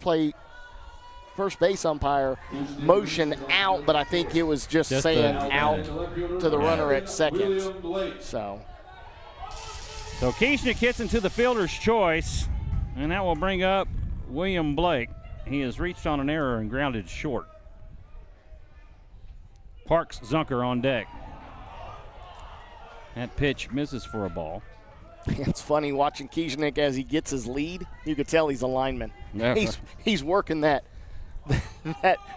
base umpire, motion out, but I think it was just saying out to the runner at second. So Kiesnick hits into the fielder's choice, and that will bring up William Blake. He has reached on an error and grounded short. Parks Zunker on deck. That pitch misses for a ball. It's funny watching Kiesnick as he gets his lead. You could tell he's a lineman. Yeah. He's working that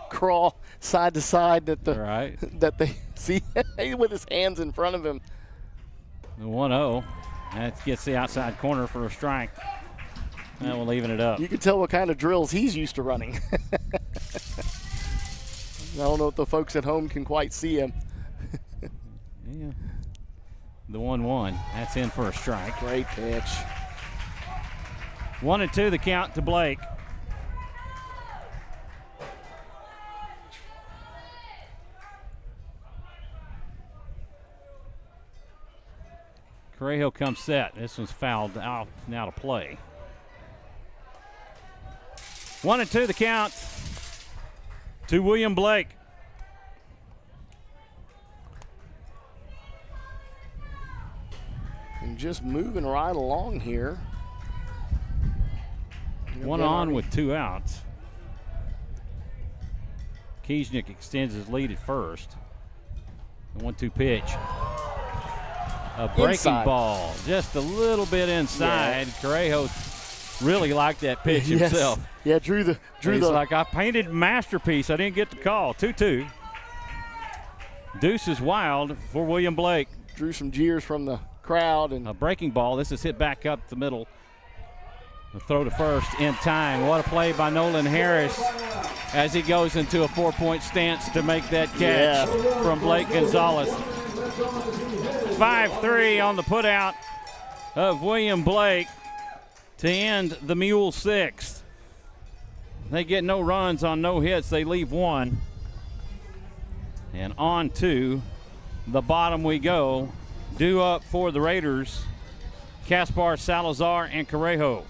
crawl side to side that they see with his hands in front of him. The 1-0. That gets the outside corner for a strike. That will even it up. You can tell what kind of drills he's used to running. I don't know if the folks at home can quite see him. Yeah. The 1-1. That's in for a strike. Great pitch. 1-2 the count to Blake. Correjo comes set. This one's fouled out, now to play. 1-2 the count to William Blake. And just moving right along here. One on with 2 outs. Kiesnick extends his lead at first. The 1-2 pitch. A breaking ball, just a little bit inside. Yeah. Correjo really liked that pitch himself. Yeah, drew the. He's like, I painted masterpiece. I didn't get the call. 2-2. Deuce is wild for William Blake. Drew some jeers from the crowd. And a breaking ball. This is hit back up the middle. The throw to first in time. What a play by Nolan Harris as he goes into a 4-point stance to make that catch from Blake Gonzalez. 5-3 on the putout of William Blake to end the Mules' 6th. They get no runs on no hits. They leave 1. And on to the bottom we go. Due up for the Raiders, Kaspar, Salazar, and Correjo.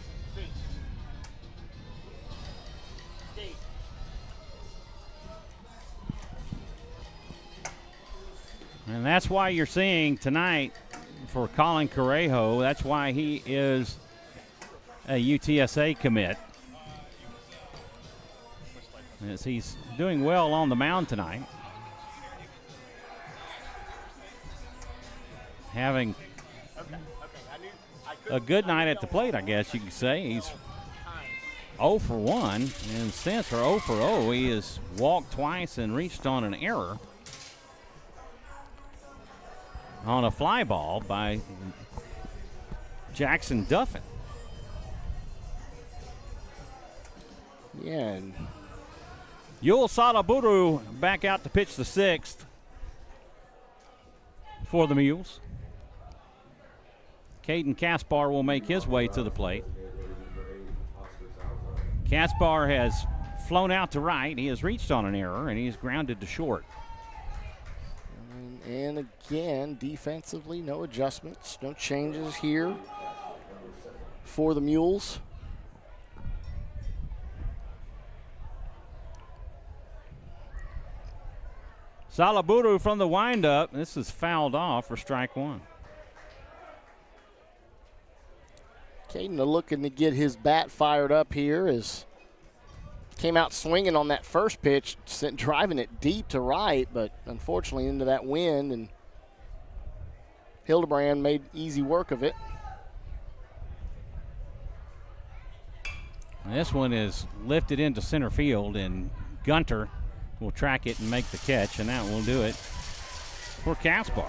And that's why you're seeing tonight for Colin Correjo, that's why he is a UTSA commit. As he's doing well on the mound tonight. Having a good night at the plate, I guess you could say. He's 0 for 1, and since 0 for 0, he has walked twice and reached on an error on a fly ball by Jackson Duffin. Yeah. And Yul Salaburu back out to pitch the 6th for the Mules. Caden Kaspar will make his way to the plate. Kaspar has flown out to right. He has reached on an error, and he's grounded to short. And again, defensively, no adjustments, no changes here for the Mules. Salaburu from the windup. This is fouled off for strike 1. Caden looking to get his bat fired up here as came out swinging on that first pitch, driving it deep to right, but unfortunately into that wind, and Hildebrand made easy work of it. This one is lifted into center field, and Gunter will track it and make the catch, and that will do it for Kaspar.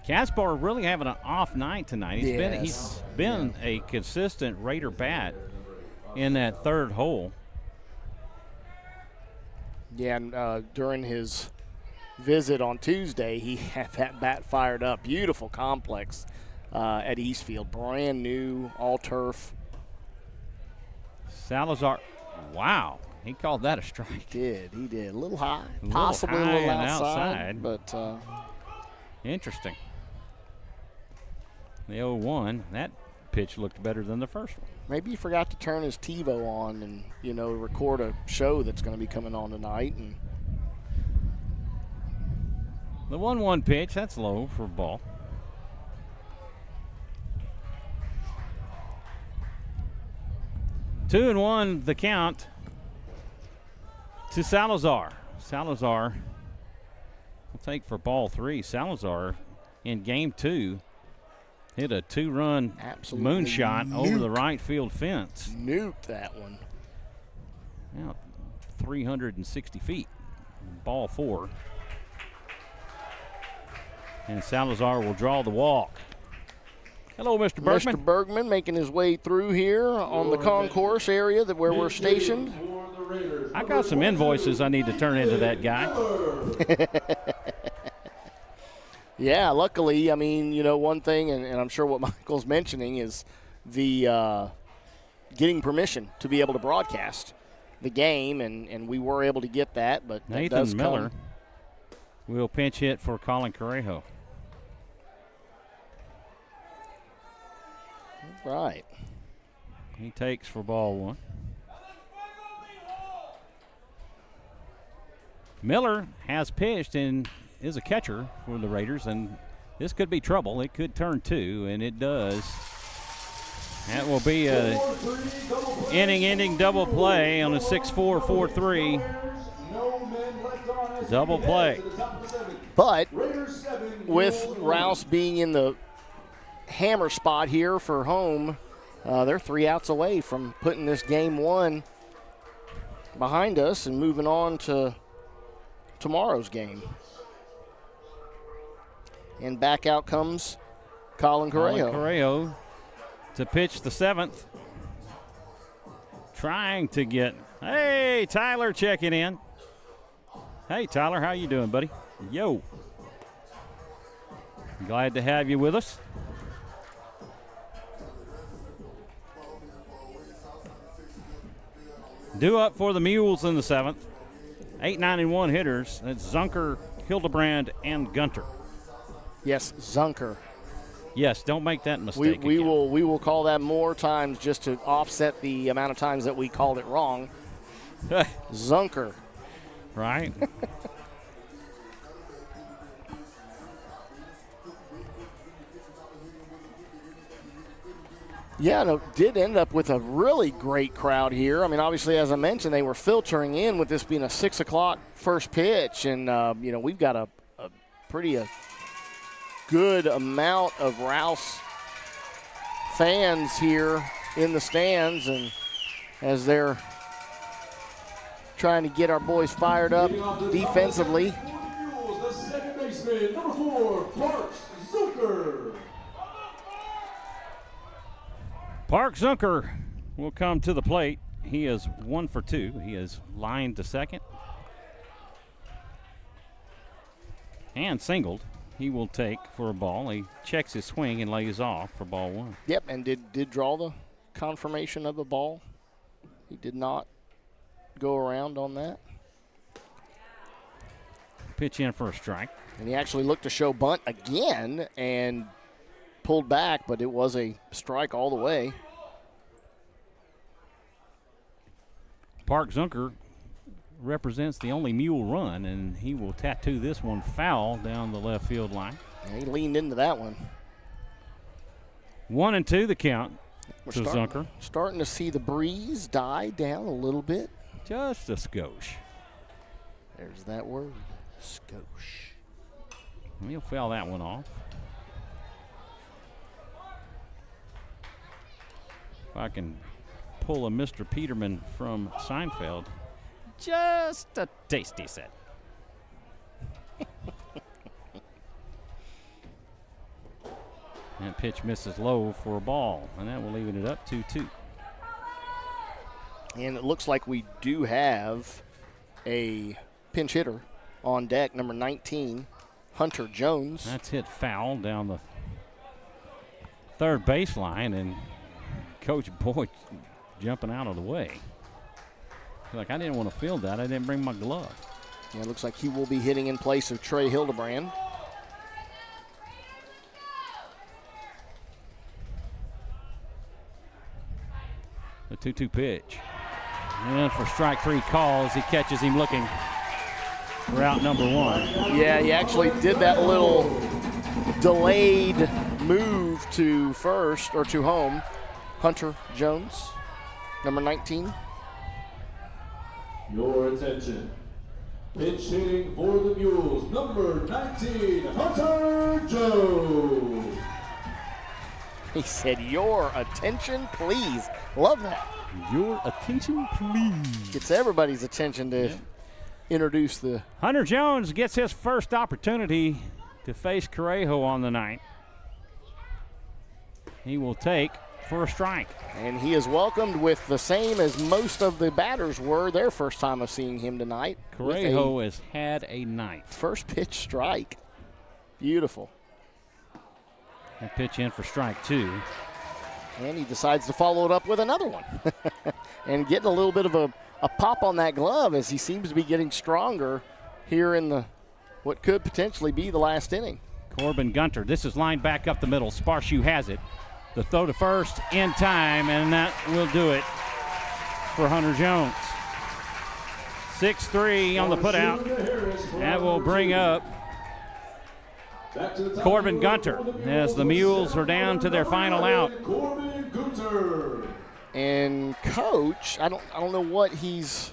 Kaspar really having an off night tonight. He's been a consistent Raider bat in that third hole. Yeah, and during his visit on Tuesday, he had that bat fired up. Beautiful complex at Eastfield. Brand new, all turf. Salazar, wow. He called that a strike. He did. A little high. Possibly a little outside. But interesting. The 0-1, that pitch looked better than the first one. Maybe he forgot to turn his TiVo on and, record a show that's going to be coming on tonight. And the 1-1 pitch, that's low for a ball. Two and 1 the count to Salazar. Salazar will take for ball 3. Salazar in game 2 hit a 2-run moonshot over the right field fence. Nuked that one. Now 360 feet. Ball 4. And Salazar will draw the walk. Hello, Mr. Bergman. Mr. Bergman making his way through here on the concourse area where we're stationed. I got some invoices I need to turn into that guy. Yeah, luckily, one thing, and I'm sure what Michael's mentioning is the getting permission to be able to broadcast the game, and we were able to get that. But Nathan Miller will pinch hit for Colin Correjo. Right. He takes for ball one. Miller has pitched and is a catcher for the Raiders, and this could be trouble. It could turn two, and it does. That will be a inning-ending double play on a 6-4, 4-3 double play. But with Rouse being in the hammer spot here for home, they're 3 outs away from putting this game one behind us and moving on to tomorrow's game. And back out comes Colin Correjo to pitch the 7th. Trying to get, hey, Tyler checking in. Hey, Tyler, how you doing, buddy? Yo. Glad to have you with us. Due up for the Mules in the 7th. 8, 9, and 1 hitters. That's Zunker, Hildebrand, and Gunter. Yes, Zunker. Yes, don't make that mistake. We will call that more times just to offset the amount of times that we called it wrong. Zunker. Right. Yeah, no, did end up with a really great crowd here. I mean, obviously, as I mentioned, they were filtering in with this being a 6 o'clock first pitch. And, we've got a pretty good amount of Rouse fans here in the stands. And as they're trying to get our boys fired up defensively. The second baseman, number 4, Parks Zucker. Park Zunker will come to the plate. He is 1 for 2. He is lined to second and singled. He will take for a ball. He checks his swing and lays off for ball 1. Yep, and did draw the confirmation of the ball. He did not go around on that. Pitch in for a strike. And he actually looked to show bunt again and pulled back, but it was a strike all the way. Park Zunker represents the only Mule run, and he will tattoo this one foul down the left field line. And he leaned into that one. 1-2 the count We're to Zunker. Starting to see the breeze die down a little bit. Just a skosh. There's that word, skosh. He'll foul that one off. If I can pull a Mr. Peterman from Seinfeld, just a taste, he said. And pitch misses low for a ball, and that will even it up 2-2. And it looks like we do have a pinch hitter on deck, number 19, Hunter Jones. That's hit foul down the third baseline, and Coach Boyd jumping out of the way. Like, I didn't want to field that. I didn't bring my glove. Yeah, it looks like he will be hitting in place of Trey Hildebrand. The 2-2 pitch. And for strike 3 calls, he catches him looking for out number 1. Yeah, he actually did that little delayed move to first or to home. Hunter Jones, number 19. Your attention. Pitch hitting for the Mules, number 19, Hunter Jones. He said, "Your attention, please." Love that. Your attention, please. Gets everybody's attention to introduce the... Hunter Jones gets his first opportunity to face Correjo on the night. He will take for a strike. And he is welcomed with the same as most of the batters were their first time of seeing him tonight. Correjo has had a night. First pitch strike. Beautiful. And pitch in for strike 2. And he decides to follow it up with another one. And getting a little bit of a pop on that glove as he seems to be getting stronger here in the what could potentially be the last inning. Corbin Gunter. This is lined back up the middle. Sparshoe has it. The throw to first in time, and that will do it for Hunter Jones. 6-3 on the putout. That will bring up Corbin Gunter as the Mules are down to their final out. And Coach, I don't know what he's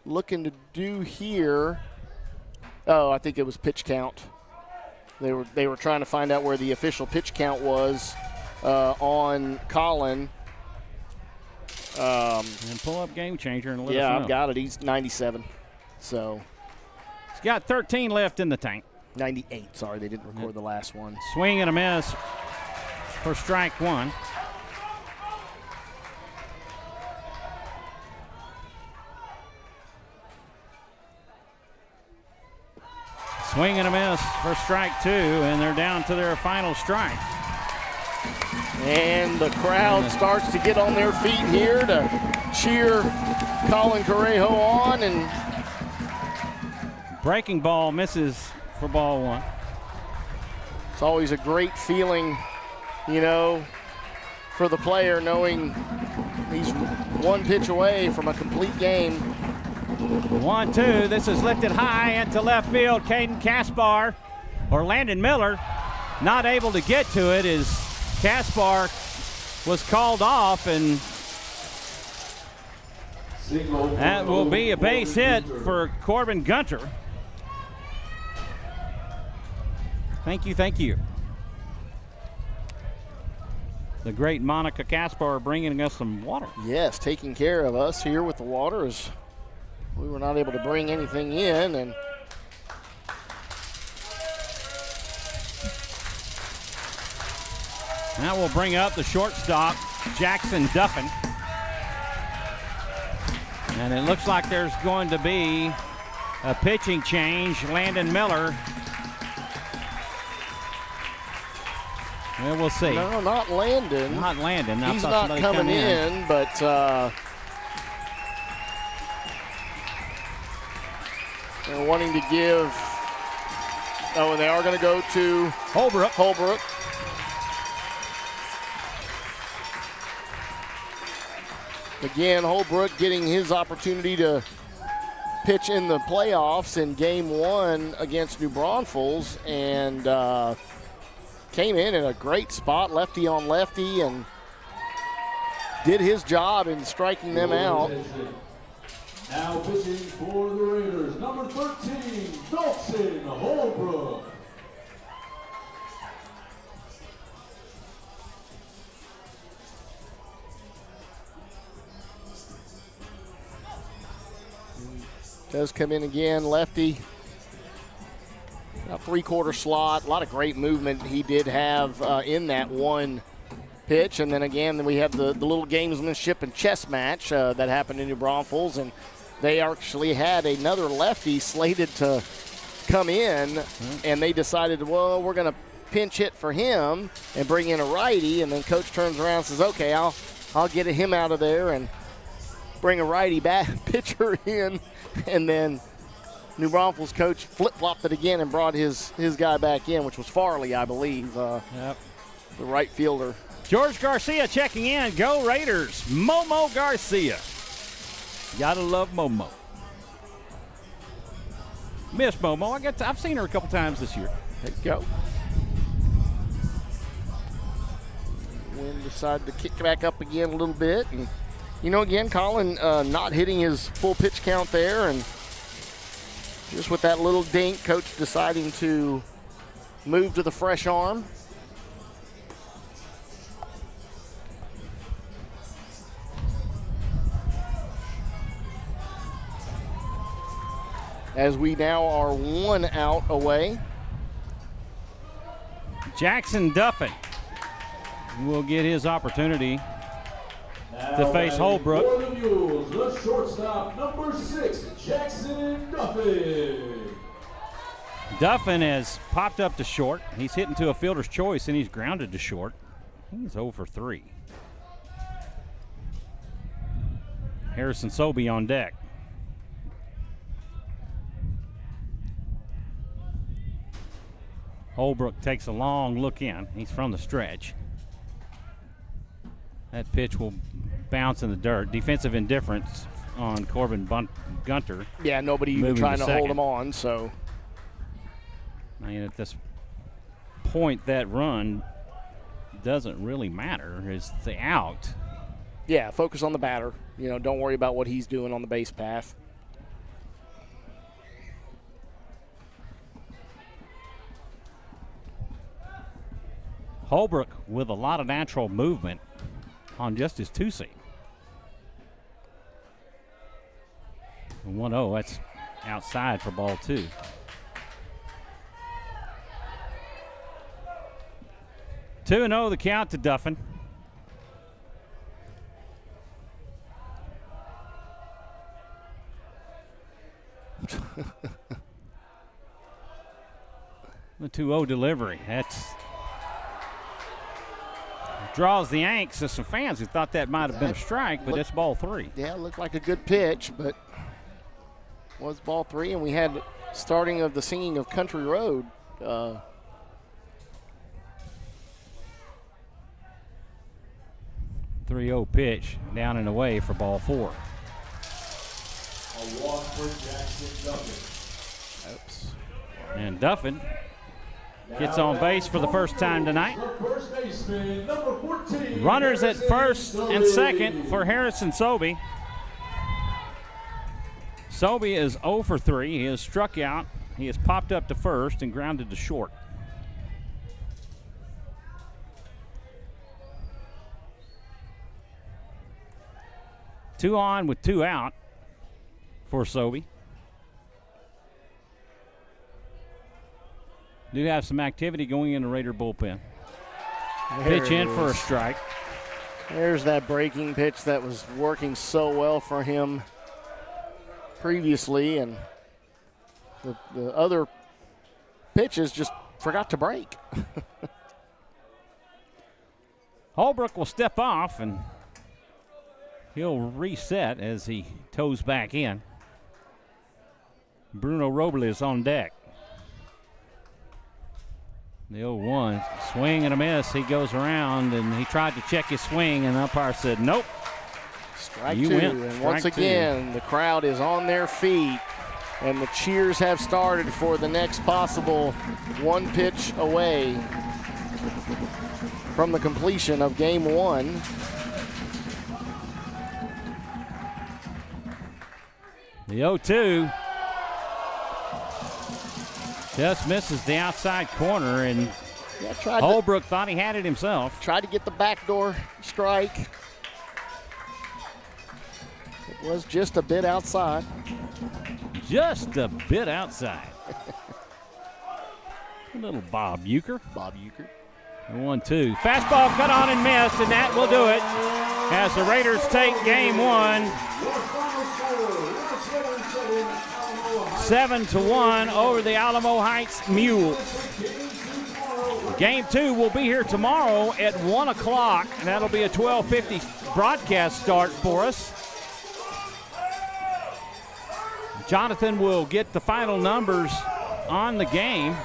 looking to do here. Oh, I think it was pitch count. They were trying to find out where the official pitch count was on Colin. And pull up Game Changer and let us know. Yeah, I've got it. He's 97. So he's got 13 left in the tank. 98. Sorry, they didn't record the last one. Swing and a miss for strike one. Swing and a miss for strike two, and they're down to their final strike. And the crowd starts to get on their feet here to cheer Colin Correjo on. And breaking ball misses for ball one. It's always a great feeling, for the player knowing he's one pitch away from a complete game. 1-2. This is lifted high into left field. Caden Kaspar or Landon Miller not able to get to it as Kaspar was called off, and that will be a base hit for Corbin Gunter. Thank you. The great Monica Kaspar bringing us some water. Yes, taking care of us here with the water as we were not able to bring anything in. And that will bring up the shortstop, Jackson Duffin. And it looks like there's going to be a pitching change. Landon Miller. Well, we'll see. No, not Landon. Not Landon. He's not coming in, but they're wanting to give. Oh, and they are going to go to Holbrook. Again, Holbrook getting his opportunity to pitch in the playoffs in Game 1 against New Braunfels, and came in a great spot, lefty on lefty, and did his job in striking them out. Now pitching for the Raiders, number 13, Dalton Holbrook. Does come in again, lefty. A three-quarter slot, a lot of great movement he did have in that one pitch. And then again, we have the little gamesmanship and chess match that happened in New Braunfels, and they actually had another lefty slated to come in, and they decided, well, we're going to pinch hit for him and bring in a righty, and then coach turns around and says, okay, I'll get him out of there and bring a righty back pitcher in, and then New Braunfels coach flip-flopped it again and brought his guy back in, which was Farley, I believe, the right fielder. George Garcia checking in. Go Raiders. Momo Garcia. Gotta love Momo. Miss Momo. I've seen her a couple times this year. There you go. Wind decided to kick back up again a little bit. And, again, Colin not hitting his full pitch count there, and just with that little dink, coach deciding to move to the fresh arm. As we now are one out away. Jackson Duffin will get his opportunity to face Holbrook. For the Mules, the shortstop, number 6, Jackson Duffin. Duffin has popped up to short. He's hitting to a fielder's choice, and he's grounded to short. He's 0 for 3. Harrison Sobey on deck. Holbrook takes a long look in. He's from the stretch. That pitch will bounce in the dirt. Defensive indifference on Corbin Gunter. Yeah, nobody even trying to hold him on, so. I mean, at this point, that run doesn't really matter. It's the out. Yeah, focus on the batter. You know, don't worry about what he's doing on the base path. Holbrook with a lot of natural movement on just his two-seam. 1-0, that's outside for ball 2. Two and 0 the count to Duffin. The 2-0 delivery. That's draws the angst of some fans who thought that might have been a strike, but it's ball 3. Yeah, it looked like a good pitch, but was ball 3, and we had starting of the singing of Country Road. 3-0 pitch down and away for ball 4. A walk for Jackson Duffin. Oops. And Duffin gets on base for the first time tonight. First baseman, number 14. Runners at first and second for Harrison Sobey. Sobey is 0 for 3. He has struck out. He has popped up to first and grounded to short. Two on with 2 out for Sobey. Do have some activity going in the Raider bullpen. Pitch in for a strike. There's that breaking pitch that was working so well for him previously, and the other pitches just forgot to break. Holbrook will step off, and he'll reset as he toes back in. Bruno Robles on deck. The 0-1, swing and a miss. He goes around, and he tried to check his swing, and the umpire said, nope. Strike You 2, went. and Strike once again, 2. the crowd is on their feet, and the cheers have started for the next possible one pitch away from the completion of game 1. The 0-2 just misses the outside corner, and Holbrook thought he had it himself. Tried to get the backdoor strike. It was just a bit outside. Just a bit outside. A little Bob Euchre. Bob Euchre. 1-2. Fastball cut on and missed, and that will do it as the Raiders take game 1. 7-1 over the Alamo Heights Mules. Game 2 will be here tomorrow at 1 o'clock, and that'll be a 12:50 broadcast start for us. Jonathan will get the final numbers on the game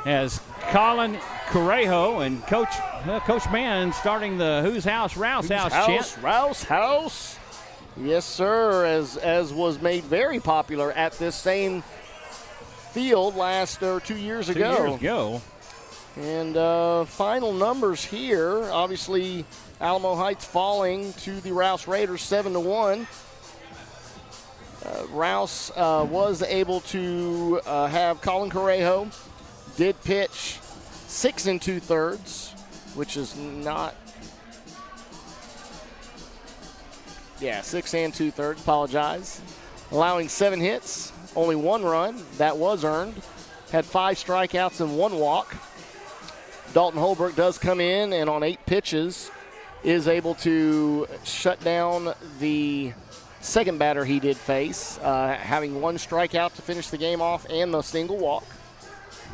as Colin Correjo and Coach Mann starting the Who's House, Rouse House chant. Rouse House. Yes, sir, as was made very popular at this same field 2 years ago. 2 years ago. And final numbers here, obviously Alamo Heights falling to the Rouse Raiders 7-1. Rouse was able to have Colin Correjo, did pitch 6 2/3, which is not. Yeah, 6 2/3, apologize. Allowing 7 hits, only 1 run, that was earned. Had 5 strikeouts and 1 walk. Dalton Holbrook does come in and on 8 pitches is able to shut down the second batter he did face, having 1 strikeout to finish the game off and the single walk.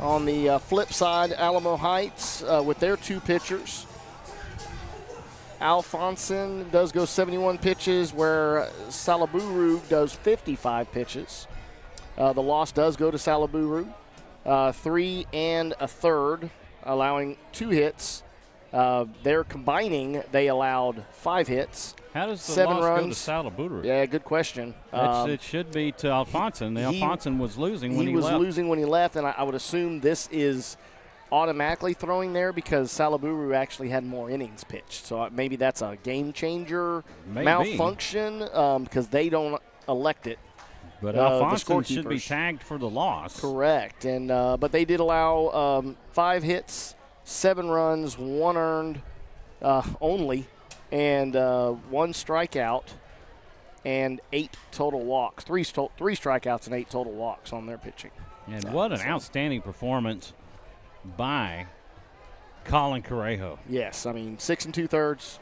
On the flip side, Alamo Heights with their 2 pitchers. Alfonson does go 71 pitches, where Salaburu does 55 pitches. The loss does go to Salaburu. 3 1/3, allowing 2 hits. They're combining. They allowed 5 hits. How does the 7 loss runs. go to Salaburu? Yeah, good question. It should be to Alfonson. Alfonson was losing when he left. He was losing when he left, and I would assume this is automatically throwing there because Salaburu actually had more innings pitched. So maybe that's a game changer malfunction because they don't elect it. But Alfonson should be tagged for the loss. Correct. And but they did allow 5 hits, 7 runs, 1 earned only, and 1 strikeout, and 8 total walks. 3 strikeouts and 8 total walks on their pitching. And what an outstanding performance by Colin Correjo. Yes, I mean 6 2/3.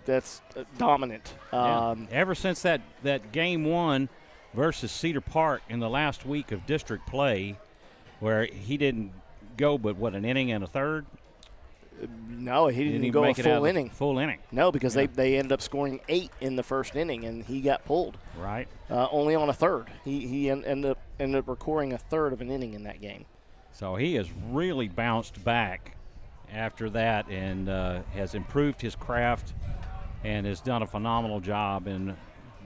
That's dominant. Ever since that game 1 versus Cedar Park in the last week of district play, where he didn't go but an inning and a third. No, he didn't go a full inning. Full inning. No, because they ended up scoring 8 in the first inning, and he got pulled. Right. Only on a third. He ended up recording a third of an inning in that game. So he has really bounced back after that and has improved his craft and has done a phenomenal job. And,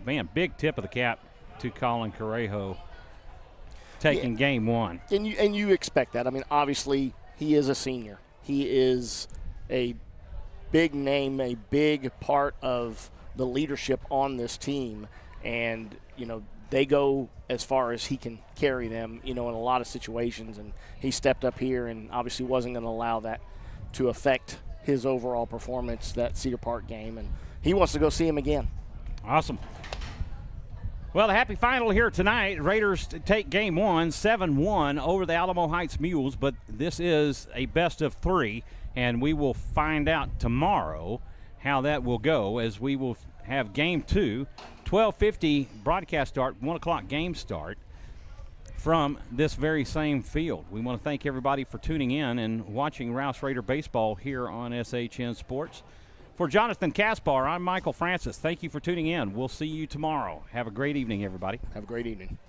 man, big tip of the cap to Colin Correjo taking game 1. And you expect that. I mean, obviously, he is a senior. He is a big name, a big part of the leadership on this team. And, they go as far as he can carry them, in a lot of situations. And he stepped up here and obviously wasn't going to allow that to affect his overall performance, that Cedar Park game. And he wants to go see him again. Awesome. Well, the happy final here tonight. Raiders take game 1, 7-1 over the Alamo Heights Mules, but this is a best of 3, and we will find out tomorrow how that will go as we will have game 2, 12:50 broadcast start, 1 o'clock game start from this very same field. We want to thank everybody for tuning in and watching Rouse Raider baseball here on SHN Sports. For Jonathan Kaspar, I'm Michael Francis. Thank you for tuning in. We'll see you tomorrow. Have a great evening, everybody. Have a great evening.